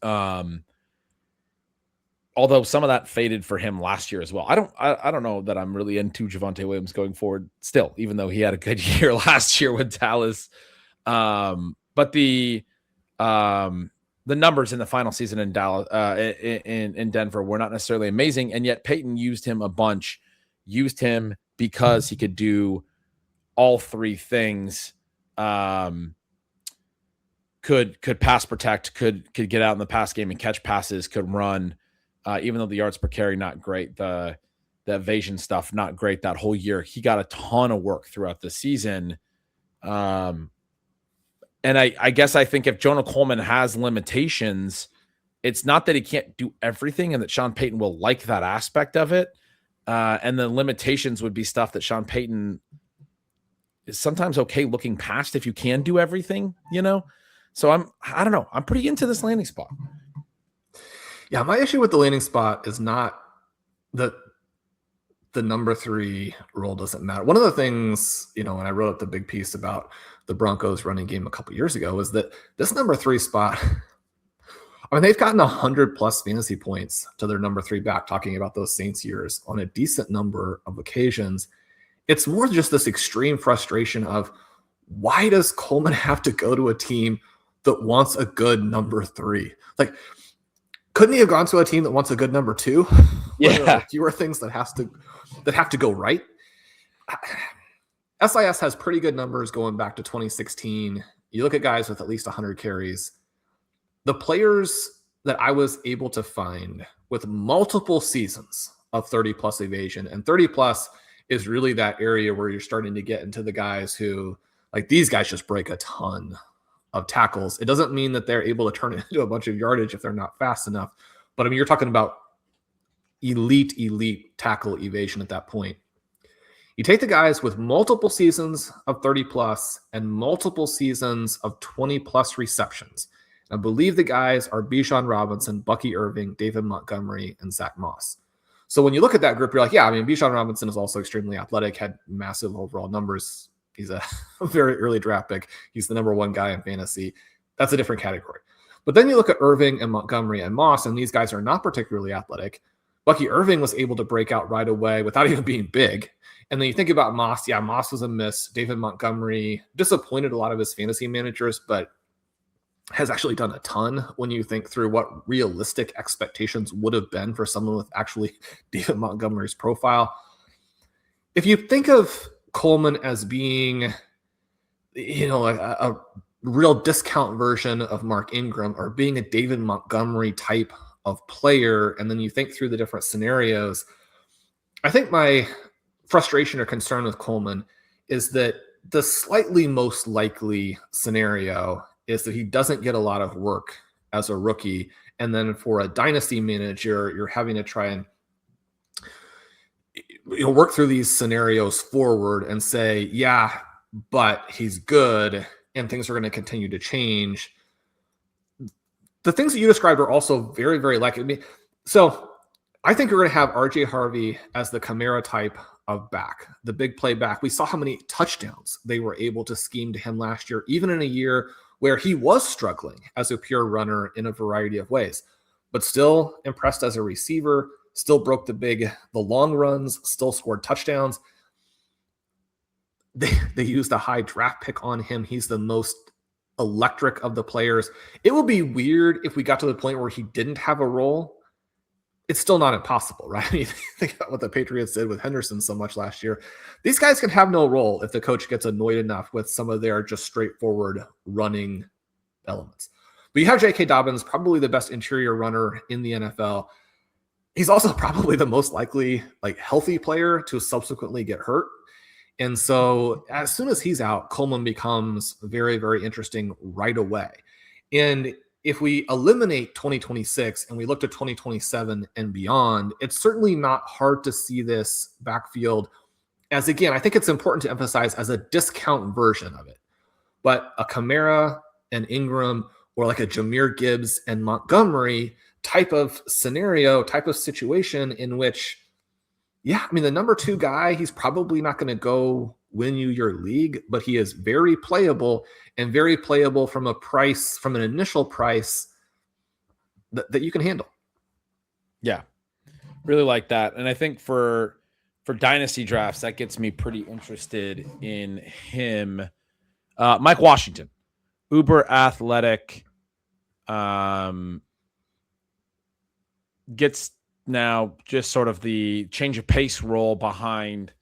Although some of that faded for him last year as well. I don't know that I'm really into Javonte Williams going forward still, even though he had a good year last year with Dallas. But the numbers in the final season in Dallas, in Denver, were not necessarily amazing, and yet Peyton used him a bunch. Used him because he could do all three things. Could pass protect, could get out in the pass game and catch passes, could run. Even though the yards per carry not great, the evasion stuff not great that whole year, he got a ton of work throughout the season. And I guess I think if Jonah Coleman has limitations, it's not that he can't do everything, and that Sean Payton will like that aspect of it. And the limitations would be stuff that Sean Payton is sometimes okay looking past if you can do everything, So I don't know. I'm pretty into this landing spot. Yeah, my issue with the landing spot is not that the number 3 role doesn't matter. One of the things, when I wrote up the big piece about the Broncos running game a couple years ago, was that this number 3 spot, they've gotten 100+ fantasy points to their number 3 back, talking about those Saints years on a decent number of occasions. It's more just this extreme frustration of, why does Coleman have to go to a team that wants a good number 3? Like, couldn't he have gone to a team that wants a good number 2? Yeah. Fewer things that have to go right. SIS has pretty good numbers going back to 2016. You look at guys with at least 100 carries. The players that I was able to find with multiple seasons of 30+ evasion, and 30+ is really that area where you're starting to get into the guys who, like, these guys just break a ton of tackles. It doesn't mean that they're able to turn it into a bunch of yardage if they're not fast enough. But you're talking about elite tackle evasion at that point. You take the guys with multiple seasons of 30+ and multiple seasons of 20+ receptions. I believe the guys are Bijan Robinson, Bucky Irving, David Montgomery, and Zach Moss. So when you look at that group, you're like, yeah, I mean, Bijan Robinson is also extremely athletic, had massive overall numbers. He's a very early draft pick. He's the number one guy in fantasy. That's a different category. But then you look at Irving and Montgomery and Moss, and these guys are not particularly athletic. Bucky Irving was able to break out right away without even being big. And then you think about Moss. Yeah, Moss was a miss. David Montgomery disappointed a lot of his fantasy managers, but has actually done a ton when you think through what realistic expectations would have been for someone with actually David Montgomery's profile. If you think of Coleman as being, a real discount version of Mark Ingram or being a David Montgomery type of player, and then you think through the different scenarios, I think my frustration or concern with Coleman is that the slightly most likely scenario is that he doesn't get a lot of work as a rookie. And then for a dynasty manager, you're having to try and work through these scenarios forward and say, yeah, but he's good and things are going to continue to change. The things that you described are also very, very likely to me. So I think we're going to have RJ Harvey as the Kamara type of back, the big play back. We saw how many touchdowns they were able to scheme to him last year, even in a year where he was struggling as a pure runner in a variety of ways, but still impressed as a receiver, still broke the long runs, still scored touchdowns. They used a high draft pick on him. He's the most electric of the players. It would be weird if we got to the point where he didn't have a role. It's still not impossible, right? I mean, think about what the Patriots did with Henderson so much last year. These guys can have no role if the coach gets annoyed enough with some of their just straightforward running elements. But you have J.K. Dobbins, probably the best interior runner in the NFL. He's also probably the most likely healthy player to subsequently get hurt. And so as soon as he's out, Coleman becomes very, very interesting right away. And if we eliminate 2026 and we look to 2027 and beyond, it's certainly not hard to see this backfield as, again, I think it's important to emphasize, as a discount version of it. But a Kamara and Ingram, or like a Jahmyr Gibbs and Montgomery type of scenario, type of situation in which, yeah, I mean, the number two guy, he's probably not going to go win you your league, but he is very playable, and very playable from an initial price that you can handle. Yeah, really like that. And I think for dynasty drafts, that gets me pretty interested in him. Mike Washington, uber athletic, gets now just sort of the change of pace role behind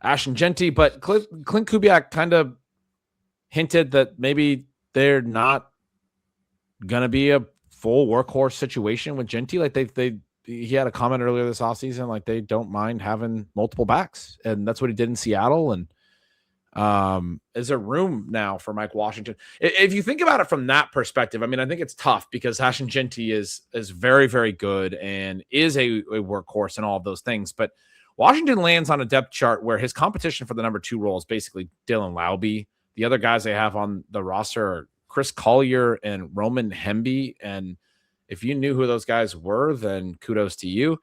Ashton Genty, but Clint Kubiak kind of hinted that maybe they're not going to be a full workhorse situation with Genty. Like he had a comment earlier this offseason, like they don't mind having multiple backs, and that's what he did in Seattle. And is there room now for Mike Washington? If you think about it from that perspective, I mean, I think it's tough because Ashton Genty is very, very good and is a workhorse and all of those things. But Washington lands on a depth chart where his competition for the number 2 role is basically Dylan Laube. The other guys they have on the roster are Chris Collier and Roman Hemby. And if you knew who those guys were, then kudos to you.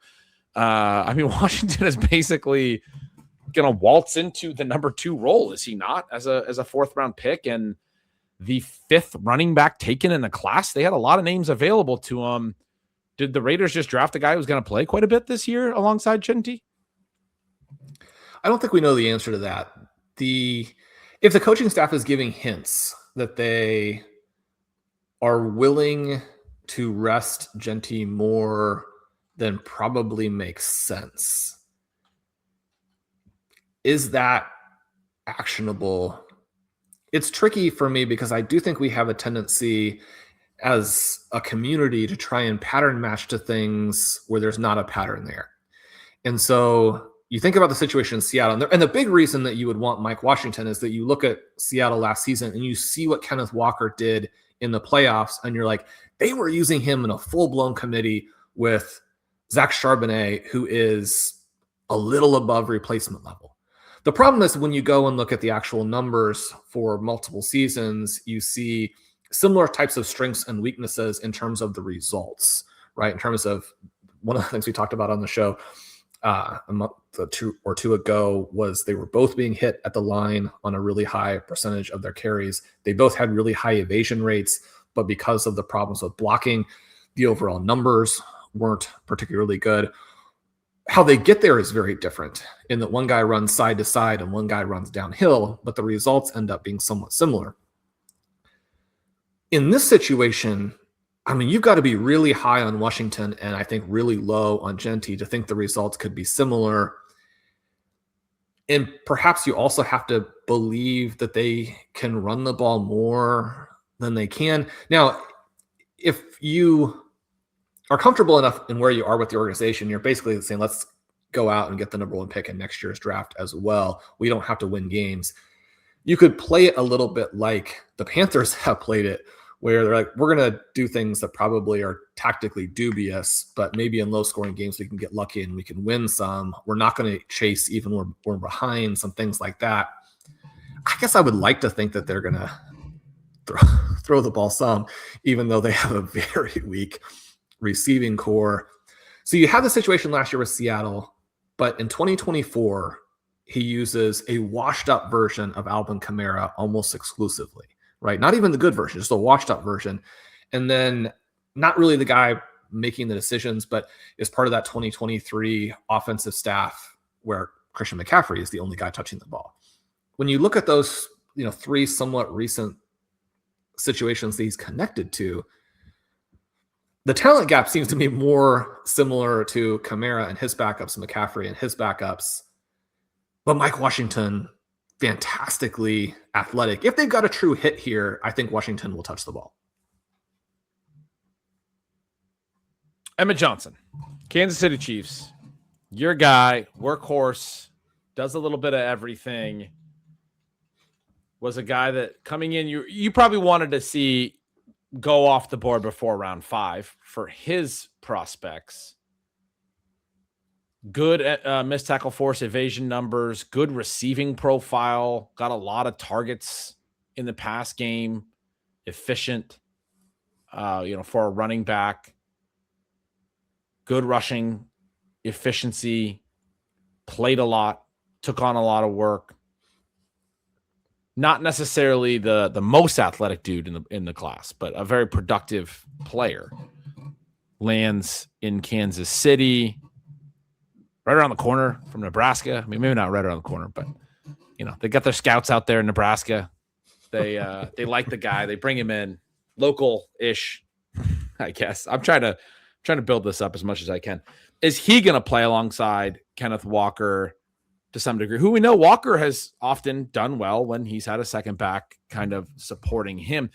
I mean, Washington is basically going to waltz into the number 2 role, is he not? As a 4th round pick and the 5th running back taken in the class. They had a lot of names available to him. Did the Raiders just draft a guy who's going to play quite a bit this year alongside Genty? I don't think we know the answer to that. If the coaching staff is giving hints that they are willing to rest Genty more than probably makes sense, is that actionable? It's tricky for me because I do think we have a tendency as a community to try and pattern match to things where there's not a pattern there. And so you think about the situation in Seattle, and the big reason that you would want Mike Washington is that you look at Seattle last season and you see what Kenneth Walker did in the playoffs, and you're like, they were using him in a full-blown committee with Zach Charbonnet, who is a little above replacement level. The problem is when you go and look at the actual numbers for multiple seasons, you see similar types of strengths and weaknesses in terms of the results, right? In terms of one of the things we talked about on the show a month or two ago was they were both being hit at the line on a really high percentage of their carries. They both had really high evasion rates, but because of the problems with blocking, the overall numbers weren't particularly good. How they get there is very different in that one guy runs side to side and one guy runs downhill, but the results end up being somewhat similar. In this situation, I mean, you've got to be really high on Washington and I think really low on Genty to think the results could be similar. And perhaps you also have to believe that they can run the ball more than they can. Now, if you are comfortable enough in where you are with the organization, you're basically saying, let's go out and get the number one pick in next year's draft as well. We don't have to win games. You could play it a little bit like the Panthers have played it, where they're like, we're going to do things that probably are tactically dubious, but maybe in low-scoring games we can get lucky and we can win some. We're not going to chase even when we're behind, some things like that. I guess I would like to think that they're going to throw the ball some, even though they have a very weak receiving core. So you had the situation last year with Seattle, but in 2024, he uses a washed-up version of Alvin Kamara almost exclusively. Right? Not even the good version, just a washed up version. And then not really the guy making the decisions, but is part of that 2023 offensive staff where Christian McCaffrey is the only guy touching the ball. When you look at those, three somewhat recent situations that he's connected to, the talent gap seems to be more similar to Kamara and his backups, McCaffrey and his backups. But Mike Washington, fantastically athletic. If they've got a true hit here, I think Washington will touch the ball. Emmett Johnson, Kansas City Chiefs, your guy, workhorse, does a little bit of everything, was a guy that coming in, you probably wanted to see go off the board before round 5 for his prospects. Good missed tackle force evasion numbers, good receiving profile, got a lot of targets in the pass game, efficient, for a running back, good rushing efficiency, played a lot, took on a lot of work. Not necessarily the most athletic dude in the class, but a very productive player. Lands in Kansas City, right around the corner from Nebraska. I mean, maybe not right around the corner, but they got their scouts out there in Nebraska. They like the guy. They bring him in, local-ish, I guess. I'm trying to build this up as much as I can. Is he going to play alongside Kenneth Walker to some degree? Who we know Walker has often done well when he's had a second back kind of supporting him.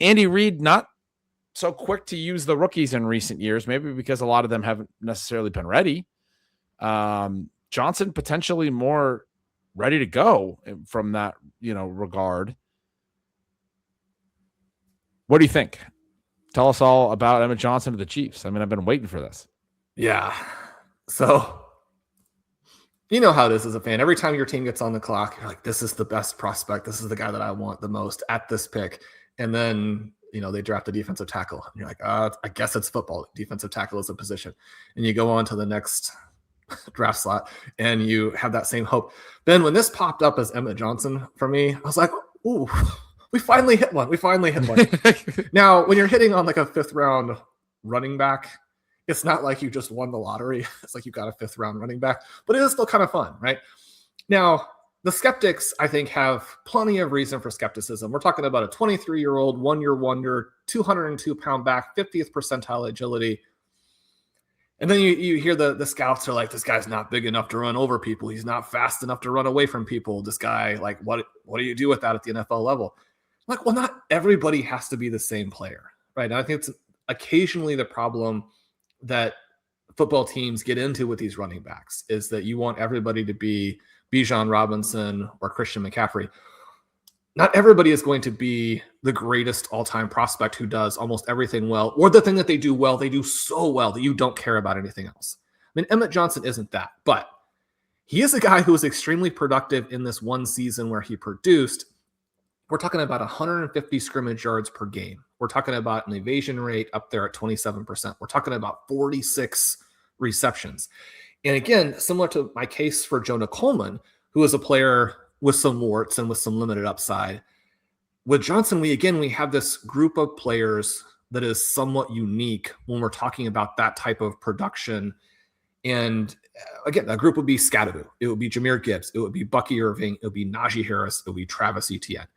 Andy Reid, not so quick to use the rookies in recent years, maybe because a lot of them haven't necessarily been ready. Johnson potentially more ready to go from that, regard. What do you think? Tell us all about Emmett Johnson to the Chiefs. I mean, I've been waiting for this. Yeah. So you know how it is as a fan. Every time your team gets on the clock, you're like, this is the best prospect. This is the guy that I want the most at this pick. And then, they draft a defensive tackle. And you're like, I guess it's football. Defensive tackle is a position. And you go on to the next draft slot and you have that same hope. Then when this popped up as Emmett Johnson for me, I was like, ooh, we finally hit one. Now, when you're hitting on like a 5th round running back, it's not like you just won the lottery. It's like you got a 5th round running back, but it is still kind of fun, right? Now, the skeptics, I think, have plenty of reason for skepticism. We're talking about a 23-year-old, one-year wonder, 202-pound back, 50th percentile agility. And then you hear the scouts are like, this guy's not big enough to run over people. He's not fast enough to run away from people. This guy, like, what do you do with that at the NFL level? I'm like, well, not everybody has to be the same player, right? And I think it's occasionally the problem that football teams get into with these running backs is that you want everybody to be Bijan Robinson or Christian McCaffrey. Not everybody is going to be the greatest all-time prospect who does almost everything well, or the thing that they do well, they do so well that you don't care about anything else. I mean, Emmett Johnson isn't that, but he is a guy who was extremely productive in this one season where he produced. we're talking about 150 scrimmage yards per game. We're talking about an evasion rate up there at 27%. We're talking about 46 receptions. And again, similar to my case for Jonah Coleman, who is a player with some warts and with some limited upside. With Johnson, we have this group of players that is somewhat unique when we're talking about that type of production. And again, that group would be Scadaboo. It would be Jahmyr Gibbs. It would be Bucky Irving. It would be Najee Harris. It would be Travis Etienne.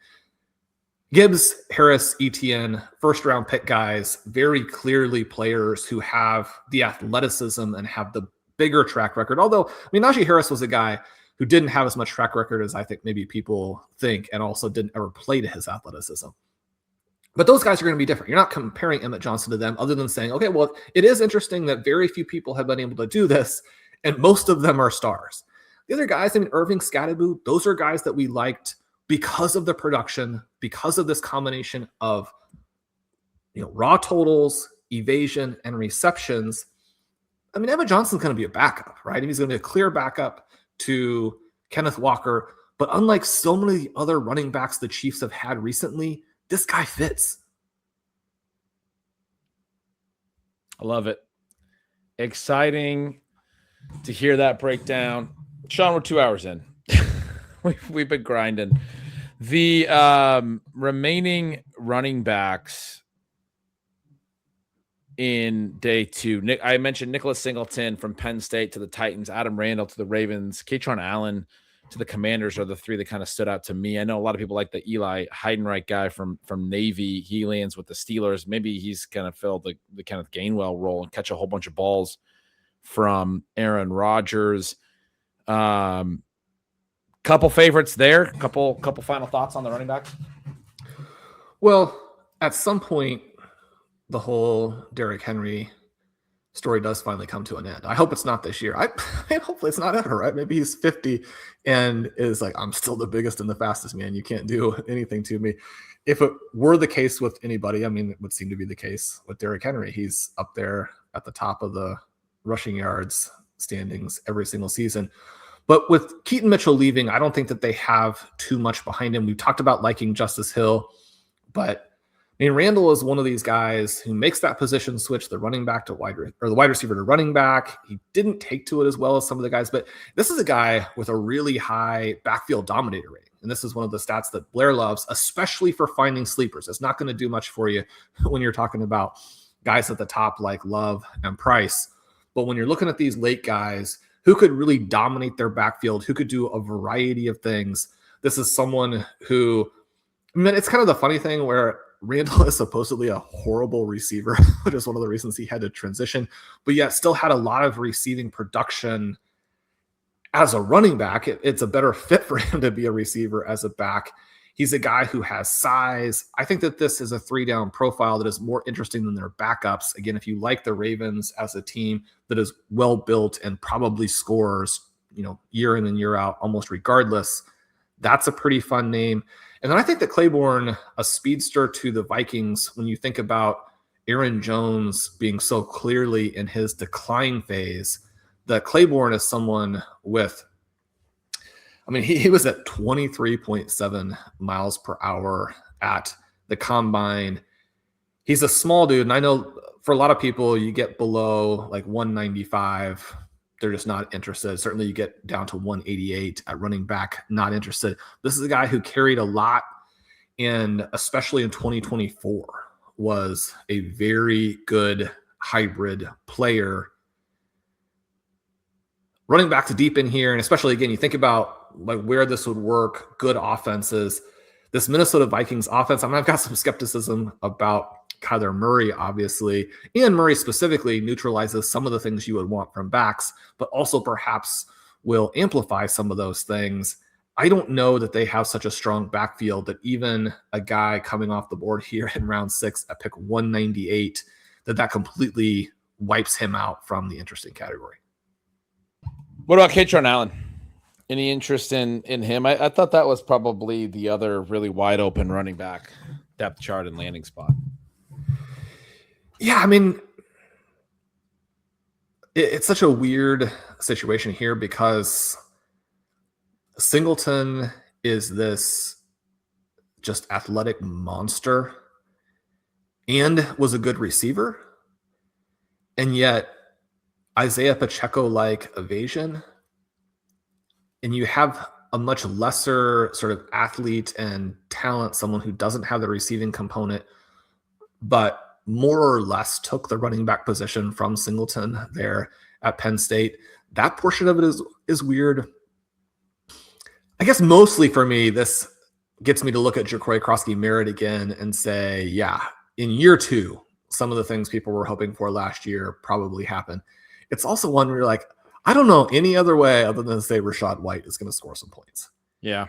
Gibbs, Harris, Etienne, first-round pick guys, very clearly players who have the athleticism and have the bigger track record. Although, Najee Harris was a guy who didn't have as much track record as I think maybe people think, and also didn't ever play to his athleticism. But those guys are going to be different. You're not comparing Emmett Johnson to them other than saying, okay, well, it is interesting that very few people have been able to do this, and most of them are stars. The other guys, Irving, Scadaboo, those are guys that we liked because of the production, because of this combination of raw totals, evasion, and receptions. Emmett Johnson's going to be a backup, right? He's going to be a clear backup to Kenneth Walker. But unlike so many other running backs the Chiefs have had recently, this guy fits. I love it. Exciting to hear that breakdown. Shawn, we're 2 hours in. We've been grinding. The remaining running backs in day two. I mentioned Nicholas Singleton from Penn State to the Titans, Adam Randall to the Ravens, Katron Allen to the Commanders are the three that kind of stood out to me. I know a lot of people like the Eli Heidenreich guy from Navy. He lands with the Steelers. Maybe he's going to fill the Kenneth Gainwell role and catch a whole bunch of balls from Aaron Rodgers. Couple favorites there. Couple final thoughts on the running backs. Well, at some point, the whole Derrick Henry story does finally come to an end. I hope it's not this year. Hopefully it's not ever, right? Maybe he's 50 and is like, I'm still the biggest and the fastest, man. You can't do anything to me. If it were the case with anybody, it would seem to be the case with Derrick Henry. He's up there at the top of the rushing yards standings every single season. But with Keaton Mitchell leaving, I don't think that they have too much behind him. We talked about liking Justice Hill, but Randall is one of these guys who makes that position switch, the running back to the wide receiver to running back. He didn't take to it as well as some of the guys, but this is a guy with a really high backfield dominator rating. And this is one of the stats that Blair loves, especially for finding sleepers. It's not going to do much for you when you're talking about guys at the top like Love and Price. But when you're looking at these late guys who could really dominate their backfield, who could do a variety of things, this is someone who, it's kind of the funny thing where Randall is supposedly a horrible receiver, which is one of the reasons he had to transition, but yet still had a lot of receiving production as a running back. It's a better fit for him to be a receiver as a back. He's a guy who has size. I think that this is a 3-down profile that is more interesting than their backups. Again, if you like the Ravens as a team that is well built and probably scores, year in and year out, almost regardless, that's a pretty fun name. And then I think that Claiborne, a speedster to the Vikings, when you think about Aaron Jones being so clearly in his decline phase, that Claiborne is someone with, he was at 23.7 miles per hour at the combine. He's a small dude. And I know for a lot of people, you get below like 195, they're just not interested. Certainly you get down to 188 at running back, not interested. This is a guy who carried a lot, and especially in 2024 was a very good hybrid player. Running back to deep in here, and especially again, you think about like where this would work, good offenses. This Minnesota Vikings offense, I've got some skepticism about Kyler Murray, obviously, and Murray specifically neutralizes some of the things you would want from backs, but also perhaps will amplify some of those things. I don't know that they have such a strong backfield that even a guy coming off the board here in round 6 at pick 198, that completely wipes him out from the interesting category. What about Katron Allen? Any interest in him? I thought that was probably the other really wide open running back depth chart and landing spot. Yeah, it's such a weird situation here because Singleton is this just athletic monster and was a good receiver. And yet Isaiah Pacheco-like evasion, and you have a much lesser sort of athlete and talent, someone who doesn't have the receiving component, but more or less took the running back position from Singleton there at Penn State. That portion of it is weird. I guess mostly for me, this gets me to look at Ja'Cory Krosky-Merritt again and say, yeah, in year 2, some of the things people were hoping for last year probably happened. It's also one where you're like, I don't know any other way other than to say Rachaad White is going to score some points. Yeah.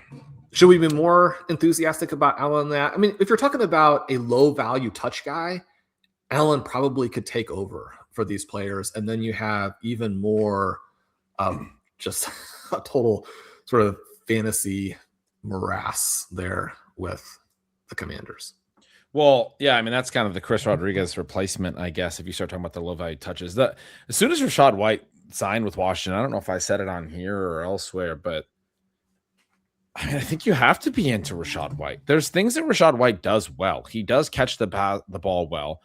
Should we be more enthusiastic about Allen than that? I mean, if you're talking about a low-value touch guy, Allen probably could take over for these players, and then you have even more just a total sort of fantasy morass there with the Commanders. Well, yeah, I mean, that's kind of the Chris Rodriguez replacement, I guess, if you start talking about the low-value touches. As soon as Rachaad White signed with Washington, I don't know if I said it on here or elsewhere, but I mean, I think you have to be into Rachaad White. There's things that Rachaad White does well. He does catch the ball well.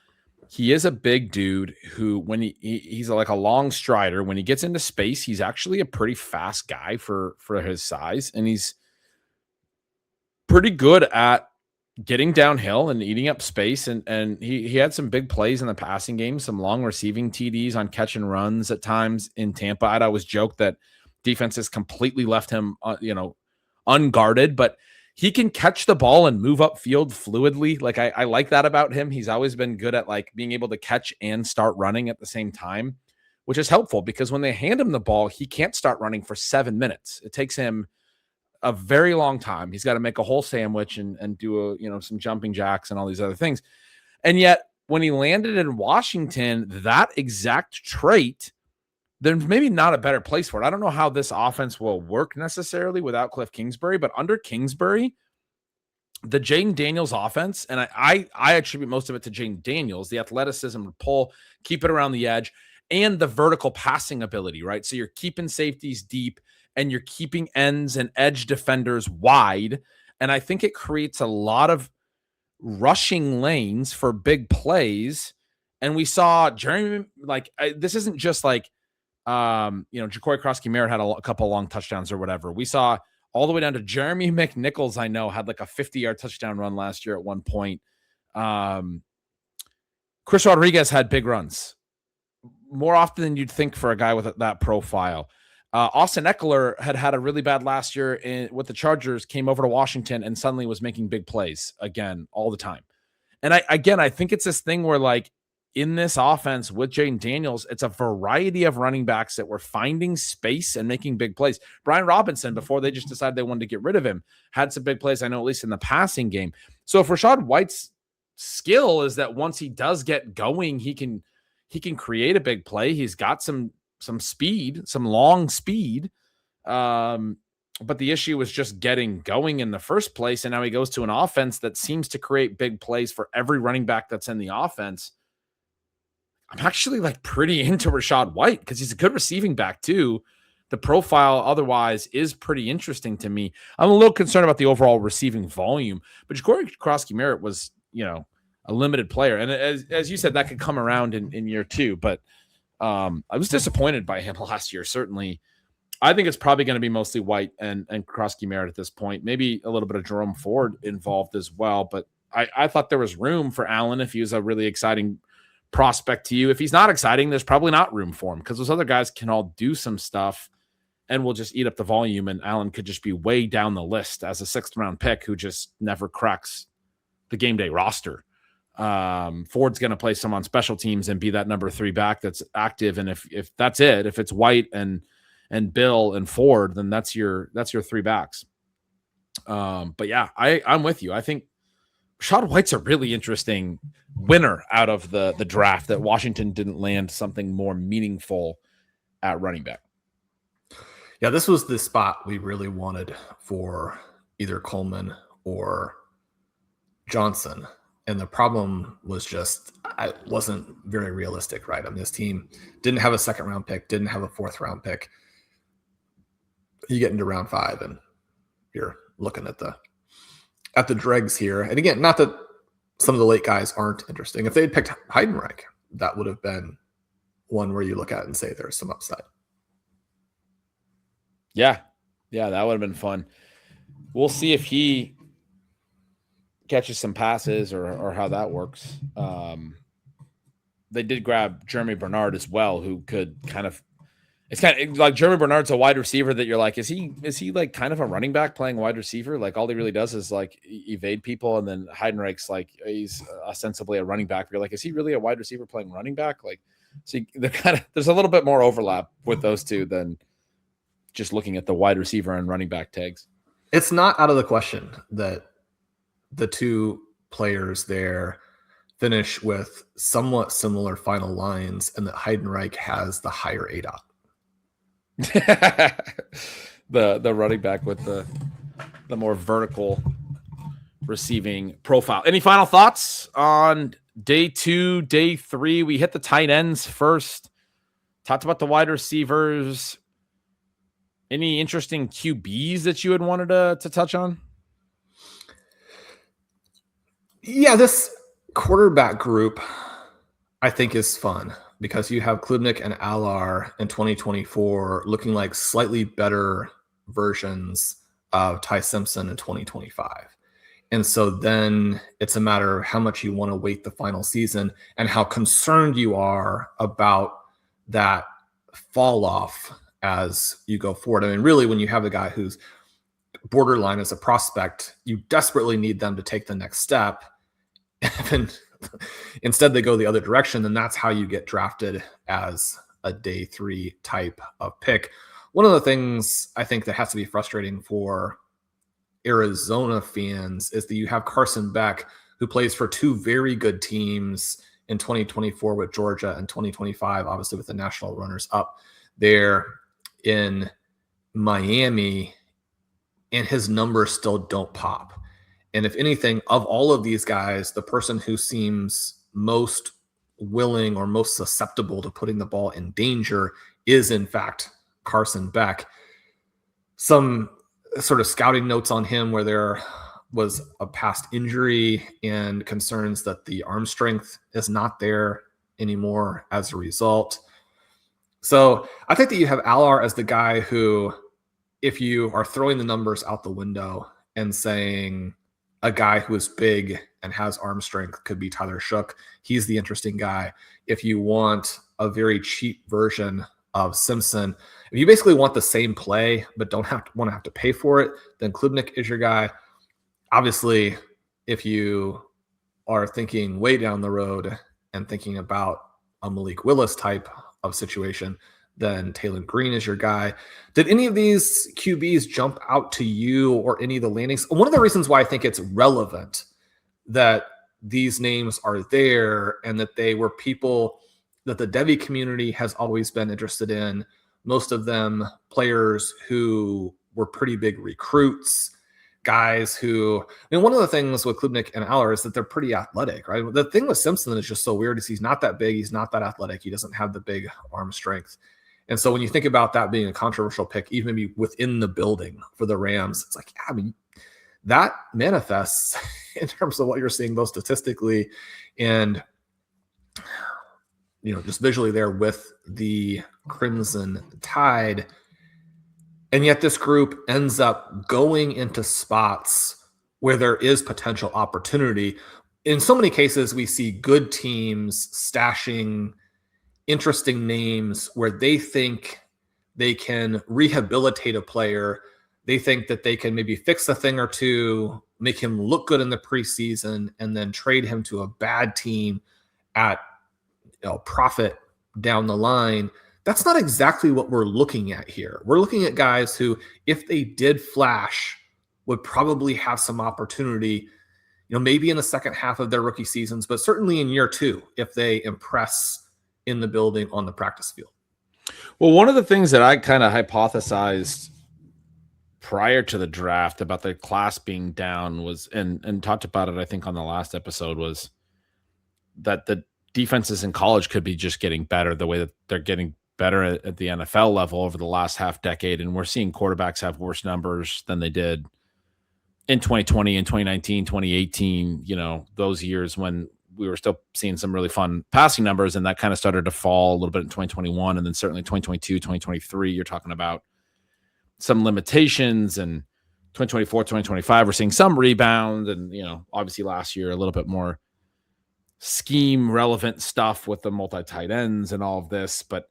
He is a big dude who, when he's like a long strider, when he gets into space, he's actually a pretty fast guy for his size, and he's pretty good at getting downhill and eating up space. And he had some big plays in the passing game, some long receiving TDs on catch and runs at times in Tampa. I'd always joke that defenses completely left him, unguarded, but he can catch the ball and move upfield fluidly. Like I like that about him. He's always been good at like being able to catch and start running at the same time, which is helpful because when they hand him the ball, he can't start running for 7 minutes. It takes him a very long time. He's got to make a whole sandwich and do some jumping jacks and all these other things. And yet when he landed in Washington, that exact trait, there's maybe not a better place for it. I don't know how this offense will work necessarily without Cliff Kingsbury, but under Kingsbury, the Jaden Daniels offense, and I attribute most of it to Jaden Daniels, the athleticism to pull, keep it around the edge, and the vertical passing ability, right? So you're keeping safeties deep and you're keeping ends and edge defenders wide. And I think it creates a lot of rushing lanes for big plays. And we saw Jeremy, this isn't just like, Ja'Cory Krosky-Merritt had a couple long touchdowns or whatever. We saw all the way down to Jeremy McNichols, I know, had like a 50-yard touchdown run last year at one point. Chris Rodriguez had big runs more often than you'd think for a guy with that profile. Austin Eckler had a really bad last year with the Chargers, came over to Washington and suddenly was making big plays again all the time. And I think it's this thing where like in this offense with Jaden Daniels, it's a variety of running backs that were finding space and making big plays. Brian Robinson, before they just decided they wanted to get rid of him, had some big plays, I know, at least in the passing game. So if Rachaad White's skill is that once he does get going, he can create a big play. He's got some speed, some long speed. But the issue was just getting going in the first place. And now he goes to an offense that seems to create big plays for every running back that's in the offense. I'm actually like pretty into Rachaad White because he's a good receiving back too. The profile otherwise is pretty interesting to me. I'm a little concerned about the overall receiving volume, but Ja'Cory Krosky-Merritt was, a limited player. And as you said, that could come around in year 2, but I was disappointed by him last year. Certainly. I think it's probably going to be mostly White and Krosky-Merritt at this point. Maybe a little bit of Jerome Ford involved as well, but I thought there was room for Allen if he was a really exciting prospect to you. If he's not exciting, there's probably not room for him because those other guys can all do some stuff and will just eat up the volume, and Allen could just be way down the list as a 6th round pick who just never cracks the game day roster. Ford's going to play some on special teams and be that number 3 back that's active. And if that's it, if it's White and Bill and Ford, then that's your 3 backs. But yeah, I'm with you. I think Rachaad White's a really interesting winner out of the draft that Washington didn't land something more meaningful at running back. Yeah, this was the spot we really wanted for either Coleman or Johnson. And the problem was just, it wasn't very realistic, right? I mean, this team didn't have a 2nd round pick, didn't have a 4th round pick. You get into round 5 and you're looking at the at the dregs here. And again, not that some of the late guys aren't interesting. If they had picked Heidenreich, that would have been one where you look at and say there's some upside. Yeah, that would have been fun. We'll see if he catches some passes or how that works. They did grab Jeremy Bernard as well, who could it's kind of like Jeremy Bernard's a wide receiver that you're like, is he like kind of a running back playing wide receiver? Like all he really does is like evade people. And then Heidenreich's like, he's ostensibly a running back. You're like, is he really a wide receiver playing running back? Like, so there's a little bit more overlap with those two than just looking at the wide receiver and running back tags. It's not out of the question that the two players there finish with somewhat similar final lines and that Heidenreich has the higher ADOT. the running back with the more vertical receiving profile. Any final thoughts on day 2, day 3? We hit the tight ends first. Talked about the wide receivers. Any interesting QBs that you had wanted to touch on? Yeah, this quarterback group I think is fun because you have Klubnik and Allar in 2024 looking like slightly better versions of Ty Simpson in 2025. And so then it's a matter of how much you want to wait the final season and how concerned you are about that fall off as you go forward. I mean, really, when you have a guy who's borderline as a prospect, you desperately need them to take the next step. And instead they go the other direction, then that's how you get drafted as a day 3 type of pick. One of the things I think that has to be frustrating for Arizona fans is that you have Carson Beck, who plays for 2 very good teams in 2024 with Georgia and 2025, obviously with the national runners up there in Miami, and his numbers still don't pop. And if anything, of all of these guys, the person who seems most willing or most susceptible to putting the ball in danger is, in fact, Carson Beck. Some sort of scouting notes on him where there was a past injury and concerns that the arm strength is not there anymore as a result. So I think that you have Allar as the guy who, if you are throwing the numbers out the window and saying a guy who is big and has arm strength could be Tyler Shook, he's the interesting guy. If you want a very cheap version of Simpson, if you basically want the same play but don't want to have to pay for it, then Klubnik is your guy. Obviously, if you are thinking way down the road and thinking about a Malik Willis type of situation, then Taylor Green is your guy. Did any of these QBs jump out to you or any of the landings? One of the reasons why I think it's relevant that these names are there and that they were people that the Devy community has always been interested in, most of them players who were pretty big recruits, guys who, I mean, one of the things with Klubnik and Allar is that they're pretty athletic, right? The thing with Simpson is just so weird is he's not that big. He's not that athletic. He doesn't have the big arm strength. And so when you think about that being a controversial pick, even maybe within the building for the Rams, it's like, yeah, I mean, that manifests in terms of what you're seeing both statistically and, you know, just visually there with the Crimson Tide. And yet this group ends up going into spots where there is potential opportunity. In so many cases, we see good teams stashing interesting names where they think they can rehabilitate a player. They think that they can maybe fix a thing or two, make him look good in the preseason, and then trade him to a bad team at profit down the line. That's not exactly what we're looking at here. We're looking at guys who, if they did flash, would probably have some opportunity, maybe in the second half of their rookie seasons, but certainly in year 2, if they impress in the building on the practice field. Well, one of the things that I kind of hypothesized prior to the draft about the class being down was, and talked about it, I think, on the last episode, was that the defenses in college could be just getting better the way that they're getting better at the NFL level over the last half decade. And we're seeing quarterbacks have worse numbers than they did in 2020 and 2019, 2018, those years when we were still seeing some really fun passing numbers, and that kind of started to fall a little bit in 2021, and then certainly 2022, 2023, you're talking about some limitations, and 2024, 2025, we're seeing some rebound, and obviously last year a little bit more scheme relevant stuff with the multi tight ends and all of this. But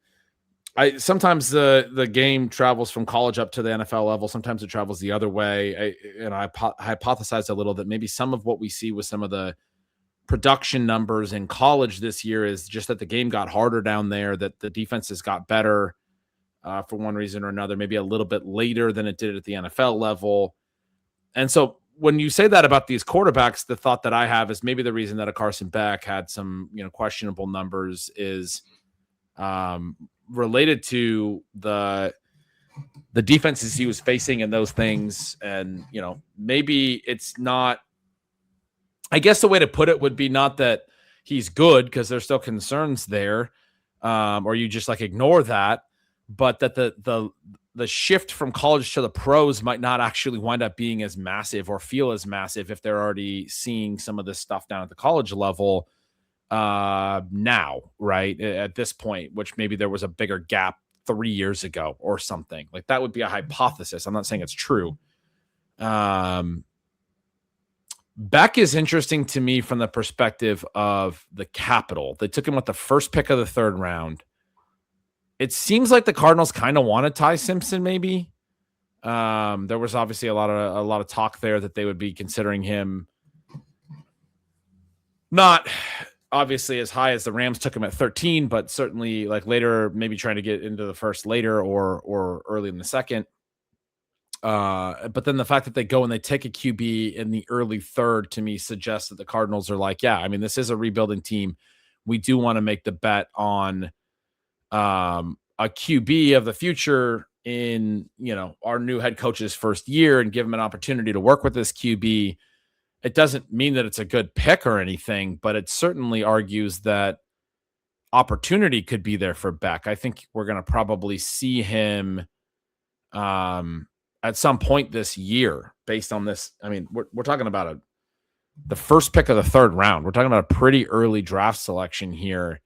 sometimes the game travels from college up to the NFL level. Sometimes it travels the other way. I hypothesized a little that maybe some of what we see with some of the production numbers in college this year is just that the game got harder down there, that the defenses got better for one reason or another, maybe a little bit later than it did at the NFL level. And so when you say that about these quarterbacks, the thought that I have is maybe the reason that a Carson Beck had some, questionable numbers is related to the defenses he was facing and those things. And, maybe it's not, I guess the way to put it would be not that he's good, because there's still concerns there, or you just ignore that, but that the shift from college to the pros might not actually wind up being as massive or feel as massive if they're already seeing some of this stuff down at the college level now, right? At this point, which maybe there was a bigger gap 3 years ago or something. That would be a hypothesis. I'm not saying it's true. Beck is interesting to me from the perspective of the capital. They took him with the first pick of the third round. It seems like the Cardinals kind of wanted Ty Simpson, maybe. There was obviously a lot of talk there that they would be considering him, not obviously as high as the Rams took him at 13, but certainly later, maybe trying to get into the first later or early in the second. But then the fact that they go and they take a QB in the early third, to me, suggests that the Cardinals are this is a rebuilding team. We do want to make the bet on a QB of the future in, our new head coach's first year, and give him an opportunity to work with this QB. It doesn't mean that it's a good pick or anything, but it certainly argues that opportunity could be there for Beck. I think we're going to probably see him at some point this year based on this. I mean, we're talking about the first pick of the third round. We're talking about a pretty early draft selection here.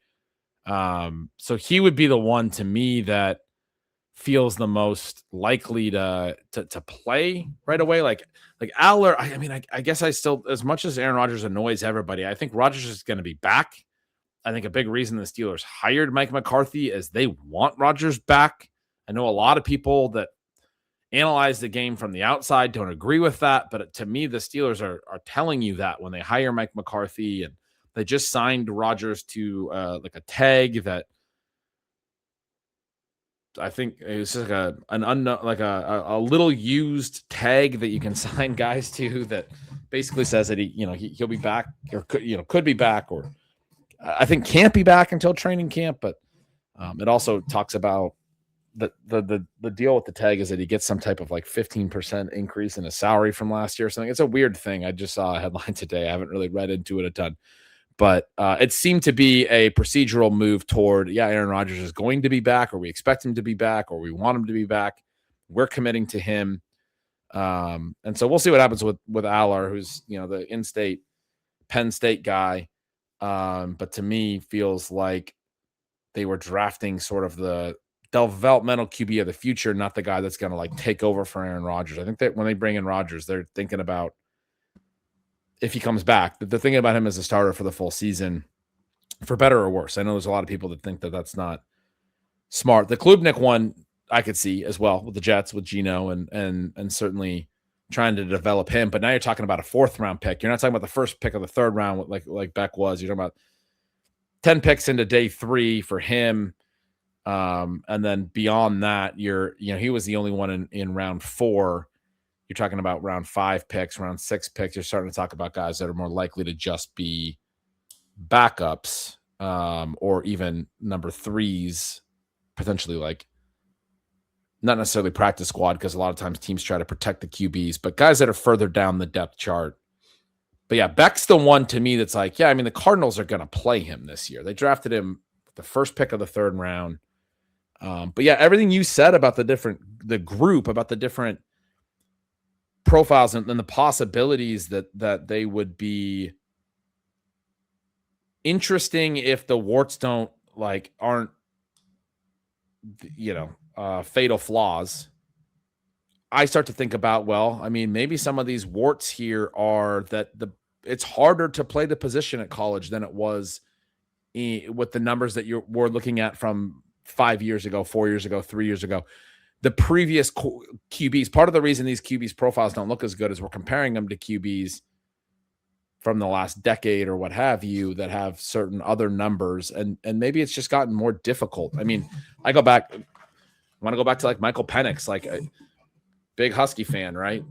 So he would be the one to me that feels the most likely to play right away. Like Aller, I guess I still, as much as Aaron Rodgers annoys everybody, I think Rodgers is going to be back. I think a big reason the Steelers hired Mike McCarthy is they want Rodgers back. I know a lot of people that analyze the game from the outside don't agree with that, but to me, the Steelers are telling you that when they hire Mike McCarthy, and they just signed Rodgers to a tag that I think it's just an unknown, a little used tag that you can sign guys to that basically says that he'll be back, or could be back, or I think can't be back until training camp. But it also talks about the deal with the tag is that he gets some type of 15% increase in his salary from last year or something. It's a weird thing. I just saw a headline today. I haven't really read into it a ton, but it seemed to be a procedural move toward, Aaron Rodgers is going to be back, or we expect him to be back, or we want him to be back. We're committing to him. And so we'll see what happens with Aller, who's, the in-state Penn State guy. But to me, feels like they were drafting sort of the developmental QB of the future, not the guy that's going to take over for Aaron Rodgers. I think that when they bring in Rodgers, they're thinking about, if he comes back, they're thinking about him as a starter for the full season, for better or worse. I know there's a lot of people that think that that's not smart. The Klubnik one I could see as well with the Jets, with Geno, and certainly trying to develop him. But now you're talking about a 4th round pick. You're not talking about the first pick of the 3rd round like Beck was. You're talking about 10 picks into day 3 for him. And then beyond that, he was the only one in round 4. You're talking about round 5 picks, round 6 picks. You're starting to talk about guys that are more likely to just be backups, or even number 3s, potentially not necessarily practice squad, because a lot of times teams try to protect the QBs, but guys that are further down the depth chart. But Beck's the one to me that's the Cardinals are going to play him this year. They drafted him the first pick of the 3rd round. But everything you said about the different profiles and the possibilities that they would be interesting if the warts aren't fatal flaws. I start to think about, well, I mean, maybe some of these warts here are that it's harder to play the position at college than it was with the numbers that we're looking at from 5 years ago, 4 years ago, 3 years ago. The previous QBs, part of the reason these QBs profiles don't look as good is we're comparing them to QBs from the last decade or what have you that have certain other numbers. And maybe it's just gotten more difficult. I mean, I want to go back to like Michael Penix, like a big Husky fan, right?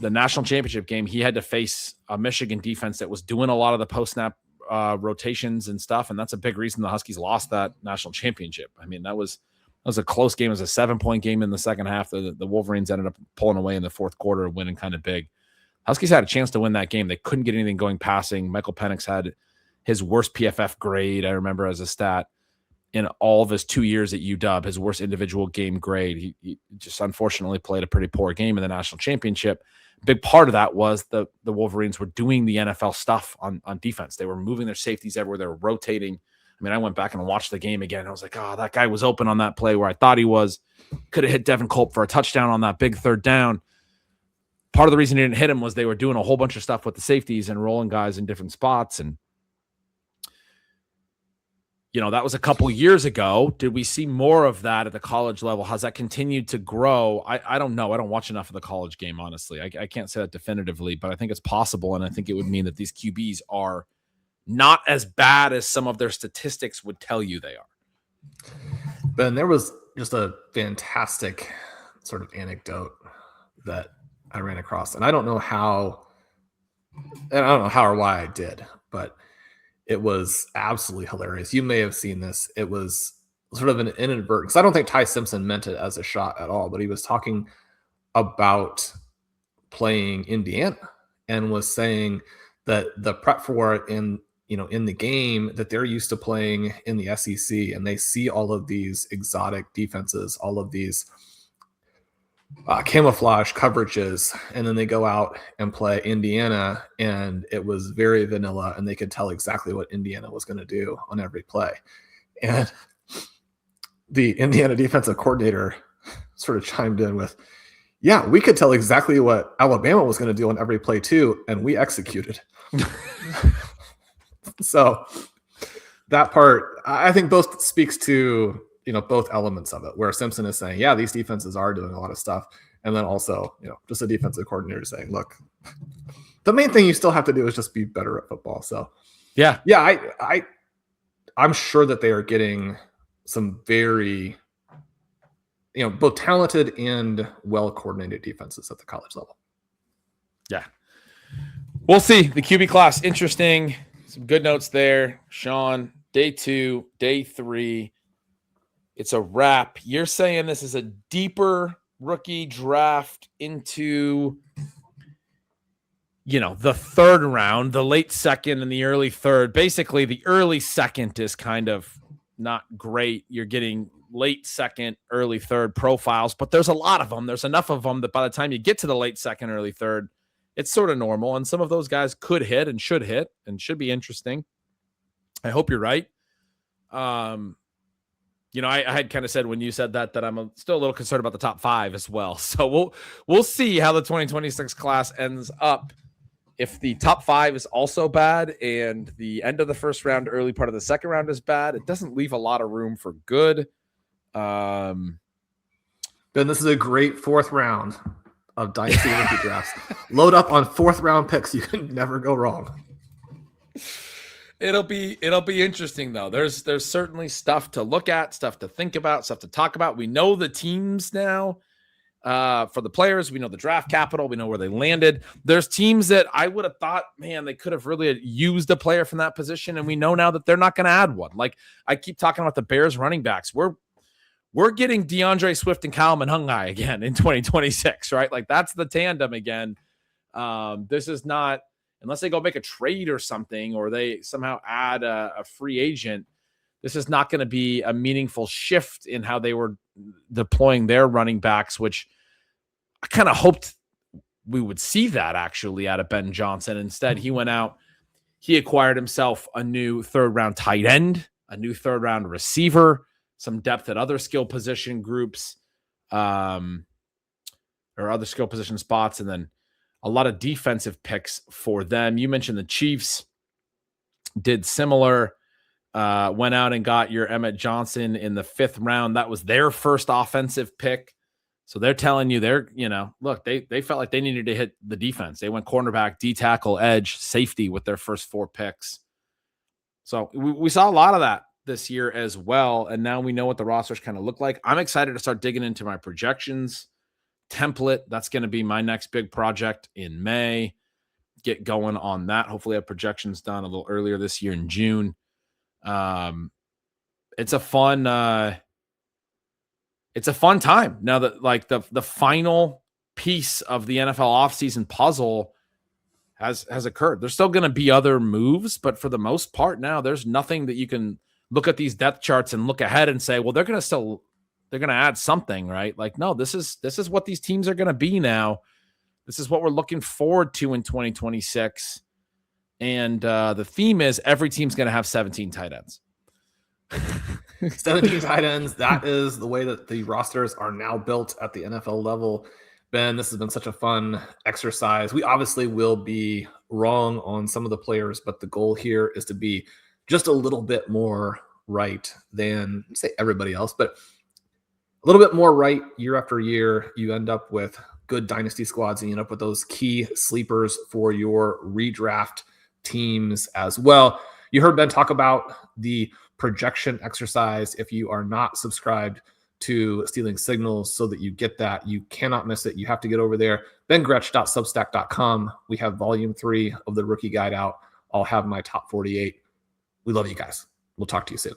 The national championship game, he had to face a Michigan defense that was doing a lot of the post-snap rotations and stuff. And that's a big reason the Huskies lost that national championship. I mean, that was a close game. It was a 7-point game in the second half. The Wolverines ended up pulling away in the fourth quarter, winning kind of big. Huskies had a chance to win that game. They couldn't get anything going passing. Michael Penix had his worst PFF grade, I remember as a stat, in all of his 2 years at UW, his worst individual game grade. He just unfortunately played a pretty poor game in the national championship. Big part of that was the Wolverines were doing the NFL stuff on defense. They were moving their safeties everywhere. They were rotating. I mean, I went back and watched the game again. I was like, oh, that guy was open on that play where I thought he was. Could have hit Devin Culp for a touchdown on that big third down. Part of the reason he didn't hit him was they were doing a whole bunch of stuff with the safeties and rolling guys in different spots. And, that was a couple years ago. Did we see more of that at the college level? Has that continued to grow? I don't know. I don't watch enough of the college game, honestly. I can't say that definitively, but I think it's possible. And I think it would mean that these QBs are not as bad as some of their statistics would tell you they are. Ben, there was just a fantastic sort of anecdote that I ran across, and I don't know how or why I did, but it was absolutely hilarious. You may have seen this. It was sort of an inadvertent, because I don't think Ty Simpson meant it as a shot at all, but he was talking about playing Indiana and was saying that the prep for it in the game that they're used to playing in the SEC, and they see all of these exotic defenses, all of these camouflage coverages, and then they go out and play Indiana, and it was very vanilla, and they could tell exactly what Indiana was going to do on every play. And the Indiana defensive coordinator sort of chimed in with, yeah, we could tell exactly what Alabama was going to do on every play too, and we executed. So that part, I think, both speaks to both elements of it, where Simpson is saying, yeah, these defenses are doing a lot of stuff. And then also, just a defensive coordinator saying, look, the main thing you still have to do is just be better at football. So yeah, I'm sure that they are getting some very, both talented and well-coordinated defenses at the college level. Yeah. We'll see. The QB class, interesting. Some good notes there. Sean, day 2, day 3. It's a wrap. You're saying this is a deeper rookie draft into, the third round, the late second and the early third. Basically, the early second is kind of not great. You're getting late second, early third profiles, but there's a lot of them. There's enough of them that by the time you get to the late second, early third, it's sort of normal. And some of those guys could hit and should be interesting. I hope you're right. I had kind of said when you said that I'm still a little concerned about the top 5 as well. So we'll see how the 2026 class ends up. If the top 5 is also bad and the end of the first round, early part of the second round is bad, it doesn't leave a lot of room for good. Ben, this is a great 4th round of Dynasty rookie drafts. Load up on 4th round picks. You can never go wrong. It'll be interesting though. There's certainly stuff to look at, stuff to think about, stuff to talk about. We know the teams now for the players. We know the draft capital. We know where they landed. There's teams that I would have thought, man, they could have really used a player from that position, and we know now that they're not going to add one. Like I keep talking about the Bears running backs. We're getting DeAndre Swift and Kyle Manhungai again in 2026, right? Like that's the tandem again. This is not, unless they go make a trade or something, or they somehow add a free agent, this is not going to be a meaningful shift in how they were deploying their running backs, which I kind of hoped we would see that actually out of Ben Johnson. Instead, he went out, he acquired himself a new 3rd round tight end, a new 3rd round receiver, some depth at other skill position groups, or other skill position spots, and then a lot of defensive picks for them. You mentioned the Chiefs did similar, went out and got your Emmett Johnson in the 5th round. That was their first offensive pick. So they're telling you look, they felt like they needed to hit the defense. They went cornerback, D tackle, edge, safety with their first 4 picks. So we saw a lot of that this year as well. And now we know what the rosters kind of look like. I'm excited to start digging into my projections template. That's going to be my next big project in May. Get going on that. Hopefully I have projections done a little earlier this year in June. It's a fun time now that like the final piece of the NFL offseason puzzle has occurred. There's still going to be other moves, but for the most part now there's nothing that you can look at these depth charts and look ahead and say, well, they're going to add something, right? Like, no, this is what these teams are going to be now. This is what we're looking forward to in 2026. And the theme is every team's going to have 17 tight ends. 17 tight ends. That is the way that the rosters are now built at the NFL level. Ben, this has been such a fun exercise. We obviously will be wrong on some of the players, but the goal here is to be just a little bit more right than, say, everybody else, but a little bit more right year after year. You end up with good dynasty squads, and you end up with those key sleepers for your redraft teams as well. You heard Ben talk about the projection exercise. If you are not subscribed to Stealing Signals so that you get that, you cannot miss it. You have to get over there. bengretch.substack.com. We have volume 3 of the rookie guide out. I'll have my top 48. We love you guys. We'll talk to you soon.